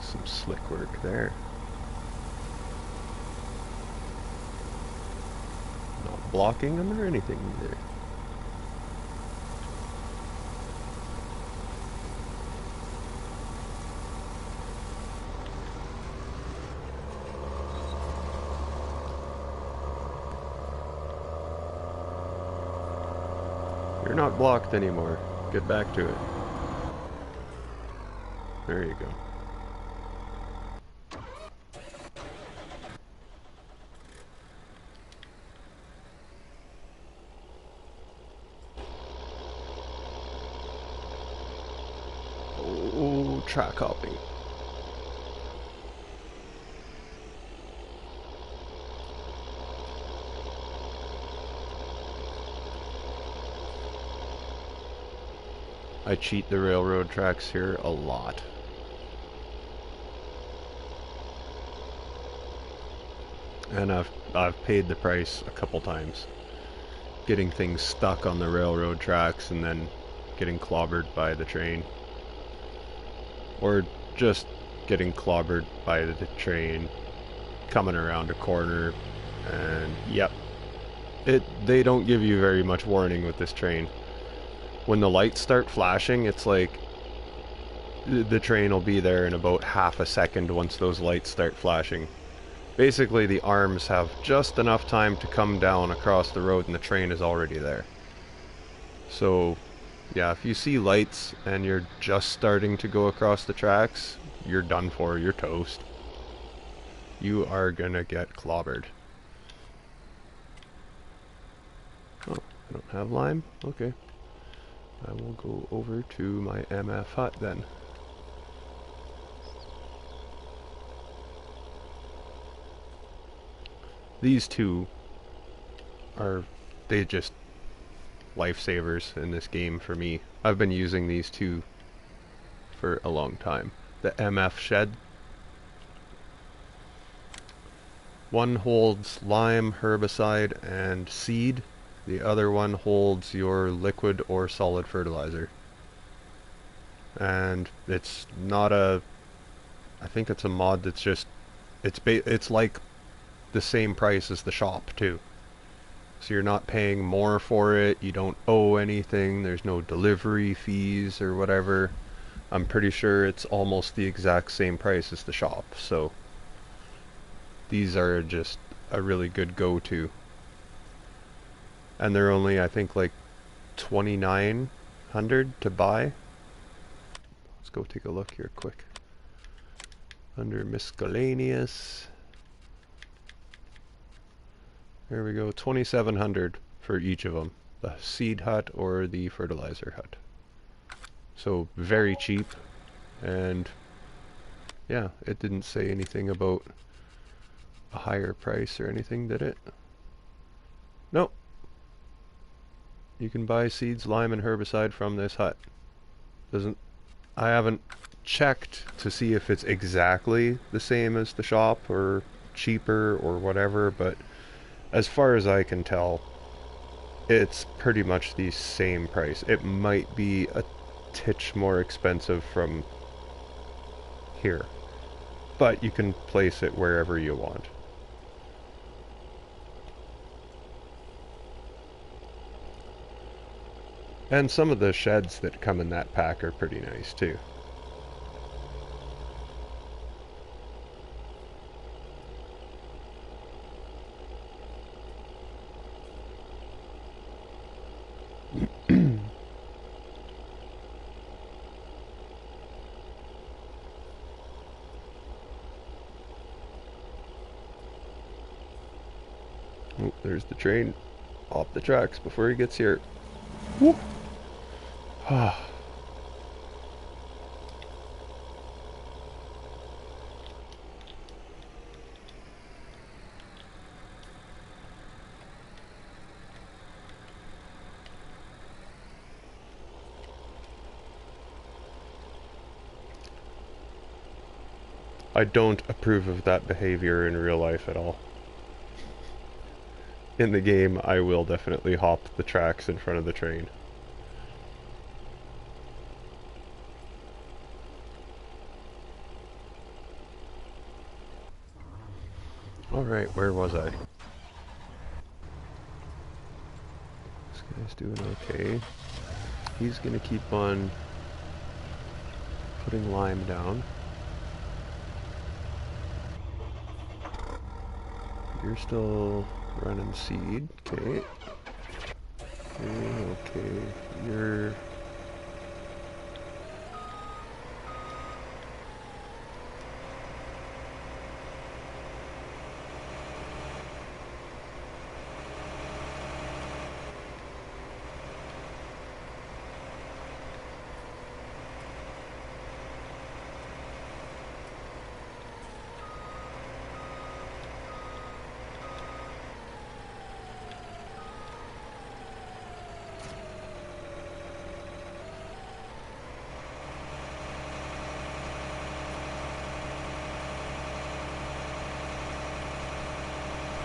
Some slick work there. Not blocking them or anything either. You're not blocked anymore. Get back to it. There you go. Oh, track hopping. I cheat the railroad tracks here a lot. And I've paid the price a couple times. Getting things stuck on the railroad tracks and then getting clobbered by the train. Or just getting clobbered by the train coming around a corner, and yep. They don't give you very much warning with this train. When the lights start flashing, it's like the train will be there in about half a second once those lights start flashing. Basically, the arms have just enough time to come down across the road and the train is already there. So, yeah, if you see lights and you're just starting to go across the tracks, you're done for, you're toast. You are gonna get clobbered. Oh, I don't have lime? Okay. I will go over to my MF hut then. These two are, they just lifesavers in this game for me. I've been using these two for a long time. The MF shed. One holds lime, herbicide, and seed. The other one holds your liquid or solid fertilizer. And it's not a, I think it's a mod that's just, it's like the same price as the shop too. So you're not paying more for it, you don't owe anything, there's no delivery fees or whatever. I'm pretty sure it's almost the exact same price as the shop, so these are just a really good go-to. And they're only, I think, like $2,900 to buy. Let's go take a look here quick. Under miscellaneous. There we go, 2,700 for each of them. The seed hut or the fertilizer hut. So very cheap, and yeah, it didn't say anything about a higher price or anything, did it? Nope. You can buy seeds, lime, and herbicide from this hut. I haven't checked to see if it's exactly the same as the shop or cheaper or whatever, but as far as I can tell, it's pretty much the same price. It might be a titch more expensive from here, but you can place it wherever you want. And some of the sheds that come in that pack are pretty nice too. Oh, there's the train off the tracks before he gets here. Whoop. I don't approve of that behavior in real life at all. In the game, I will definitely hop the tracks in front of the train. Alright, where was I? This guy's doing okay. He's gonna keep on putting lime down. You're still running seed, okay. Okay, you're...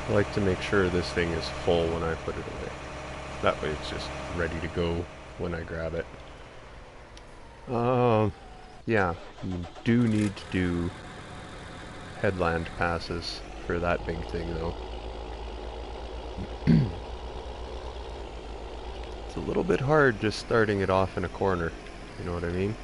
I like to make sure this thing is full when I put it away. That way it's just ready to go when I grab it. Yeah, you do need to do headland passes for that big thing though. It's a little bit hard just starting it off in a corner, you know what I mean?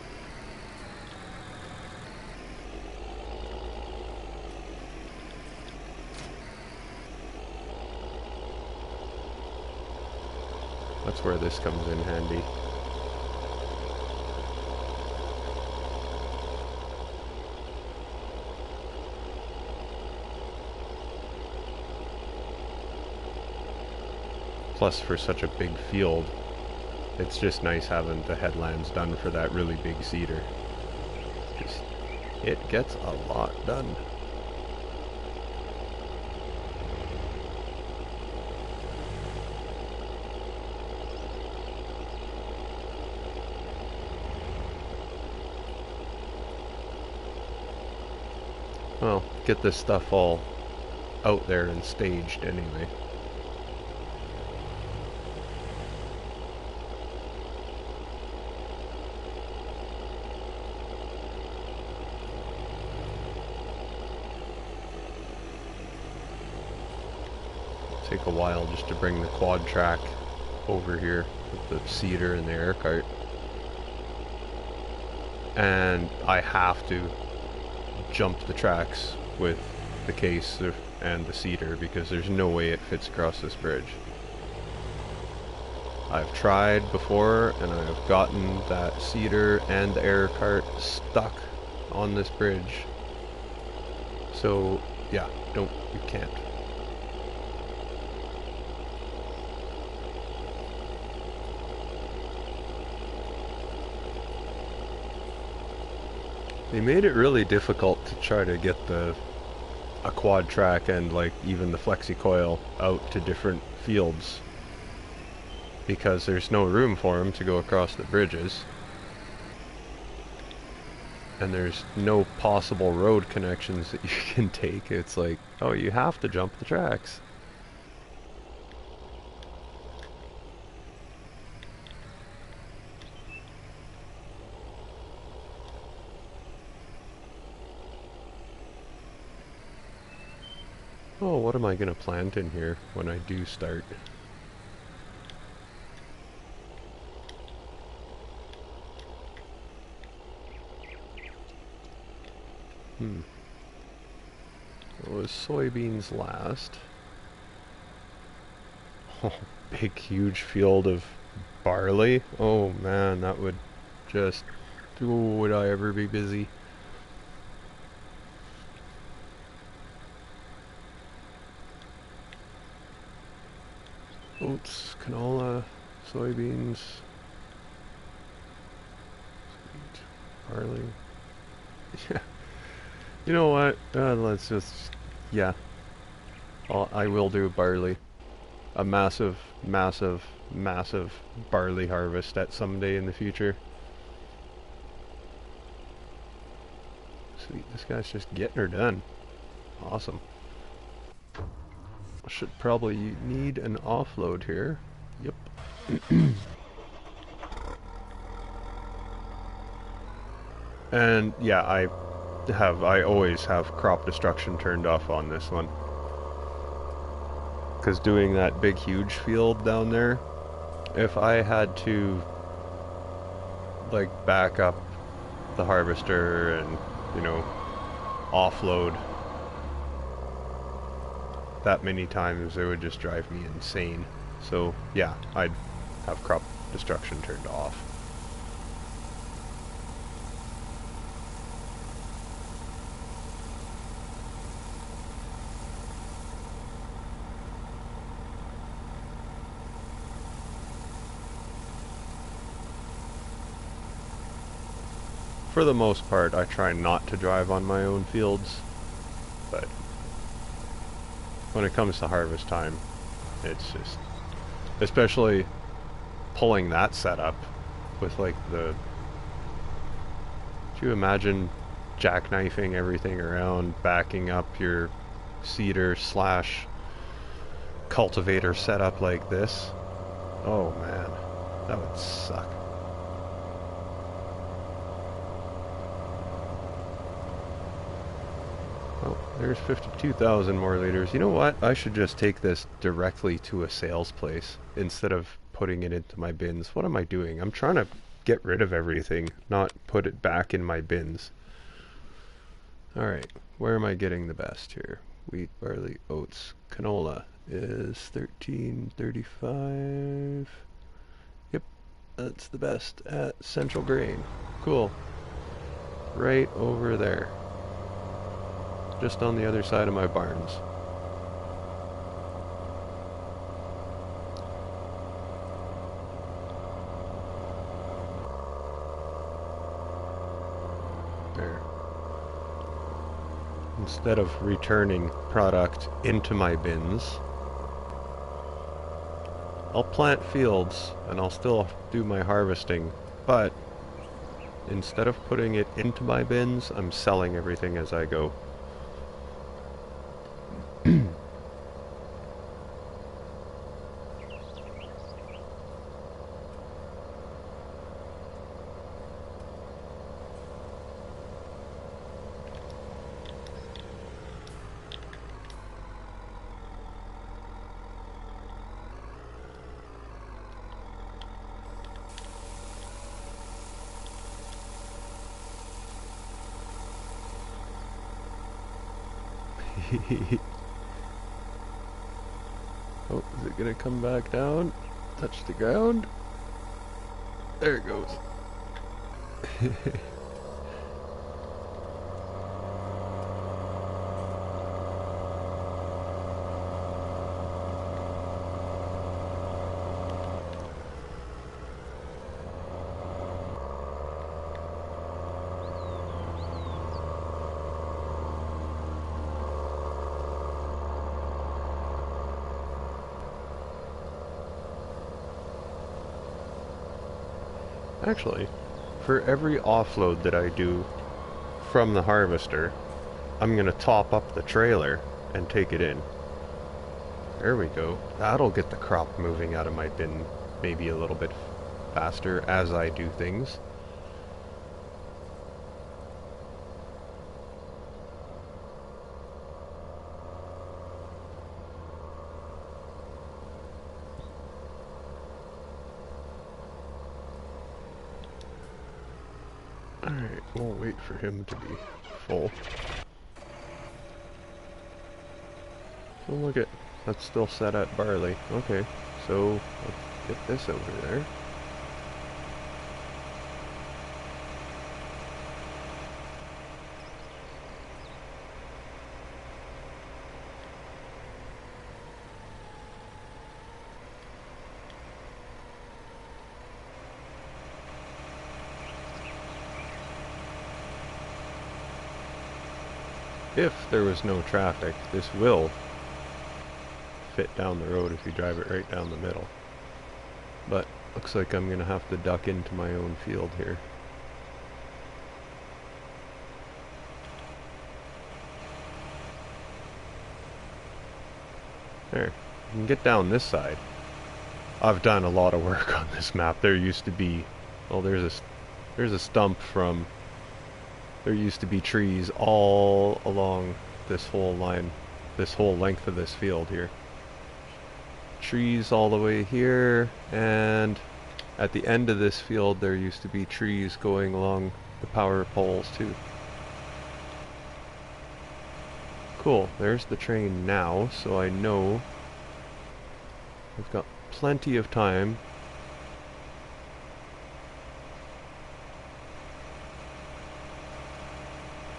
That's where this comes in handy. Plus, for such a big field, it's just nice having the headlands done for that really big cedar. Just, it gets a lot done. Well, get this stuff all out there and staged anyway. Take a while just to bring the quad track over here with the cedar and the air cart. And I have to jump the tracks with the case and the cedar because there's no way it fits across this bridge. I've tried before and I've gotten that cedar and the air cart stuck on this bridge. So yeah, you can't. They made it really difficult to try to get a quad track and like even the flexi coil out to different fields because there's no room for them to go across the bridges. And there's no possible road connections that you can take. It's like, oh, you have to jump the tracks. Oh, what am I going to plant in here when I do start? It was soybeans last. Oh, big huge field of barley. Oh man, that would just... Oh, would I ever be busy? Oats, canola, soybeans, sweet, barley. Yeah. You know what? Let's just... Yeah. I will do barley. A massive, massive, massive barley harvest at some day in the future. Sweet, this guy's just getting her done. Awesome. Should probably need an offload here. Yep. And yeah, I always have crop destruction turned off on this one. Because doing that big huge field down there, if I had to like back up the harvester and, you know, offload that many times, it would just drive me insane. So yeah, I'd have crop destruction turned off. For the most part, I try not to drive on my own fields, but when it comes to harvest time, it's just, especially pulling that setup with like the, do you imagine jackknifing everything around, backing up your seeder slash cultivator setup like this? Oh man, that would suck. Oh, there's 52,000 more liters. You know what? I should just take this directly to a sales place instead of putting it into my bins. What am I doing? I'm trying to get rid of everything, not put it back in my bins. Alright, where am I getting the best here? Wheat, barley, oats, canola is 13.35. Yep, that's the best at Central Grain. Cool. Right over there. Just on the other side of my barns. There. Instead of returning product into my bins, I'll plant fields and I'll still do my harvesting, but instead of putting it into my bins, I'm selling everything as I go. Oh, is it gonna come back down? Touch the ground? There it goes. Actually, for every offload that I do from the harvester, I'm gonna top up the trailer and take it in. There we go. That'll get the crop moving out of my bin maybe a little bit faster as I do things. Alright, we'll wait for him to be full. Oh, look at, that's still set at barley. Okay, so let's get this over there. If there was no traffic, this will fit down the road if you drive it right down the middle. But looks like I'm gonna have to duck into my own field here. There, you can get down this side. I've done a lot of work on this map. There used to be, well, there's a stump from. There used to be trees all along this whole line, this whole length of this field here. Trees all the way here, and at the end of this field there used to be trees going along the power poles too. Cool, there's the train now, so I know I've got plenty of time.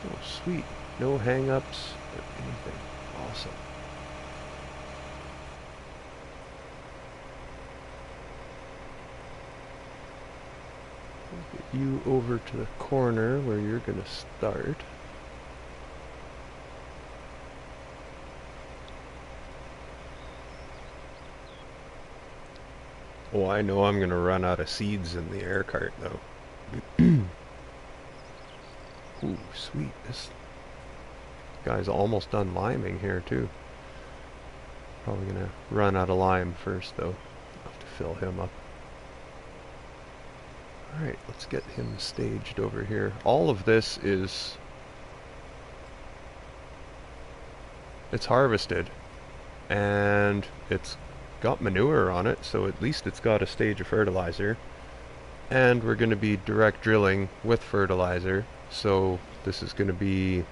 Oh, sweet. No hang-ups or anything. Awesome. I'll get you over to the corner where you're gonna start. Oh, I know I'm gonna run out of seeds in the air cart though. Ooh, sweet. This guy's almost done liming here too. Probably gonna run out of lime first though. I'll have to fill him up. Alright, let's get him staged over here. All of this is... it's harvested. And it's got manure on it, so at least it's got a stage of fertilizer. And we're going to be direct drilling with fertilizer, so this is going to be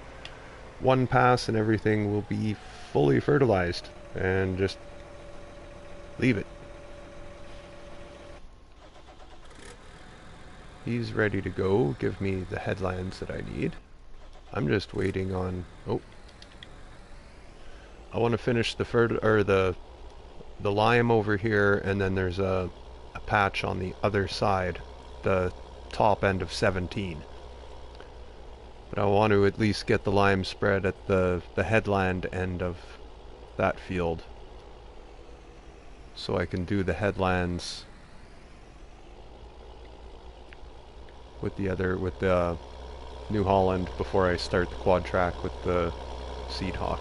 one pass and everything will be fully fertilized, and just leave it. He's ready to go. Give me the headlands that I need. I'm just waiting on... oh. I want to finish the the lime over here, and then there's a patch on the other side, the top end of 17. But I want to at least get the lime spread at the headland end of that field, so I can do the headlands with the New Holland before I start the quad track with the Seed Hawk.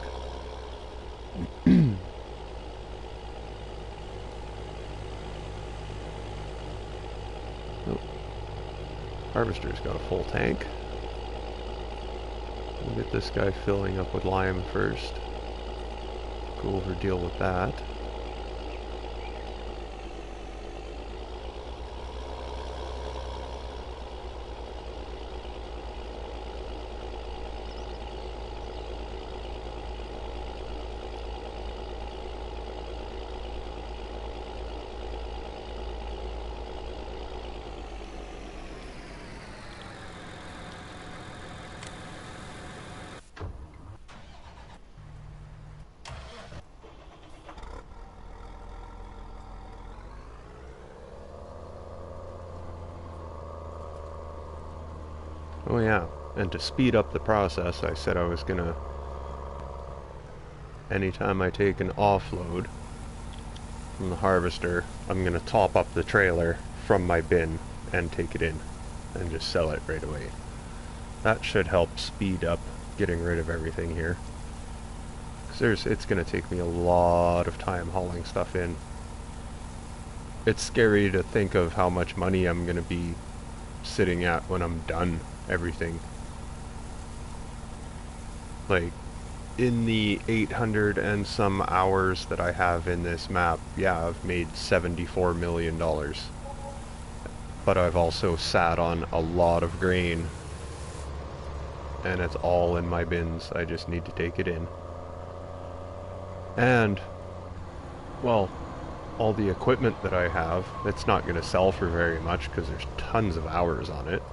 Oh. Harvester's got a full tank. We'll get this guy filling up with lime first. Go over, deal with that. Oh yeah, and to speed up the process, I said I was gonna, anytime I take an offload from the harvester, I'm gonna top up the trailer from my bin and take it in and just sell it right away. That should help speed up getting rid of everything here. Because it's going to take me a lot of time hauling stuff in. It's scary to think of how much money I'm going to be sitting at when I'm done everything. Like, in the 800 and some hours that I have in this map, yeah, I've made $74 million. But I've also sat on a lot of grain. And it's all in my bins. I just need to take it in. And, well, all the equipment that I have, it's not going to sell for very much because there's tons of hours on it.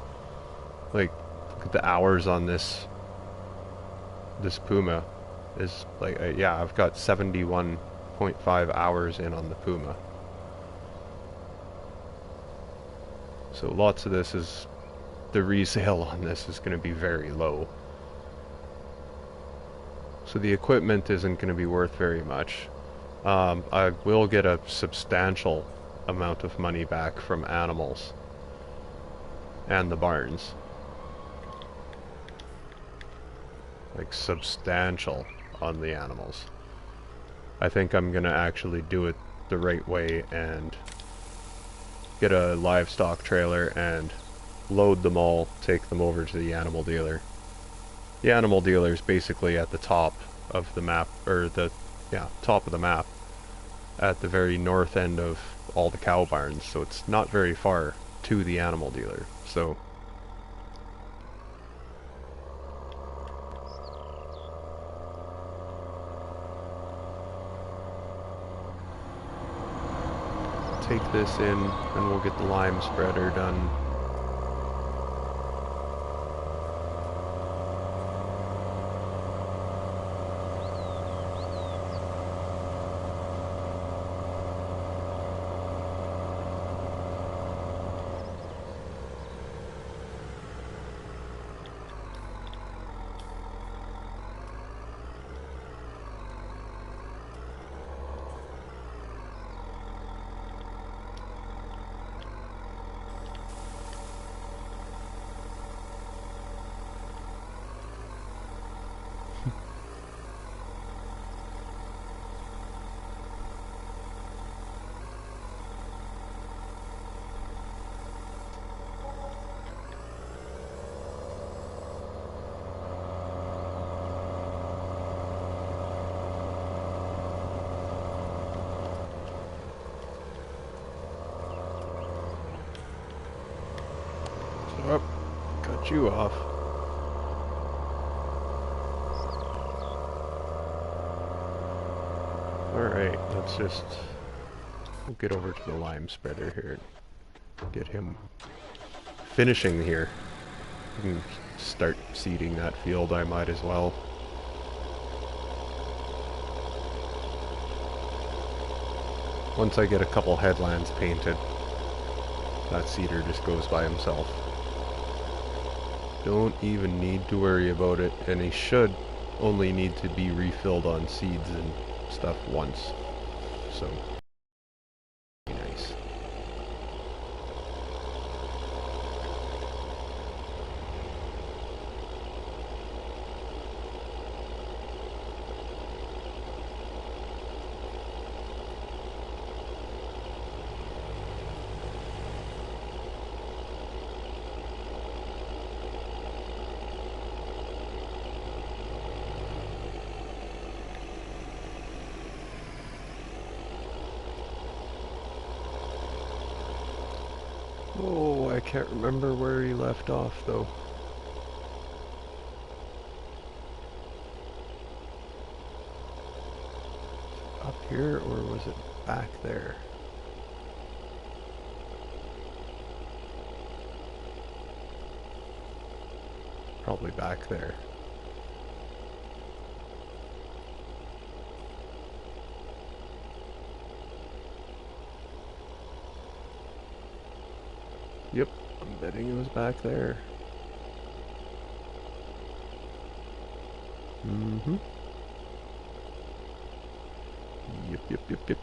Like, look at the hours on this Puma. Is like, yeah, I've got 71.5 hours in on the Puma. So lots of this is, the resale on this is going to be very low. So the equipment isn't going to be worth very much. I will get a substantial amount of money back from animals and the barns. Like, substantial on the animals. I think I'm gonna actually do it the right way and get a livestock trailer and load them all, take them over to the animal dealer. The animal dealer is basically at the top of the map, or top of the map, at the very north end of all the cow barns, so it's not very far to the animal dealer. So take this in and we'll get the lime spreader done. Oh, cut you off. Alright, we'll get over to the lime spreader here and get him finishing here. We can start seeding that field, I might as well. Once I get a couple headlands painted, that seeder just goes by himself. Don't even need to worry about it, and he should only need to be refilled on seeds and stuff once. So, nice. Oh, I can't remember where he left off, though. Up here, or was it back there? Probably back there. Yep, I'm betting it was back there. Mm-hmm.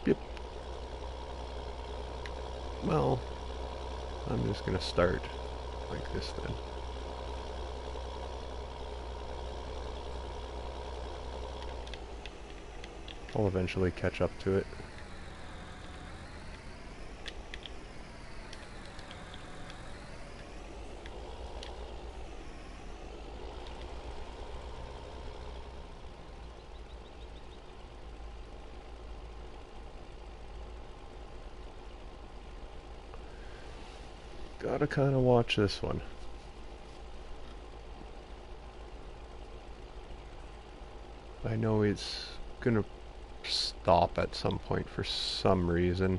Yep. Well, I'm just gonna start like this then. I'll eventually catch up to it. Gotta kind of watch this one. I know it's gonna stop at some point for some reason.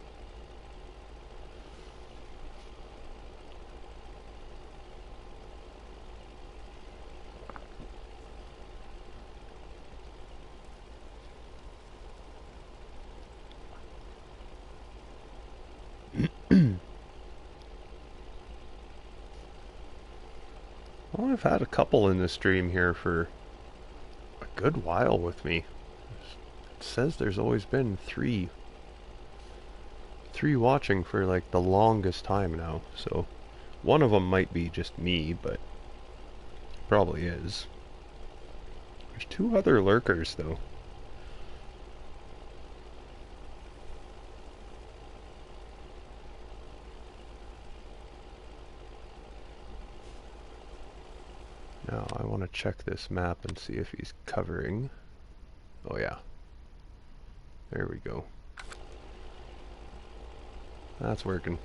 Well, I've had a couple in the stream here for a good while with me. It says there's always been three watching for like the longest time now, so one of them might be just me, but probably is. There's 2 other lurkers though. Now I want to check this map and see if he's covering. Oh yeah. There we go. That's working.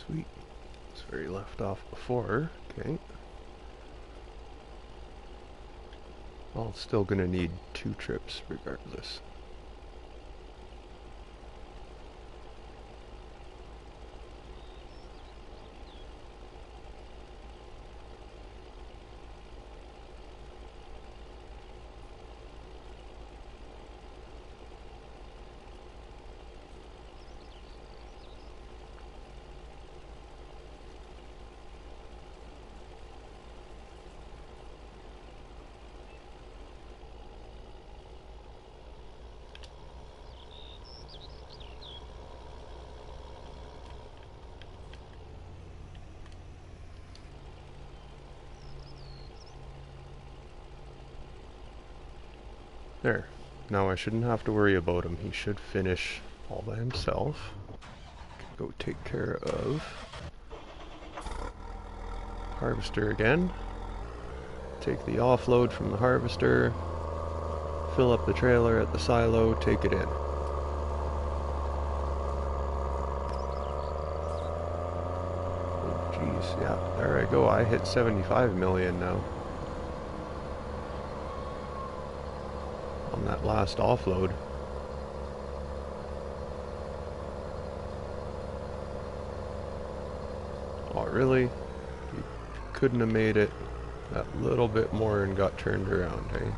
Sweet. That's where he left off before. Okay. Well, it's still gonna need 2 trips regardless. There. Now I shouldn't have to worry about him. He should finish all by himself. Go take care of harvester again. Take the offload from the harvester. Fill up the trailer at the silo, take it in. Oh jeez, yeah, there I go. I hit 75 million now. On that last offload. Oh really? You couldn't have made it that little bit more and got turned around, hey?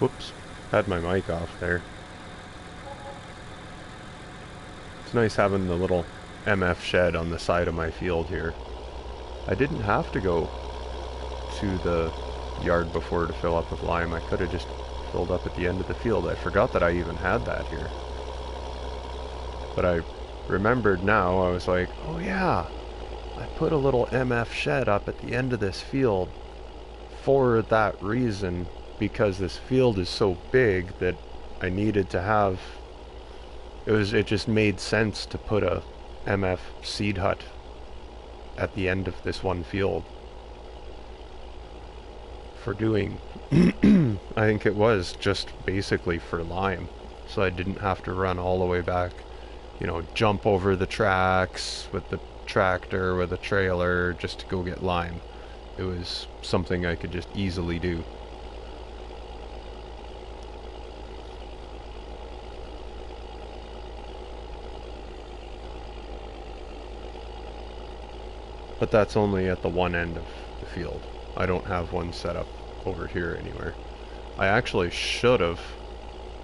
Whoops, had my mic off there. It's nice having the little MF shed on the side of my field here. I didn't have to go to the yard before to fill up with lime. I could have just filled up at the end of the field. I forgot that I even had that here. But I remembered now, I was like, oh yeah, I put a little MF shed up at the end of this field for that reason, because this field is so big that I needed to have, it just made sense to put a MF seed hut at the end of this one field for doing, I think it was just basically for lime, so I didn't have to run all the way back, you know, jump over the tracks with the tractor, with a trailer, just to go get lime. It was something I could just easily do. But that's only at the one end of the field. I don't have one set up over here anywhere. I actually should have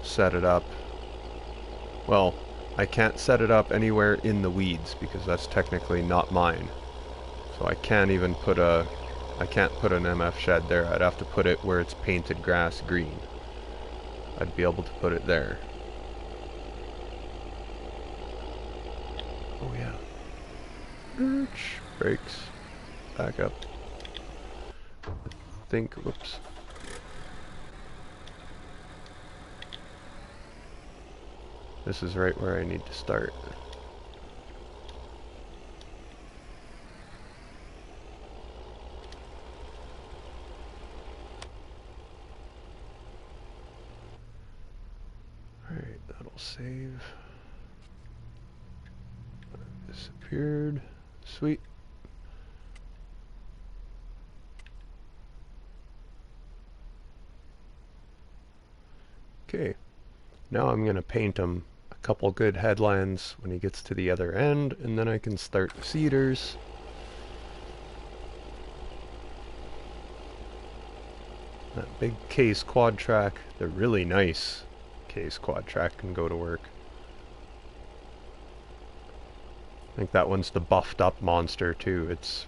set it up. Well, I can't set it up anywhere in the weeds because that's technically not mine. So I can't even put a, I can't put an MF shed there. I'd have to put it where it's painted grass green. I'd be able to put it there. Oh yeah. Brakes. Back up. I think, whoops. This is right where I need to start. Alright, that'll save. Disappeared. Sweet. Okay, now I'm going to paint him a couple good headlands when he gets to the other end, and then I can start the seeders. That big Case quad track, the really nice Case quad track, can go to work. I think that one's the buffed up monster too. It's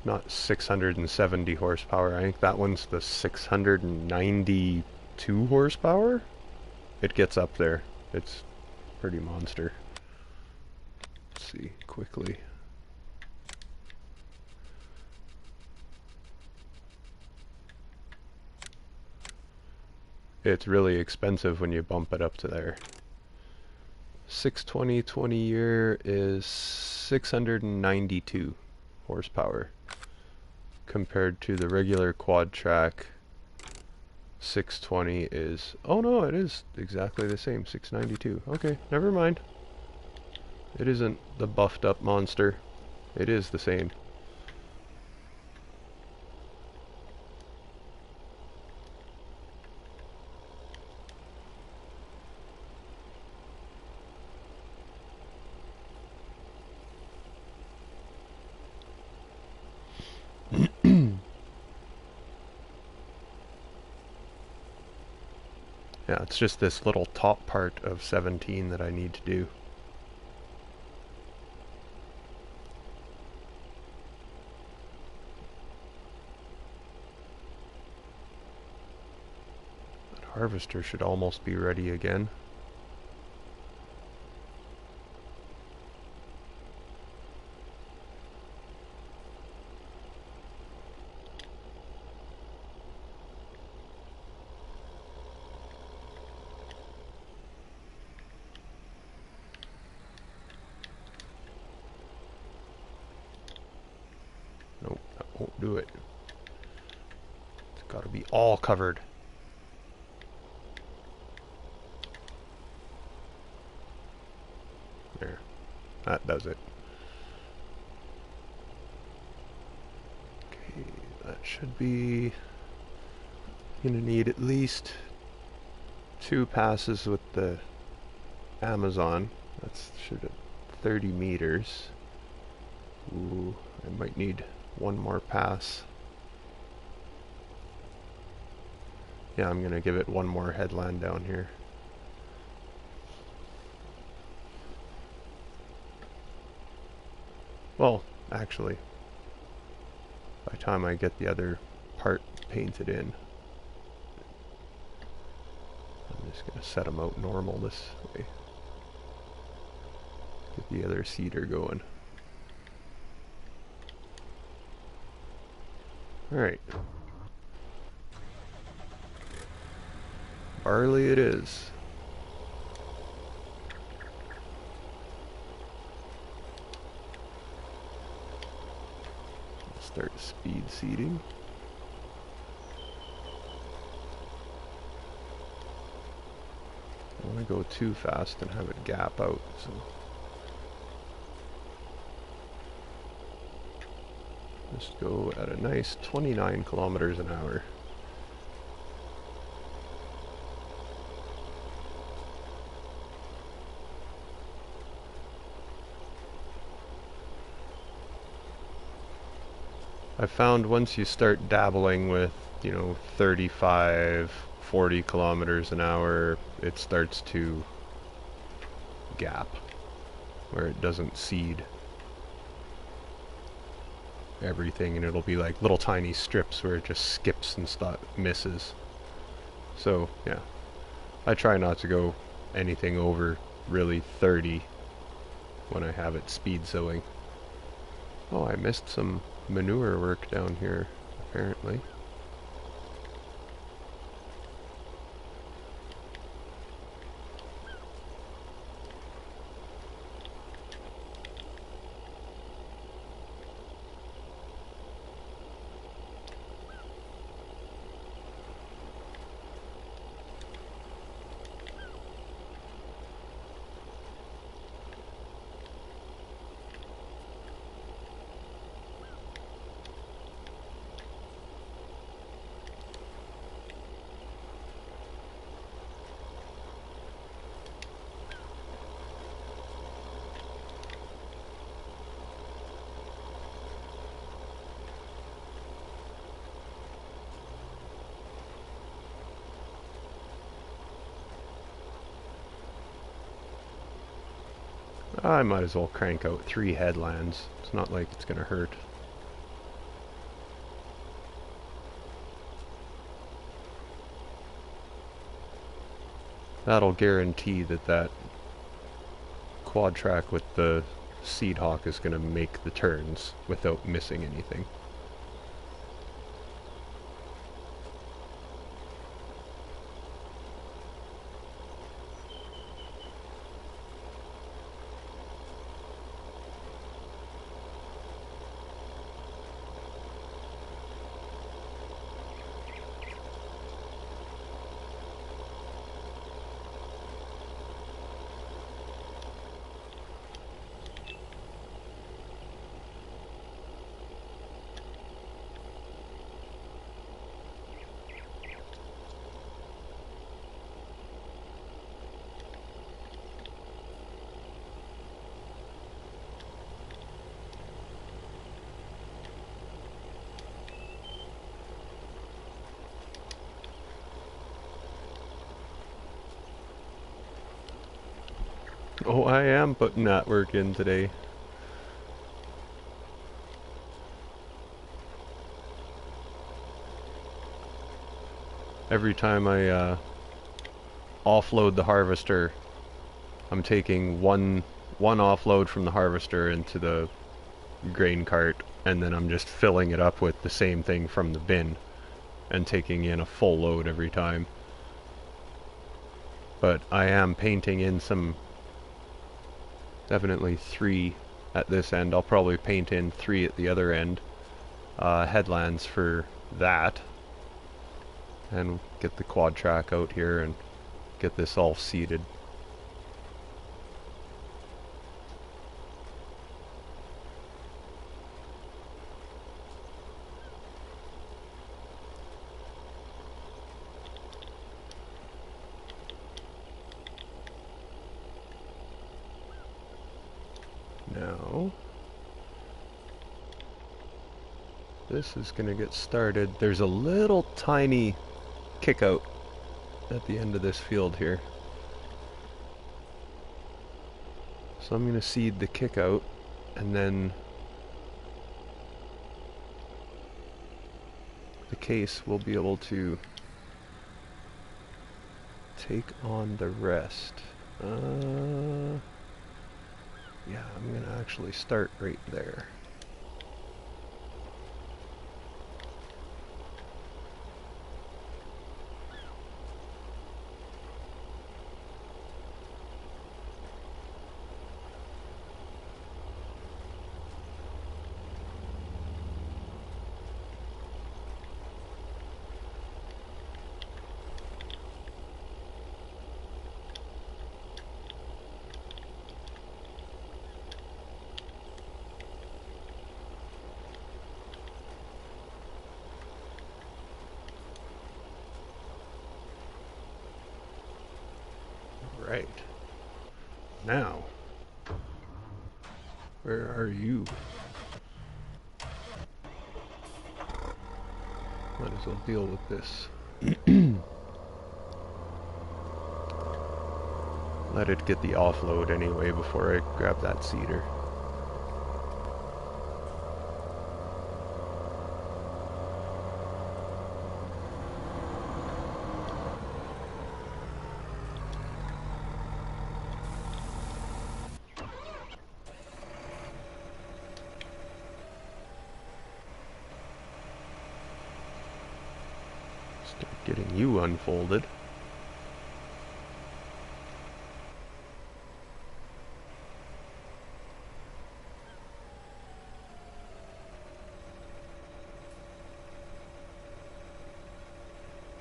not 670 horsepower. I think that one's the 692 horsepower. It gets up there. It's pretty monster. Let's see quickly. It's really expensive when you bump it up to there. 620 20 year is 692 horsepower compared to the regular quad track. 620 is, oh no, it is exactly the same, 692. Okay, never mind. It isn't the buffed up monster. It is the same. Yeah, it's just this little top part of 17 that I need to do. That harvester should almost be ready again. Nope, that won't do it. It's got to be all covered. There. That does it. Okay, that should be... Gonna need at least 2 passes with the Amazon. That's should have 30 meters. Ooh, I might need one more pass. Yeah, I'm gonna give it one more headland down here. Well, actually, by the time I get the other part painted in, I'm just gonna set them out normal this way. Get the other cedar going. Alright. Barley it is. Start speed seeding. I don't want to go too fast and have it gap out, so just go at a nice 29 kilometers an hour. I found once you start dabbling with, 35, 40 kilometers an hour, it starts to gap, where it doesn't seed everything, and it'll be like little tiny strips where it just skips and misses. So, yeah. I try not to go anything over really 30 when I have it speed sowing. Oh, I missed some manure work down here, apparently. I might as well crank out 3 headlands. It's not like it's gonna hurt. That'll guarantee that quad track with the Seed Hawk is gonna make the turns without missing anything. Oh, I am putting that work in today. Every time I offload the harvester, I'm taking one offload from the harvester into the grain cart, and then I'm just filling it up with the same thing from the bin and taking in a full load every time. But I am painting in some, definitely 3 at this end. I'll probably paint in 3 at the other end, headlands for that, and get the quad track out here and get this all seeded. Now, this is going to get started. There's a little tiny kick out at the end of this field here. So I'm going to seed the kick out, and then the case will be able to take on the rest. Yeah, I'm going to actually start right there. Right. Now, where are you? Might as well deal with this. Let it get the offload anyway before I grab that seeder. Start getting you unfolded.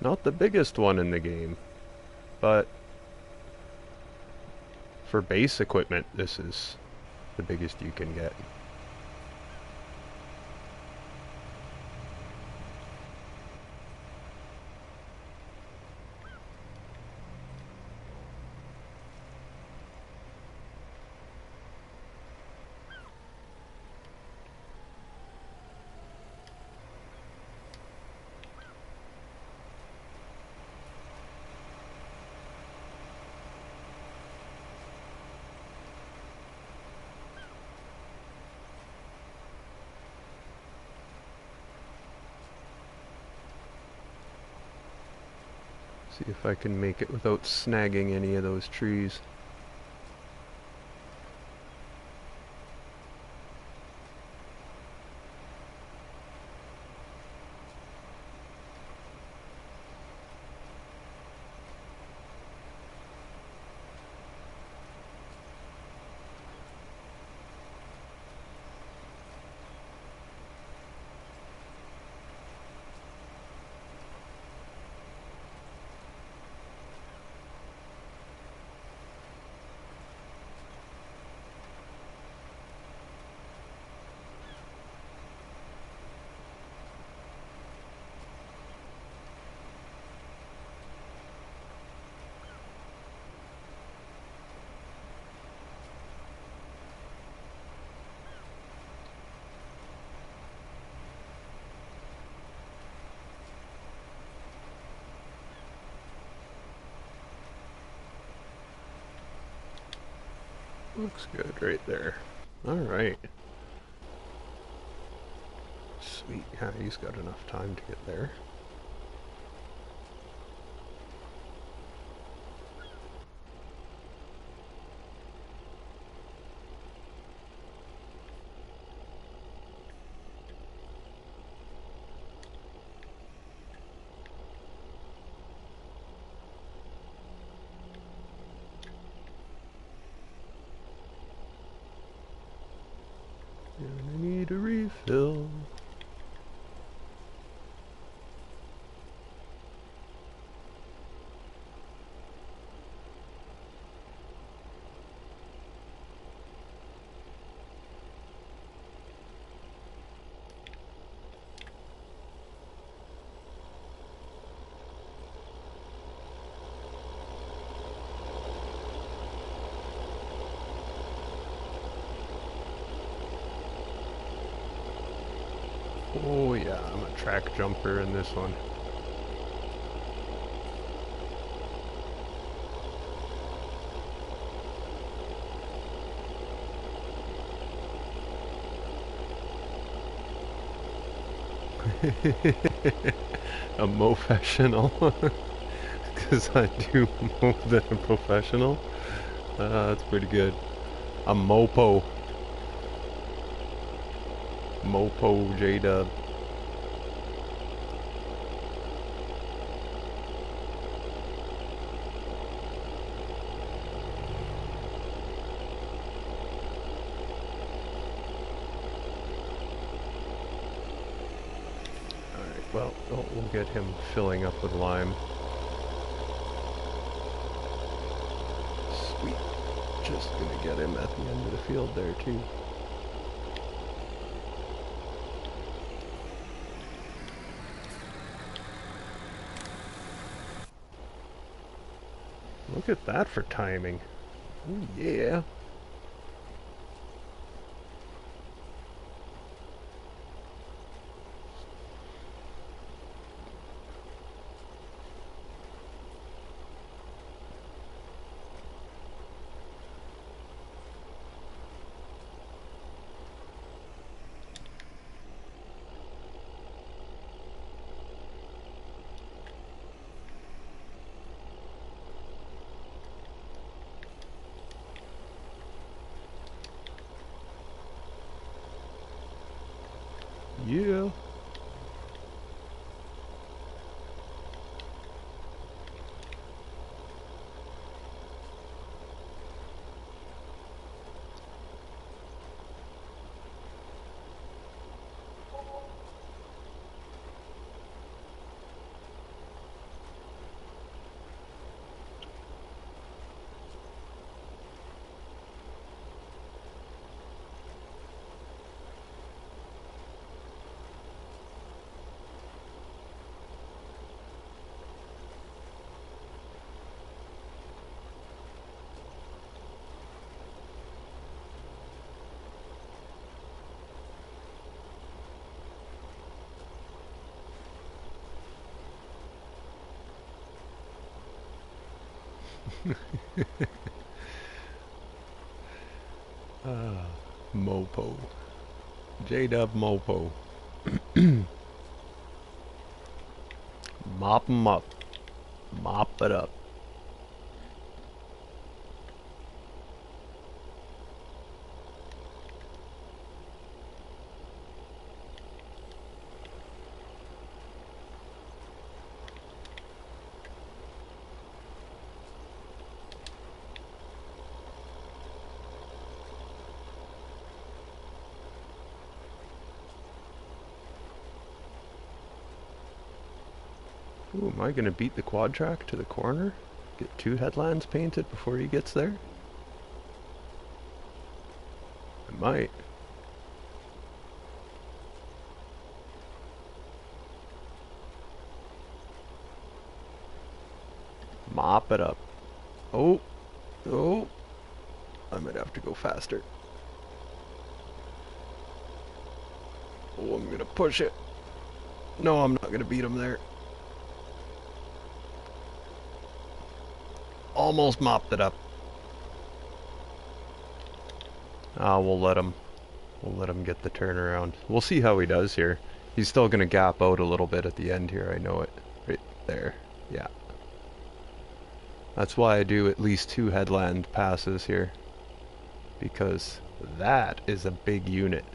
Not the biggest one in the game, but for base equipment, this is the biggest you can get. See if I can make it without snagging any of those trees. Looks good right there. Alright. Sweet. Yeah, he's got enough time to get there. And I need a refill. Oh yeah, I'm a track jumper in this one. A professional. Because I do more than a professional. That's pretty good. A mopo. Mopo J-Dub. Alright, well, we'll get him filling up with lime. Sweet. Just gonna get him at the end of the field there, too. Look at that for timing. Oh, yeah. Yeah. Mopo. J-Dub Mopo. Mop 'em up. Mop it up. Ooh, am I gonna beat the quad track to the corner? Get 2 headlands painted before he gets there? I might. Mop it up. Oh, oh, I might have to go faster. Oh, I'm gonna push it. No, I'm not gonna beat him there. Almost mopped it up. We'll let him get the turnaround. We'll see how he does here. He's still gonna gap out a little bit at the end here, I know it. Right there. Yeah. That's why I do at least 2 headland passes here. Because that is a big unit.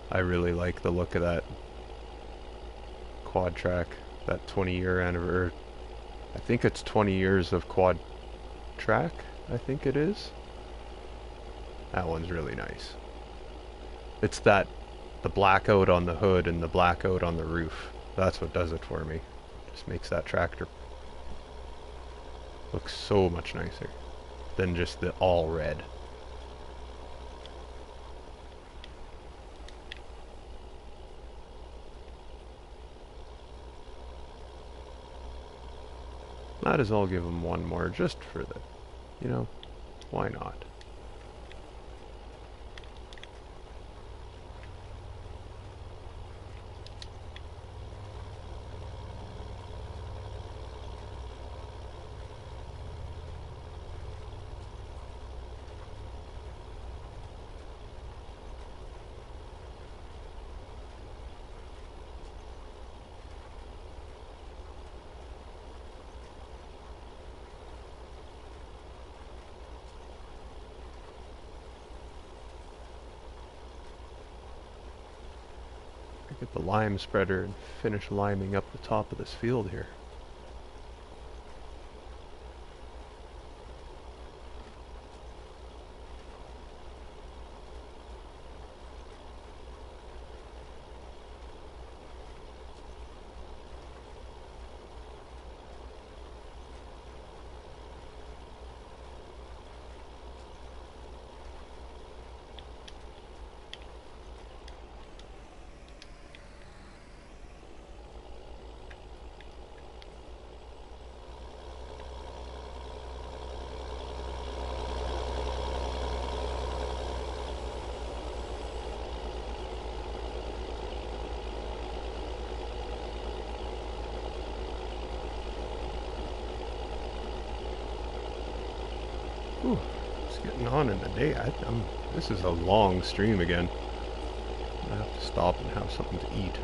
I really like the look of that quad track, that 20-year anniversary. I think it's 20 years of quad track, I think it is. That one's really nice. It's the blackout on the hood and the blackout on the roof. That's what does it for me. Just makes that tractor look so much nicer than just the all red. Might as well give him one more just for the, you know, why not? the lime spreader and finish liming up the top of this field here. Ooh, it's getting on in the day. This is a long stream again. I have to stop and have something to eat.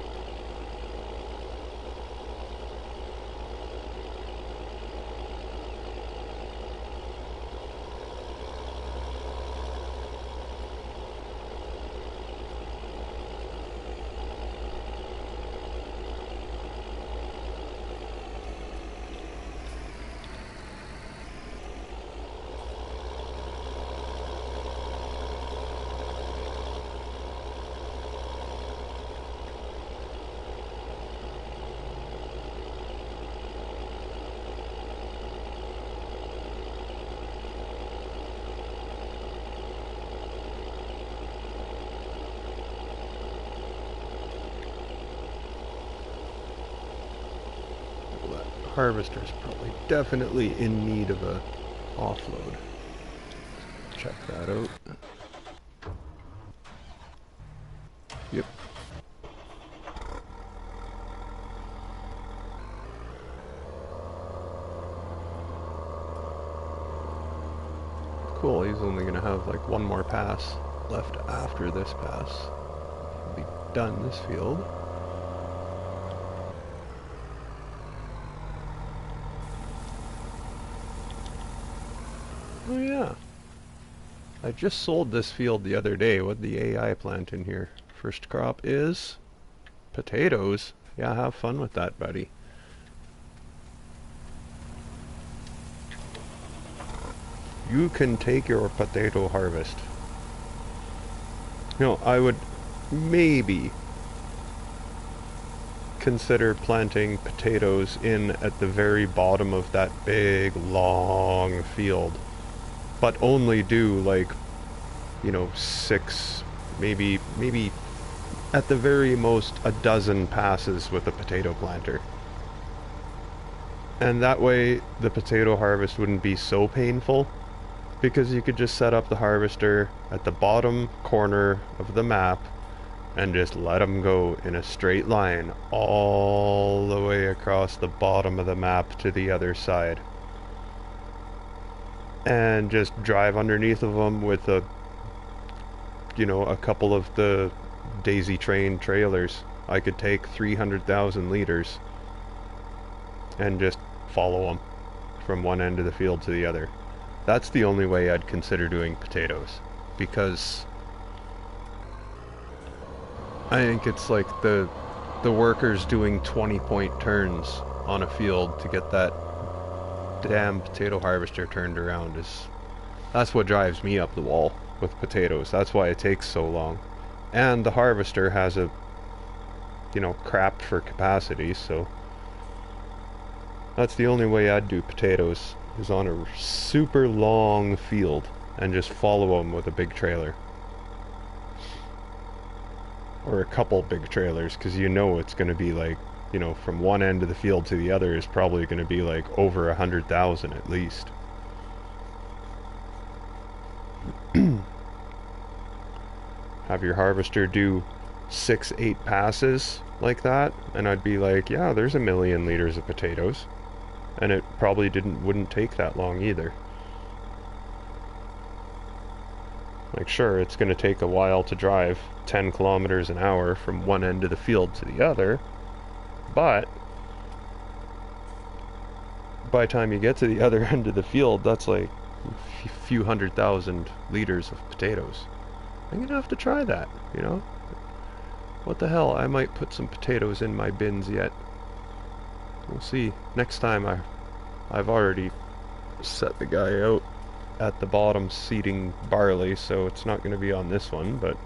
Harvester's probably definitely in need of a offload. Check that out. Yep. Cool, he's only gonna have like one more pass left after this pass. He'll be done this field. Oh yeah, I just sold this field the other day. What'd the AI plant in here? First crop is potatoes. Yeah, have fun with that, buddy. You can take your potato harvest. You know, I would maybe consider planting potatoes in at the very bottom of that big, long field. But only do like, you know, 6, maybe at the very most a dozen passes with a potato planter. And that way the potato harvest wouldn't be so painful, because you could just set up the harvester at the bottom corner of the map and just let them go in a straight line all the way across the bottom of the map to the other side. And just drive underneath of them with a, you know, a couple of the daisy train trailers. I could take 300,000 liters and just follow them from one end of the field to the other. That's the only way I'd consider doing potatoes, because I think it's like the workers doing 20-point turns on a field to get that damn potato harvester turned around. That's what drives me up the wall with potatoes. That's why it takes so long. And the harvester has a, you know, crapped for capacity, so that's the only way I'd do potatoes, is on a super long field and just follow them with a big trailer. Or a couple big trailers, because you know it's going to be like, you know, from one end of the field to the other is probably going to be like over 100,000 at least. Have your harvester do 6-8 passes like that, and I'd be like, yeah, there's 1 million liters of potatoes. And it probably wouldn't take that long either. Like, sure, it's going to take a while to drive 10 kilometers an hour from one end of the field to the other, but by the time you get to the other end of the field, that's like a few 100,000 liters of potatoes. I'm gonna have to try that, you know? What the hell? I might put some potatoes in my bins yet. We'll see. Next time I've already set the guy out at the bottom seeding barley, so it's not going to be on this one, but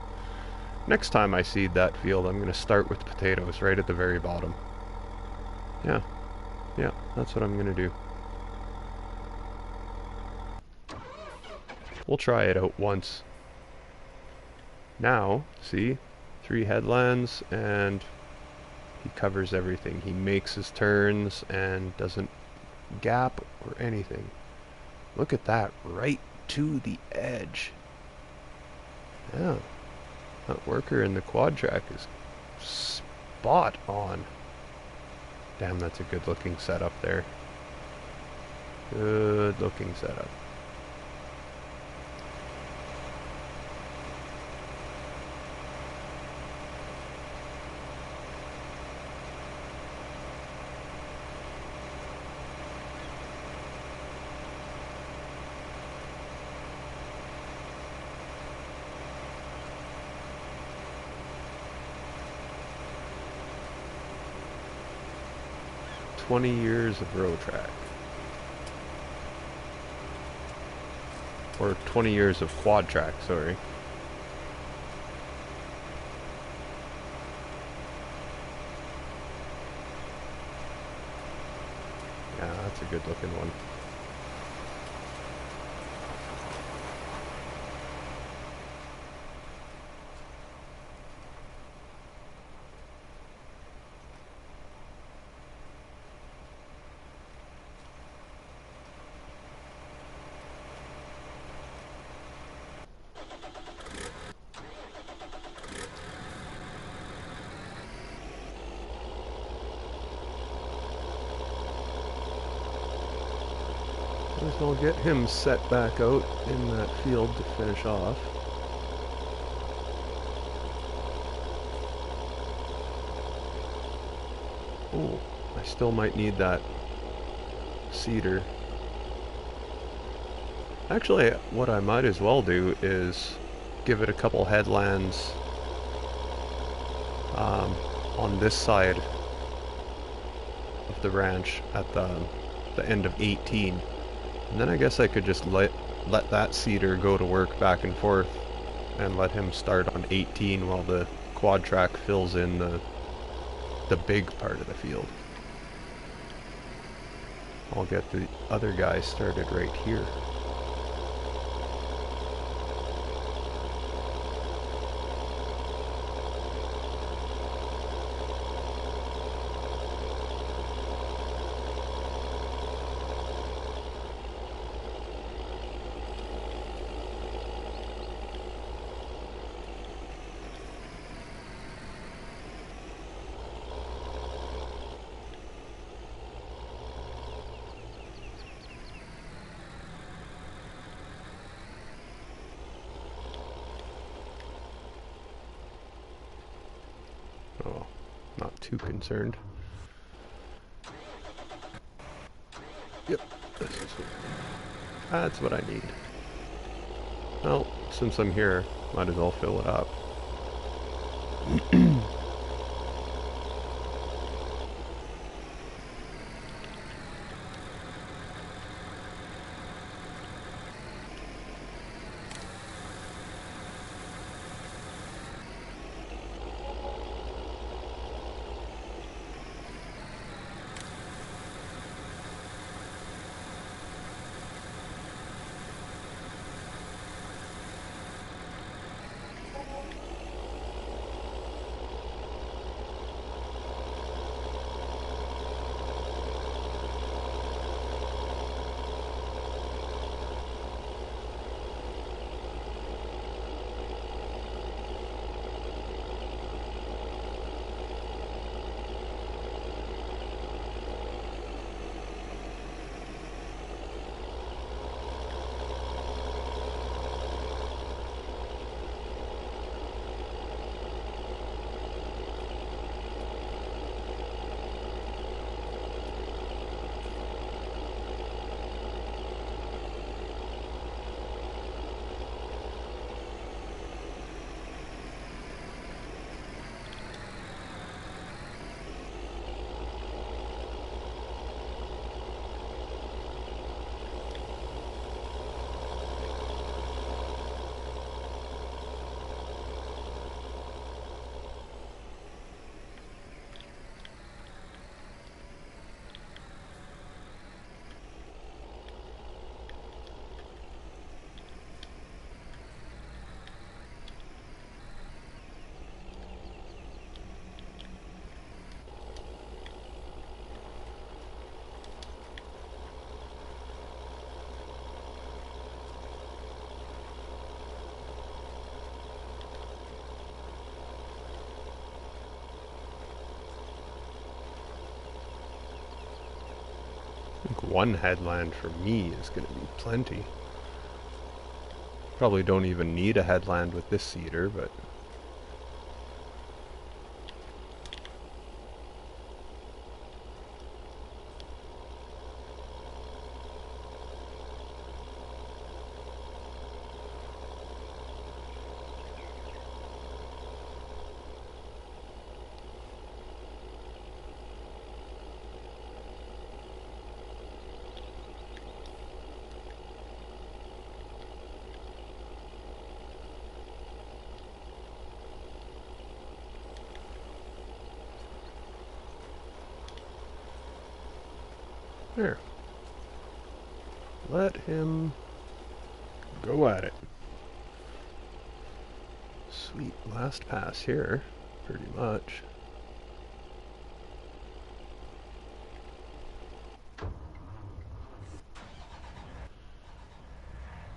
next time I seed that field, I'm going to start with potatoes right at the very bottom. Yeah, that's what I'm going to do. We'll try it out once. Now, see? 3 headlands, and he covers everything. He makes his turns and doesn't gap or anything. Look at that, right to the edge. Yeah, that worker in the quad track is spot on. Damn, that's a good looking setup there. Good looking setup. $20 of row track. Or 20 years of quad track, sorry. Yeah, that's a good looking one. Might as well get him set back out in that field to finish off. Oh, I still might need that cedar. Actually, what I might as well do is give it a couple headlands on this side of the ranch at the end of 18. And then I guess I could just let that cedar go to work back and forth and let him start on 18 while the quad track fills in the big part of the field. I'll get the other guy started right here. Oh, not too concerned. Yep, that's what I need. Well, since I'm here, might as well fill it up. one headland for me is going to be plenty. Probably don't even need a headland with this seeder, but... There. Let him go at it. Sweet, last pass here, pretty much.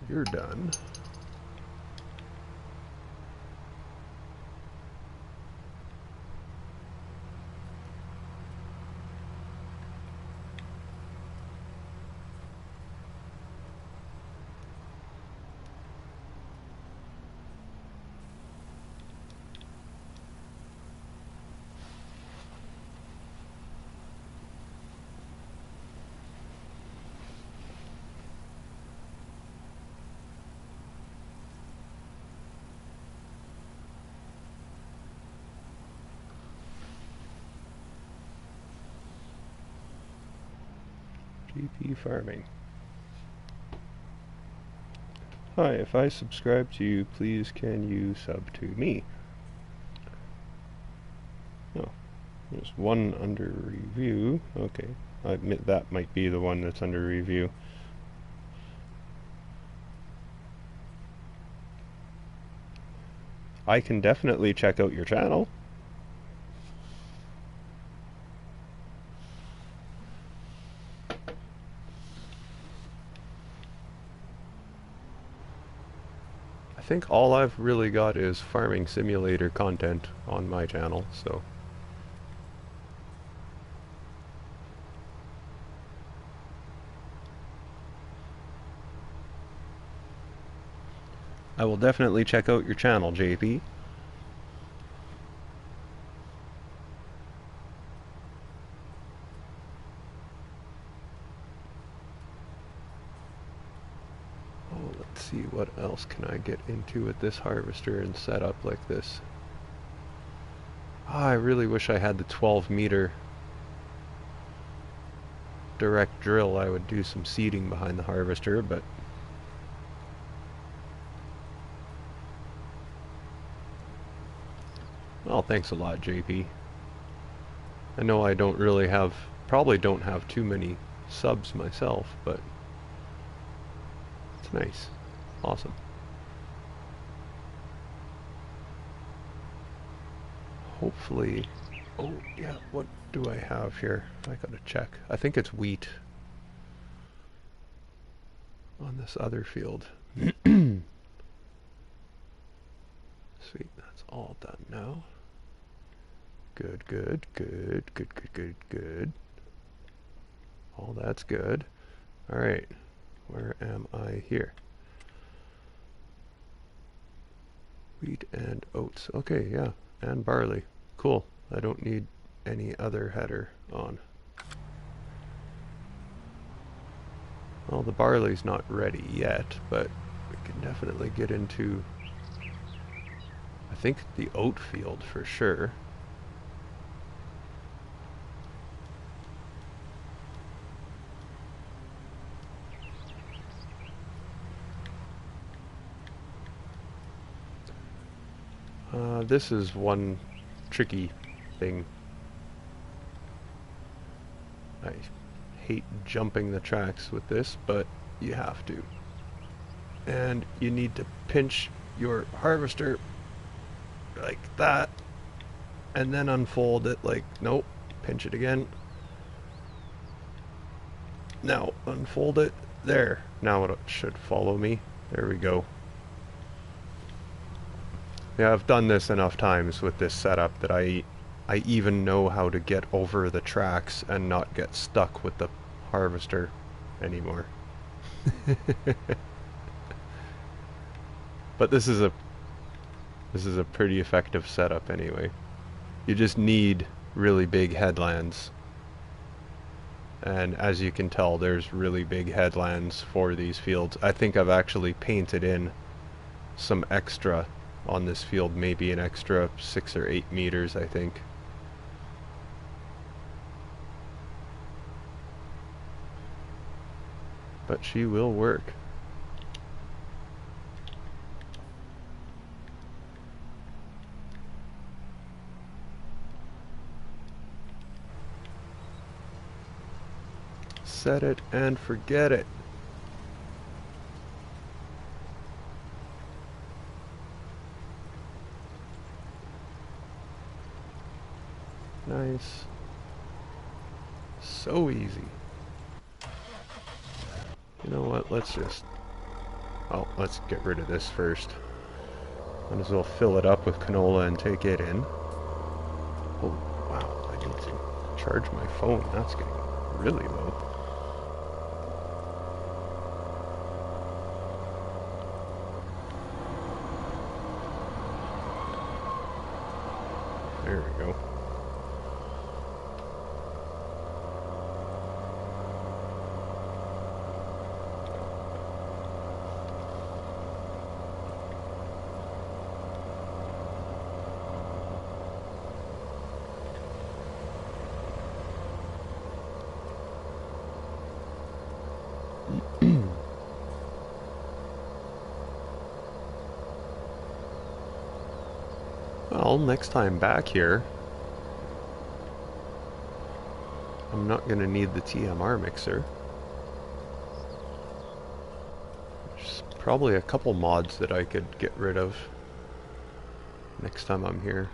You're done. GP Farming. Hi, if I subscribe to you, please can you sub to me? Oh, there's one under review. Okay, I admit that might be the one that's under review. I can definitely check out your channel. I think all I've really got is farming simulator content on my channel, so... I will definitely check out your channel, JP. Let's see, what else can I get into with this harvester and set up like this? I really wish I had the 12-meter direct drill. I would do some seeding behind the harvester, but... Well, thanks a lot, JP. I know I don't really have... probably don't have too many subs myself, but... it's nice. Awesome. Hopefully... oh, yeah, what do I have here? I gotta check. I think it's wheat on this other field. Sweet, that's all done now. Good, good, good, good, good, good, good. All that's good. Alright, where am I here? Wheat and oats. Okay, yeah, and barley. Cool. I don't need any other header on. Well, the barley's not ready yet, but we can definitely get into, I think, the oat field for sure. This is one tricky thing. I hate jumping the tracks with this, but you have to. And you need to pinch your harvester like that, and then unfold it like, nope, pinch it again. Now, unfold it. There. Now it should follow me. There we go. Yeah, I've done this enough times with this setup that I even know how to get over the tracks and not get stuck with the harvester anymore. But this is a pretty effective setup anyway. You just need really big headlands. And as you can tell, there's really big headlands for these fields. I think I've actually painted in some extra on this field, maybe an extra 6 or 8 meters, I think. But she will work. Set it and forget it. Nice. So easy. You know what, let's just... Oh, let's get rid of this first. Might as well fill it up with canola and take it in. Oh, wow, I need to charge my phone. That's getting really low. There we go. Well, next time back here, I'm not going to need the TMR mixer. There's probably a couple mods that I could get rid of next time I'm here.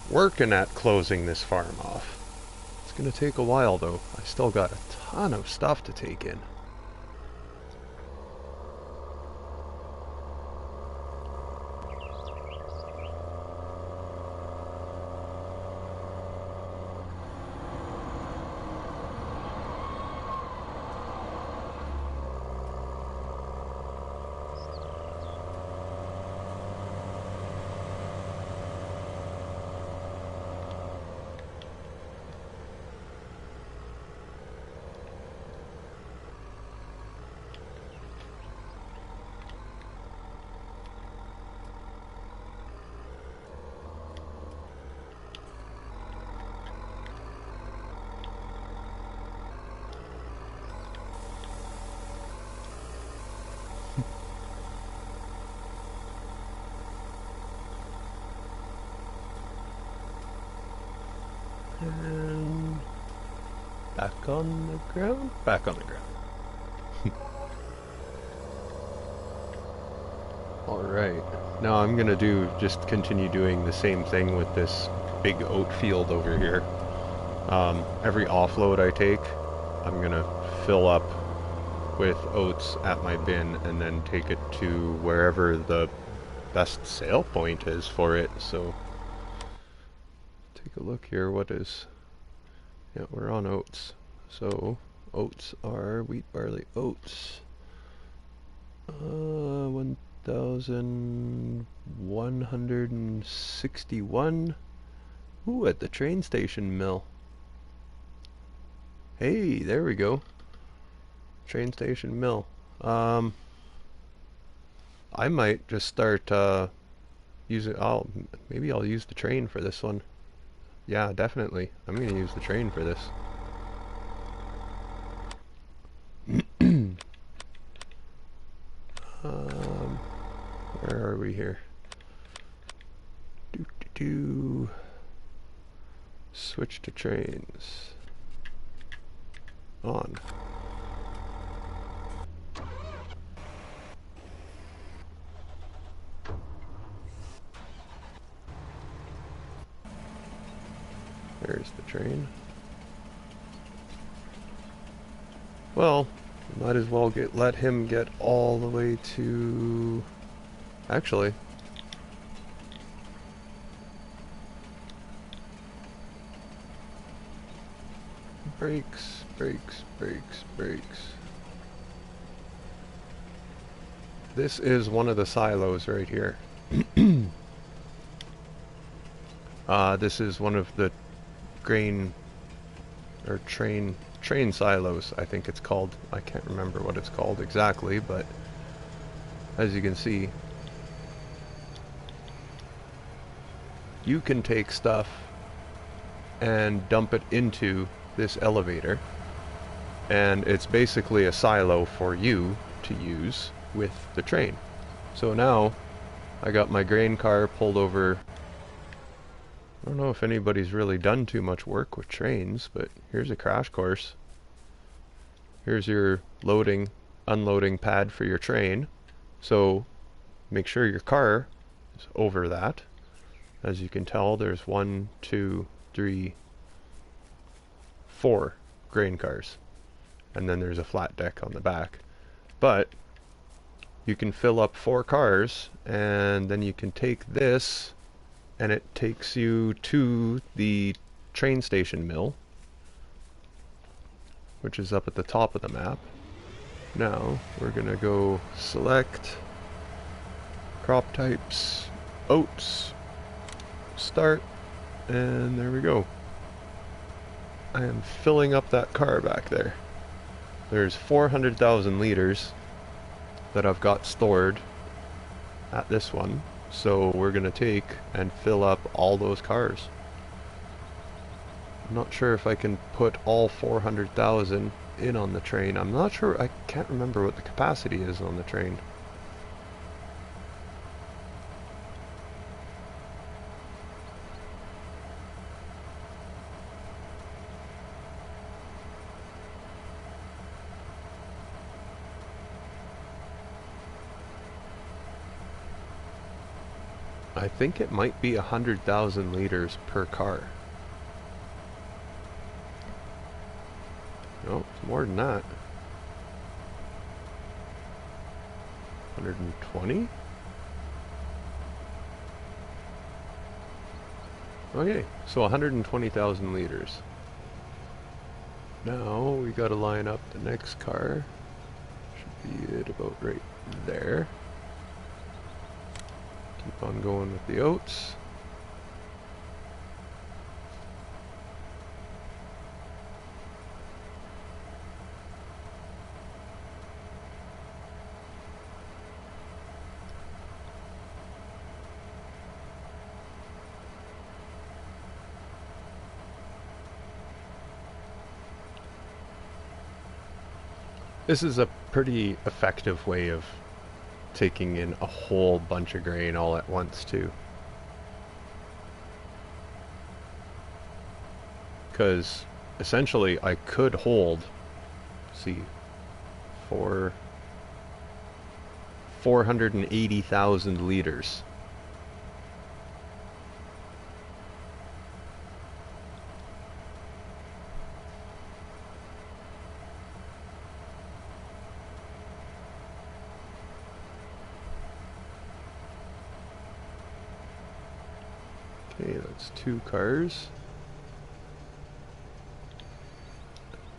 Working at closing this farm off. It's going to take a while though. I still got a ton of stuff to take in. And back on the ground, back on the ground. Alright, now I'm gonna just continue doing the same thing with this big oat field over here. Every offload I take, I'm gonna fill up with oats at my bin and then take it to wherever the best sale point is for it, so... Take a look here, what is... Yeah, we're on oats. So, oats are wheat, barley, oats. 1,161. Ooh, at the train station mill. Hey, there we go. Train station mill. I might just start using... maybe I'll use the train for this one. Yeah, definitely. I'm gonna use the train for this. Where are we here? Switch to trains. On. There's the train. Well, might as well let him get all the way to... Actually, Brakes, brakes, brakes, brakes. This is one of the silos right here. This is one of the grain or train silos, I think it's called. I can't remember what it's called exactly, but as you can see, you can take stuff and dump it into this elevator, and it's basically a silo for you to use with the train. So now I got my grain car pulled over. I don't know if anybody's really done too much work with trains, but here's a crash course. Here's your loading, unloading pad for your train. So make sure your car is over that. As you can tell, there's 1, 2, 3, 4 grain cars. And then there's a flat deck on the back. But you can fill up 4 cars, and then you can take this, and it takes you to the train station mill, which is up at the top of the map. Now we're gonna go select crop types, oats, start, and there we go. I am filling up that car back there. There's 400,000 liters that I've got stored at this one, so we're gonna take and fill up all those cars. I'm not sure if I can put all 400,000 in on the train. I'm not sure, I can't remember what the capacity is on the train. I think it might be 100,000 liters per car. No, it's more than that. 120? Okay, so 120,000 liters. Now we gotta line up the next car. Should be it about right there. Keep on going with the oats. This is a pretty effective way of taking in a whole bunch of grain all at once too. Because essentially I could hold, see, 480,000 liters. Okay, that's 2 cars.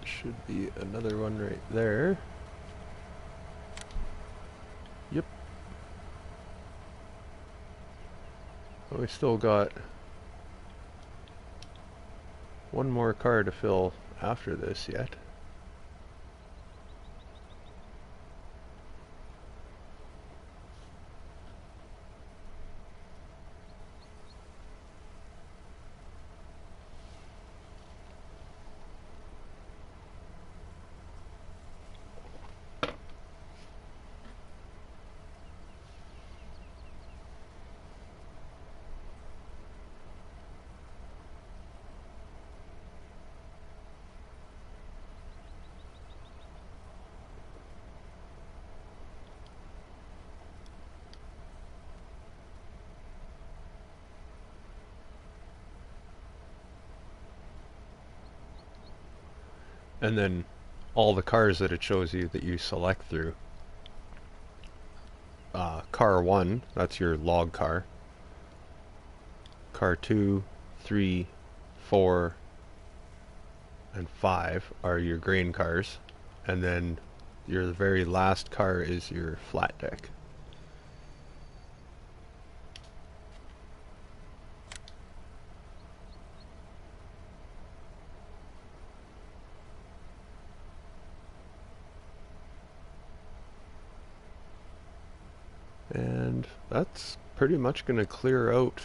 Should be another one right there. Yep. But we still got 1 more car to fill after this yet. And then all the cars that it shows you that you select through. Car 1, that's your log car. Car 2, 3, 4, and 5 are your grain cars, and then your very last car is your flat deck. And that's pretty much going to clear out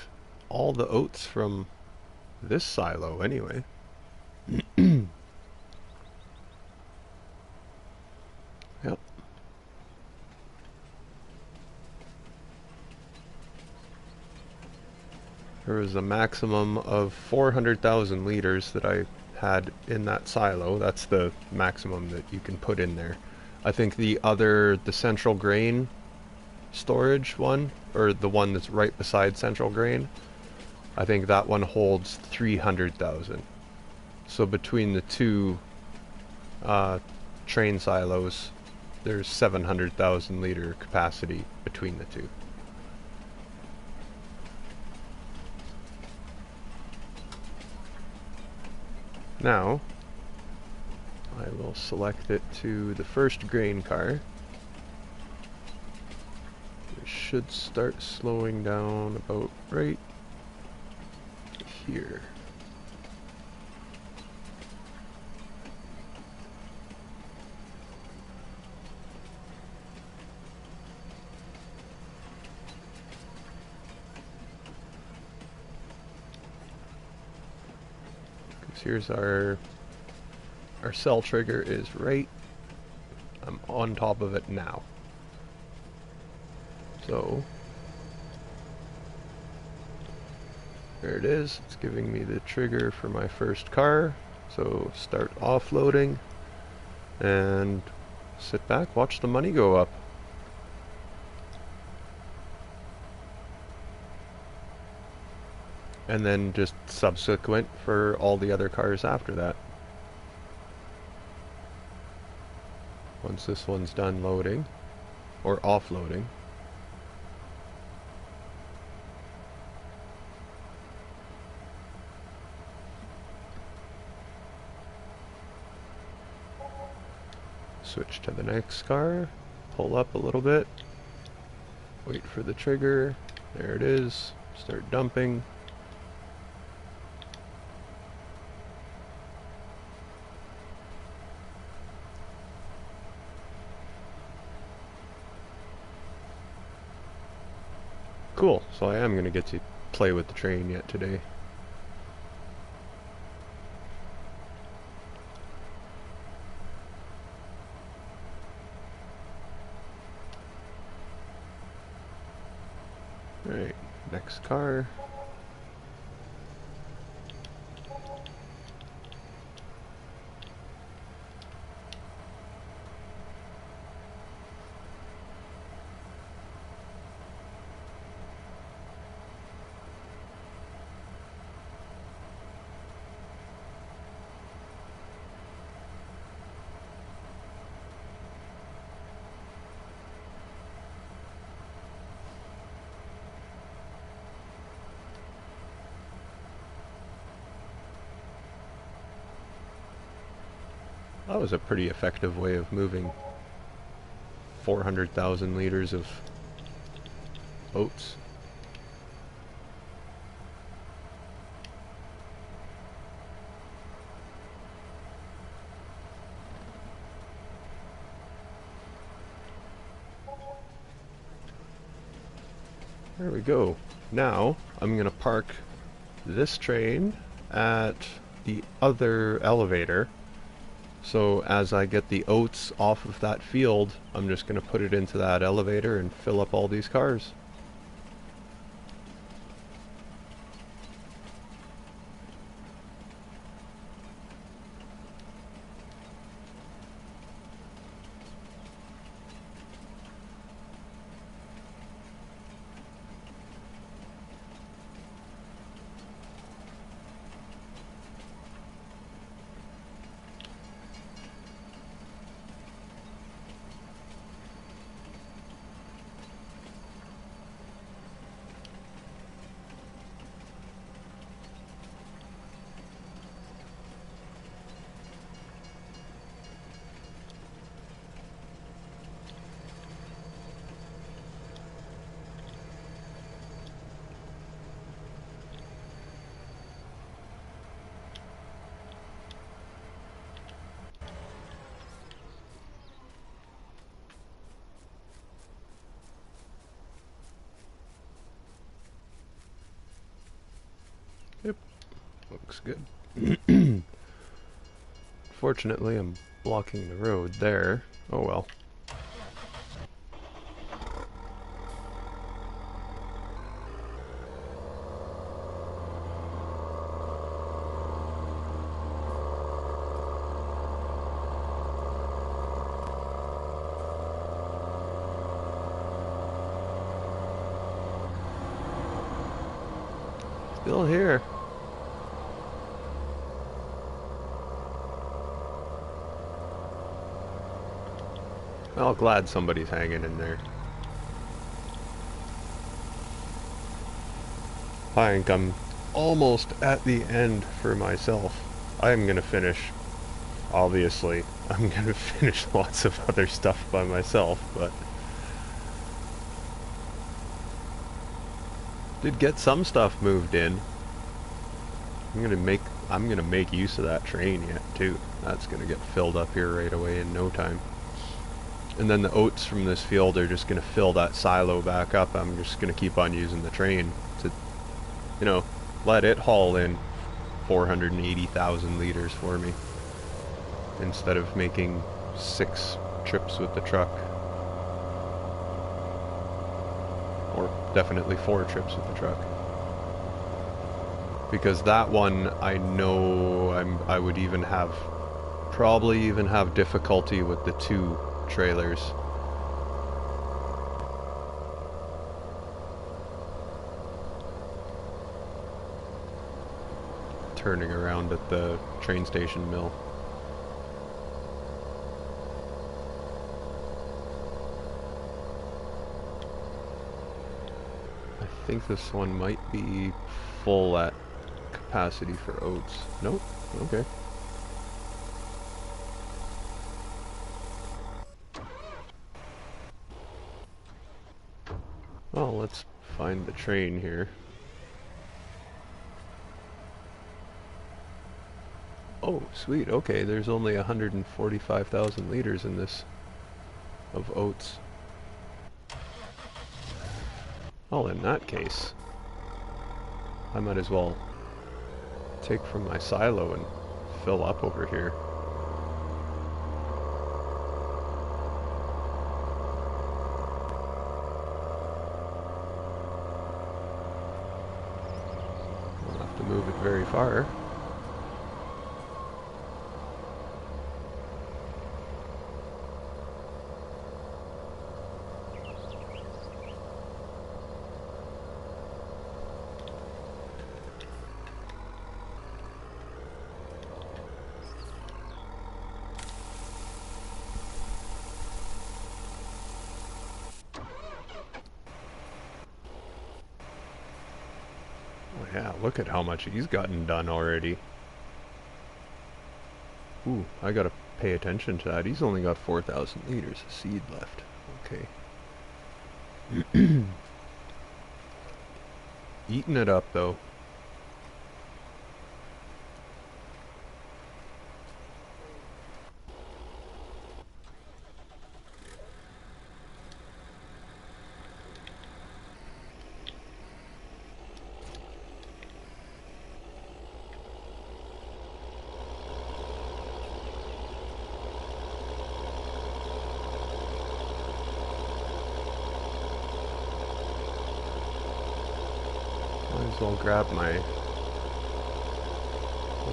all the oats from this silo anyway. Yep. There was a maximum of 400,000 liters that I had in that silo. That's the maximum that you can put in there. I think the central grain storage one, or the one that's right beside central grain, I think that one holds 300,000. So between the two train silos, there's 700,000 liter capacity between the two. Now, I will select it to the first grain car. It should start slowing down about right here. Here's our cell trigger is right. I'm on top of it now. So there it is. It's giving me the trigger for my first car. So start offloading and sit back, watch the money go up. And then just subsequent for all the other cars after that. Once this one's done loading, or offloading. Switch to the next car, pull up a little bit, wait for the trigger, there it is, start dumping. Cool, so I am going to get to play with the train yet today. Alright, next car. That was a pretty effective way of moving 400,000 liters of oats. There we go. Now I'm going to park this train at the other elevator. So as I get the oats off of that field, I'm just going to put it into that elevator and fill up all these cars. Yep, looks good. Fortunately, I'm blocking the road there. Oh well. Still here. Well, glad somebody's hanging in there. I think I'm almost at the end for myself. I'm gonna finish, obviously. I'm gonna finish lots of other stuff by myself, but did get some stuff moved in. I'm gonna make use of that train yet too. That's gonna get filled up here right away in no time. And then the oats from this field are just gonna fill that silo back up. I'm just gonna keep on using the train to, you know, let it haul in 480,000 liters for me instead of making 6 trips with the truck. Or definitely 4 trips with the truck. Because that one, I know I would even have, probably even have difficulty with the 2 trailers. Turning around at the train station mill. I think this one might be full at capacity for oats. Nope. Okay. Well, let's find the train here. Oh, sweet. Okay, there's only 145,000 liters in this of oats. Well, in that case, I might as well take from my silo and fill up over here. Won't have to move it very far. Yeah, look at how much he's gotten done already. Ooh, I gotta pay attention to that. He's only got 4,000 liters of seed left. Okay. Eating it up, though. Might as well grab my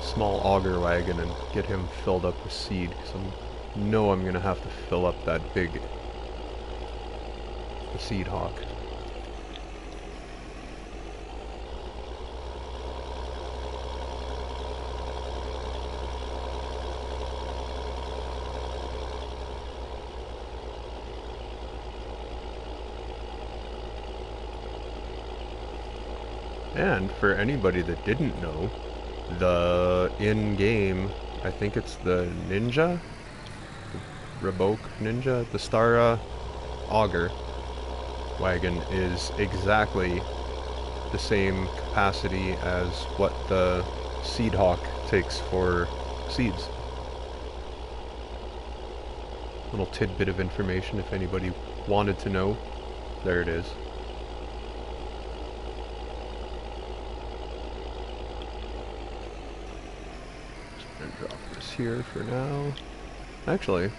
small auger wagon and get him filled up with seed, because I know I'm gonna have to fill up that big seed hawk. And for anybody that didn't know, the in-game, I think it's the Ninja? The Roboke Ninja? The Stara auger wagon is exactly the same capacity as what the Seed Hawk takes for seeds. Little tidbit of information if anybody wanted to know. There it is. here for now. Actually,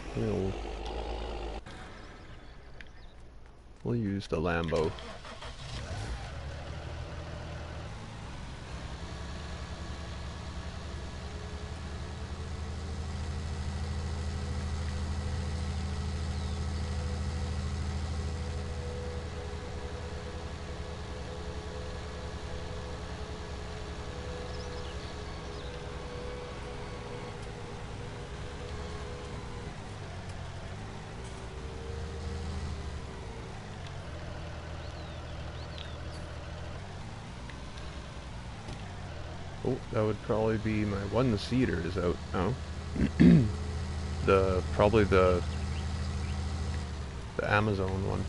we'll use the Lambo. Oh, that would probably be my one-seater is out now. Probably the Amazon one.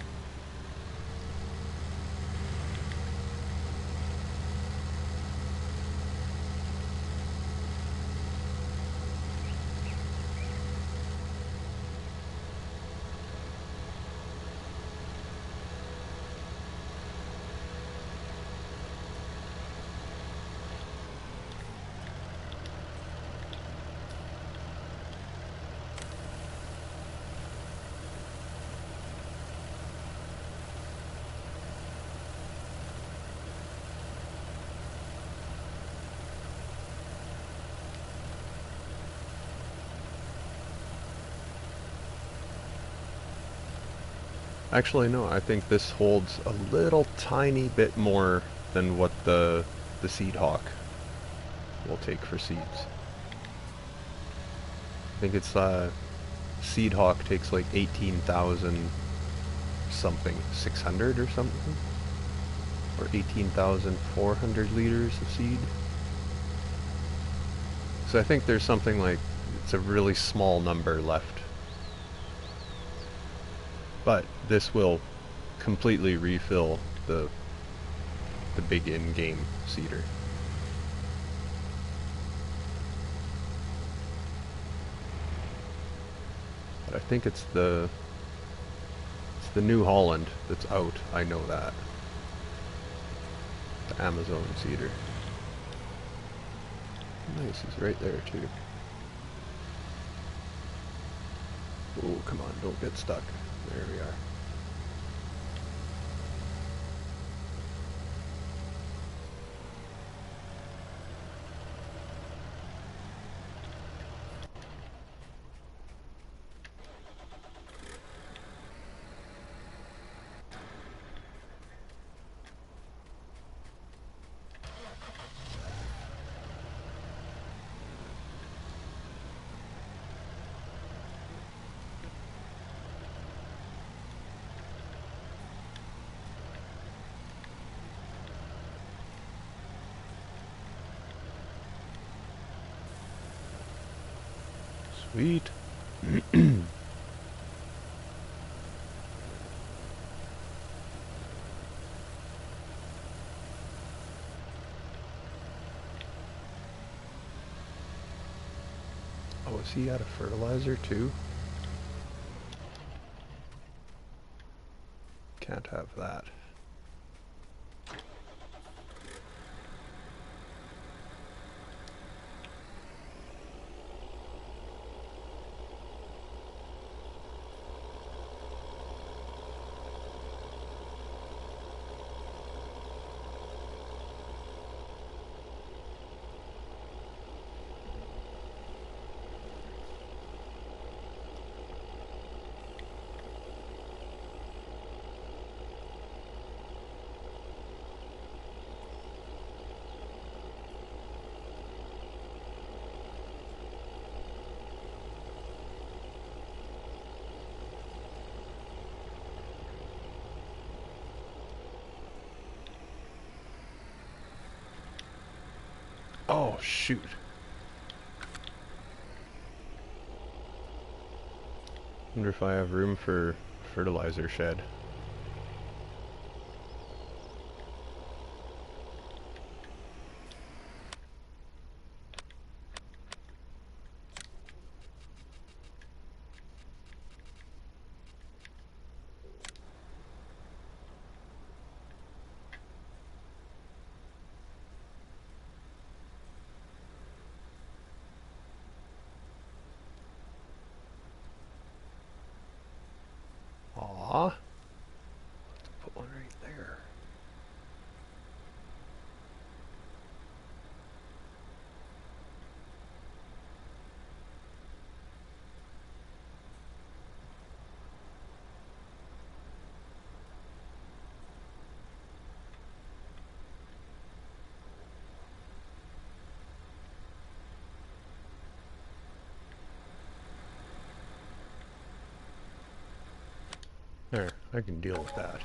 Actually, no, I think this holds a little tiny bit more than what the Seedhawk will take for seeds. I think it's Seedhawk takes like 18,000 something, 600 or something, or 18,400 liters of seed. So I think there's something like, it's a really small number left. But this will completely refill the big in-game seeder. But I think it's the New Holland that's out, I know that. The Amazon seeder. Nice, he's right there too. Oh, come on, don't get stuck. There we are. Sweet. Oh, is he out of fertilizer too? Can't have that. Oh, shoot. Wonder if I have room for fertilizer shed. Aw. Put one right there. There, I can deal with that.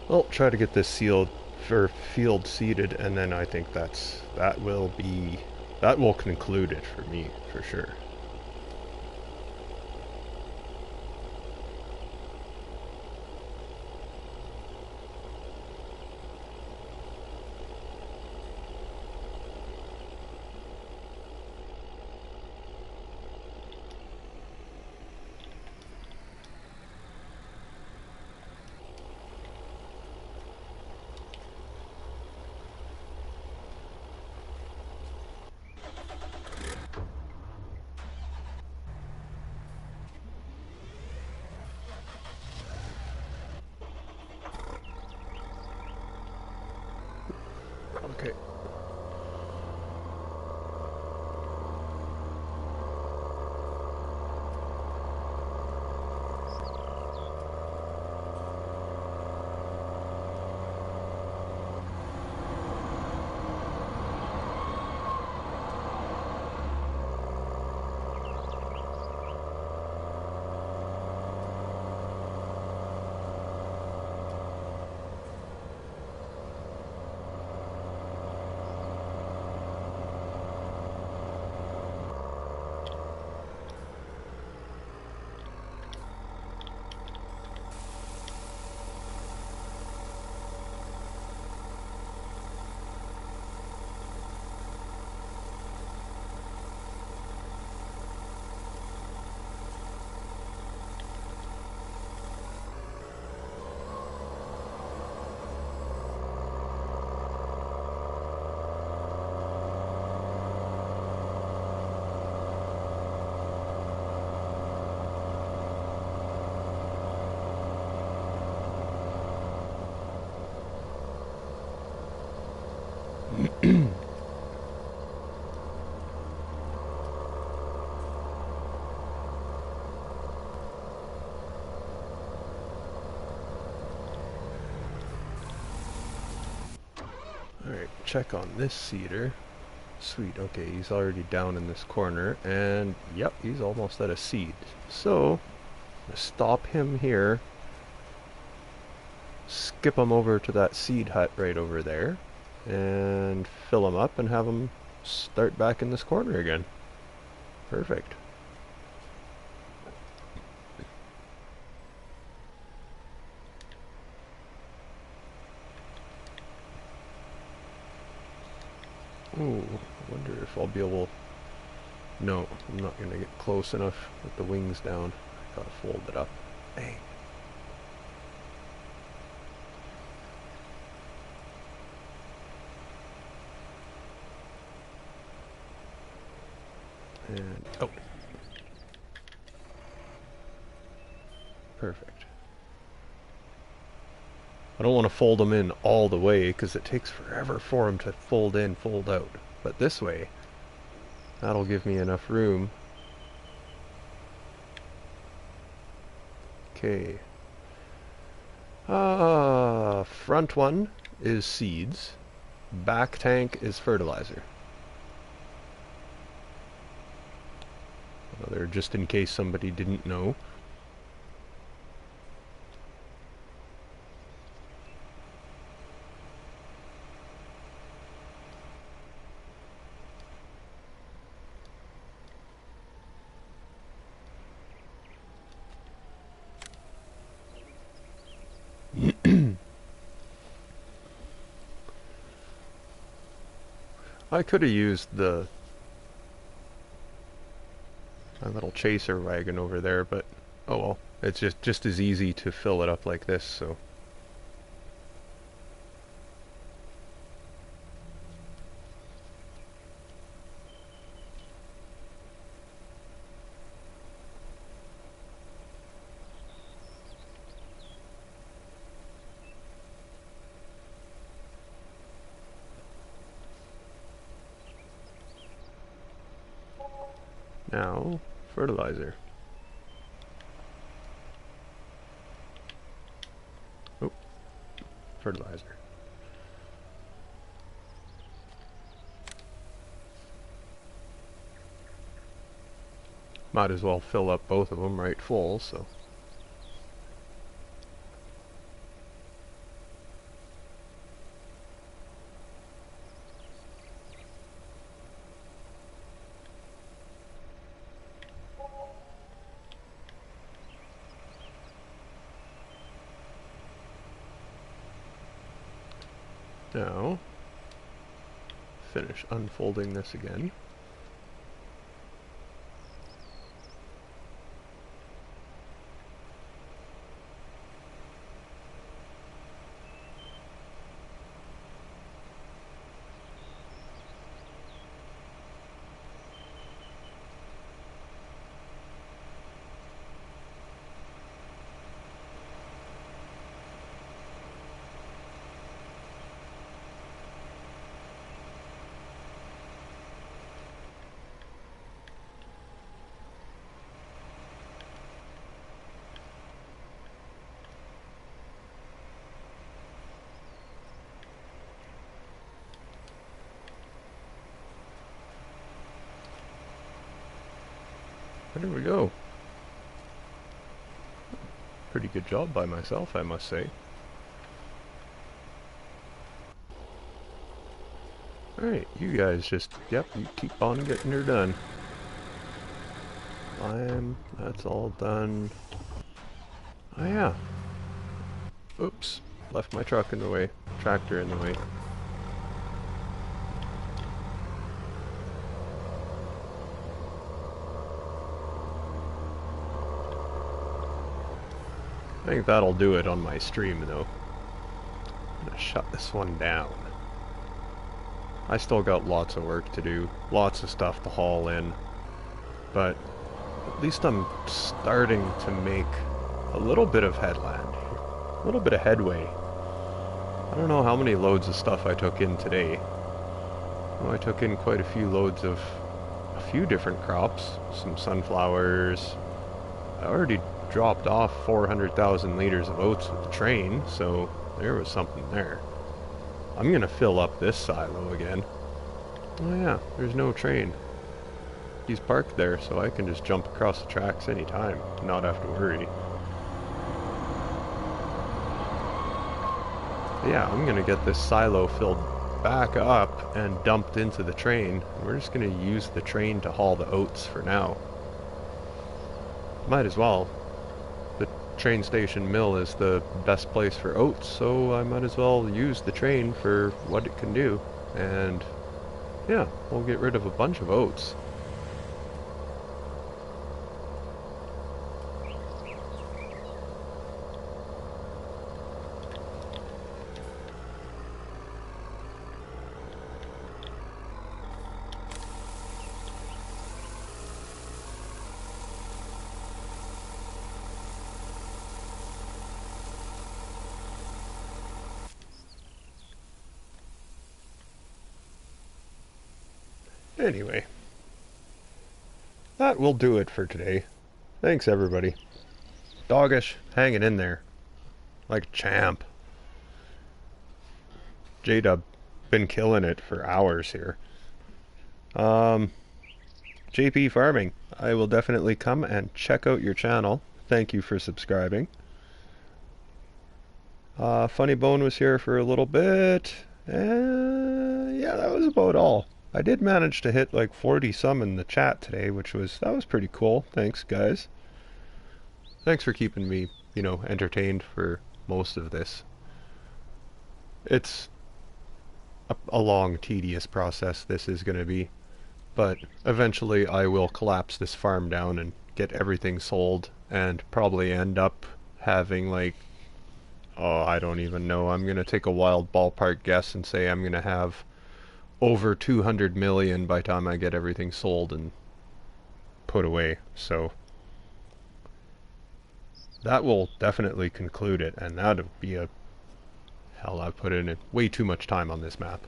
Well, try to get this sealed for field seeded, and then I think that will conclude it for me for sure. Okay. Alright, check on this seeder. Sweet, okay, he's already down in this corner, and yep, he's almost at a seed. So, I'm gonna stop him here, skip him over to that seed hut right over there, and fill him up and have him start back in this corner again. Perfect. Ooh, I wonder if I'll be able... No, I'm not going to get close enough with the wings down. I gotta fold it up. Dang. And, oh. Perfect. I don't want to fold them in all the way because it takes forever for them to fold in, fold out. But this way, that'll give me enough room. Okay. Front one is seeds. Back tank is fertilizer. Another just in case somebody didn't know. I could have used my little chaser wagon over there, but oh well. It's just as easy to fill it up like this, so. Now, fertilizer. Oh, fertilizer. Might as well fill up both of them right full, so. Now, finish unfolding this again. There we go. Pretty good job by myself, I must say. Alright, you guys just, yep, you keep on getting her done. That's all done. Oh yeah. Oops, left my truck in the way, tractor in the way. I think that'll do it on my stream though. I'm gonna shut this one down. I still got lots of work to do, lots of stuff to haul in, but at least I'm starting to make a little bit of headland, a little bit of headway. I don't know how many loads of stuff I took in today. Well, I took in quite a few loads of a few different crops, some sunflowers. I already dropped off 400,000 liters of oats with the train, so there was something there. I'm gonna fill up this silo again. Oh yeah, there's no train. He's parked there, so I can just jump across the tracks anytime, not have to worry. Yeah, I'm gonna get this silo filled back up and dumped into the train. We're just gonna use the train to haul the oats for now. Might as well. The train station mill is the best place for oats, so I might as well use the train for what it can do. And yeah, we'll get rid of a bunch of oats. Anyway, that will do it for today. Thanks everybody. Doggish, hanging in there. Like a champ. J-Dub, been killing it for hours here. JP Farming, I will definitely come and check out your channel. Thank you for subscribing. Funny Bone was here for a little bit. Yeah, that was about all. I did manage to hit like 40 some in the chat today, that was pretty cool. Thanks, guys. Thanks for keeping me, entertained for most of this. a long, tedious process this is going to be. But eventually I will collapse this farm down and get everything sold and probably end up having like, oh, I don't even know. I'm going to take a wild ballpark guess and say I'm going to have over 200 million by the time I get everything sold and put away. So that will definitely conclude it, and that'll be a hell. I've put in way too much time on this map.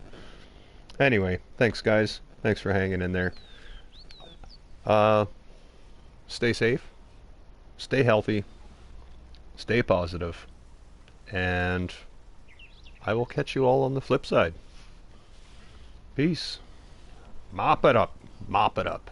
Anyway, thanks guys. Thanks for hanging in there. Uh, stay safe, stay healthy, stay positive, and I will catch you all on the flip side. Peace. Mop it up. Mop it up.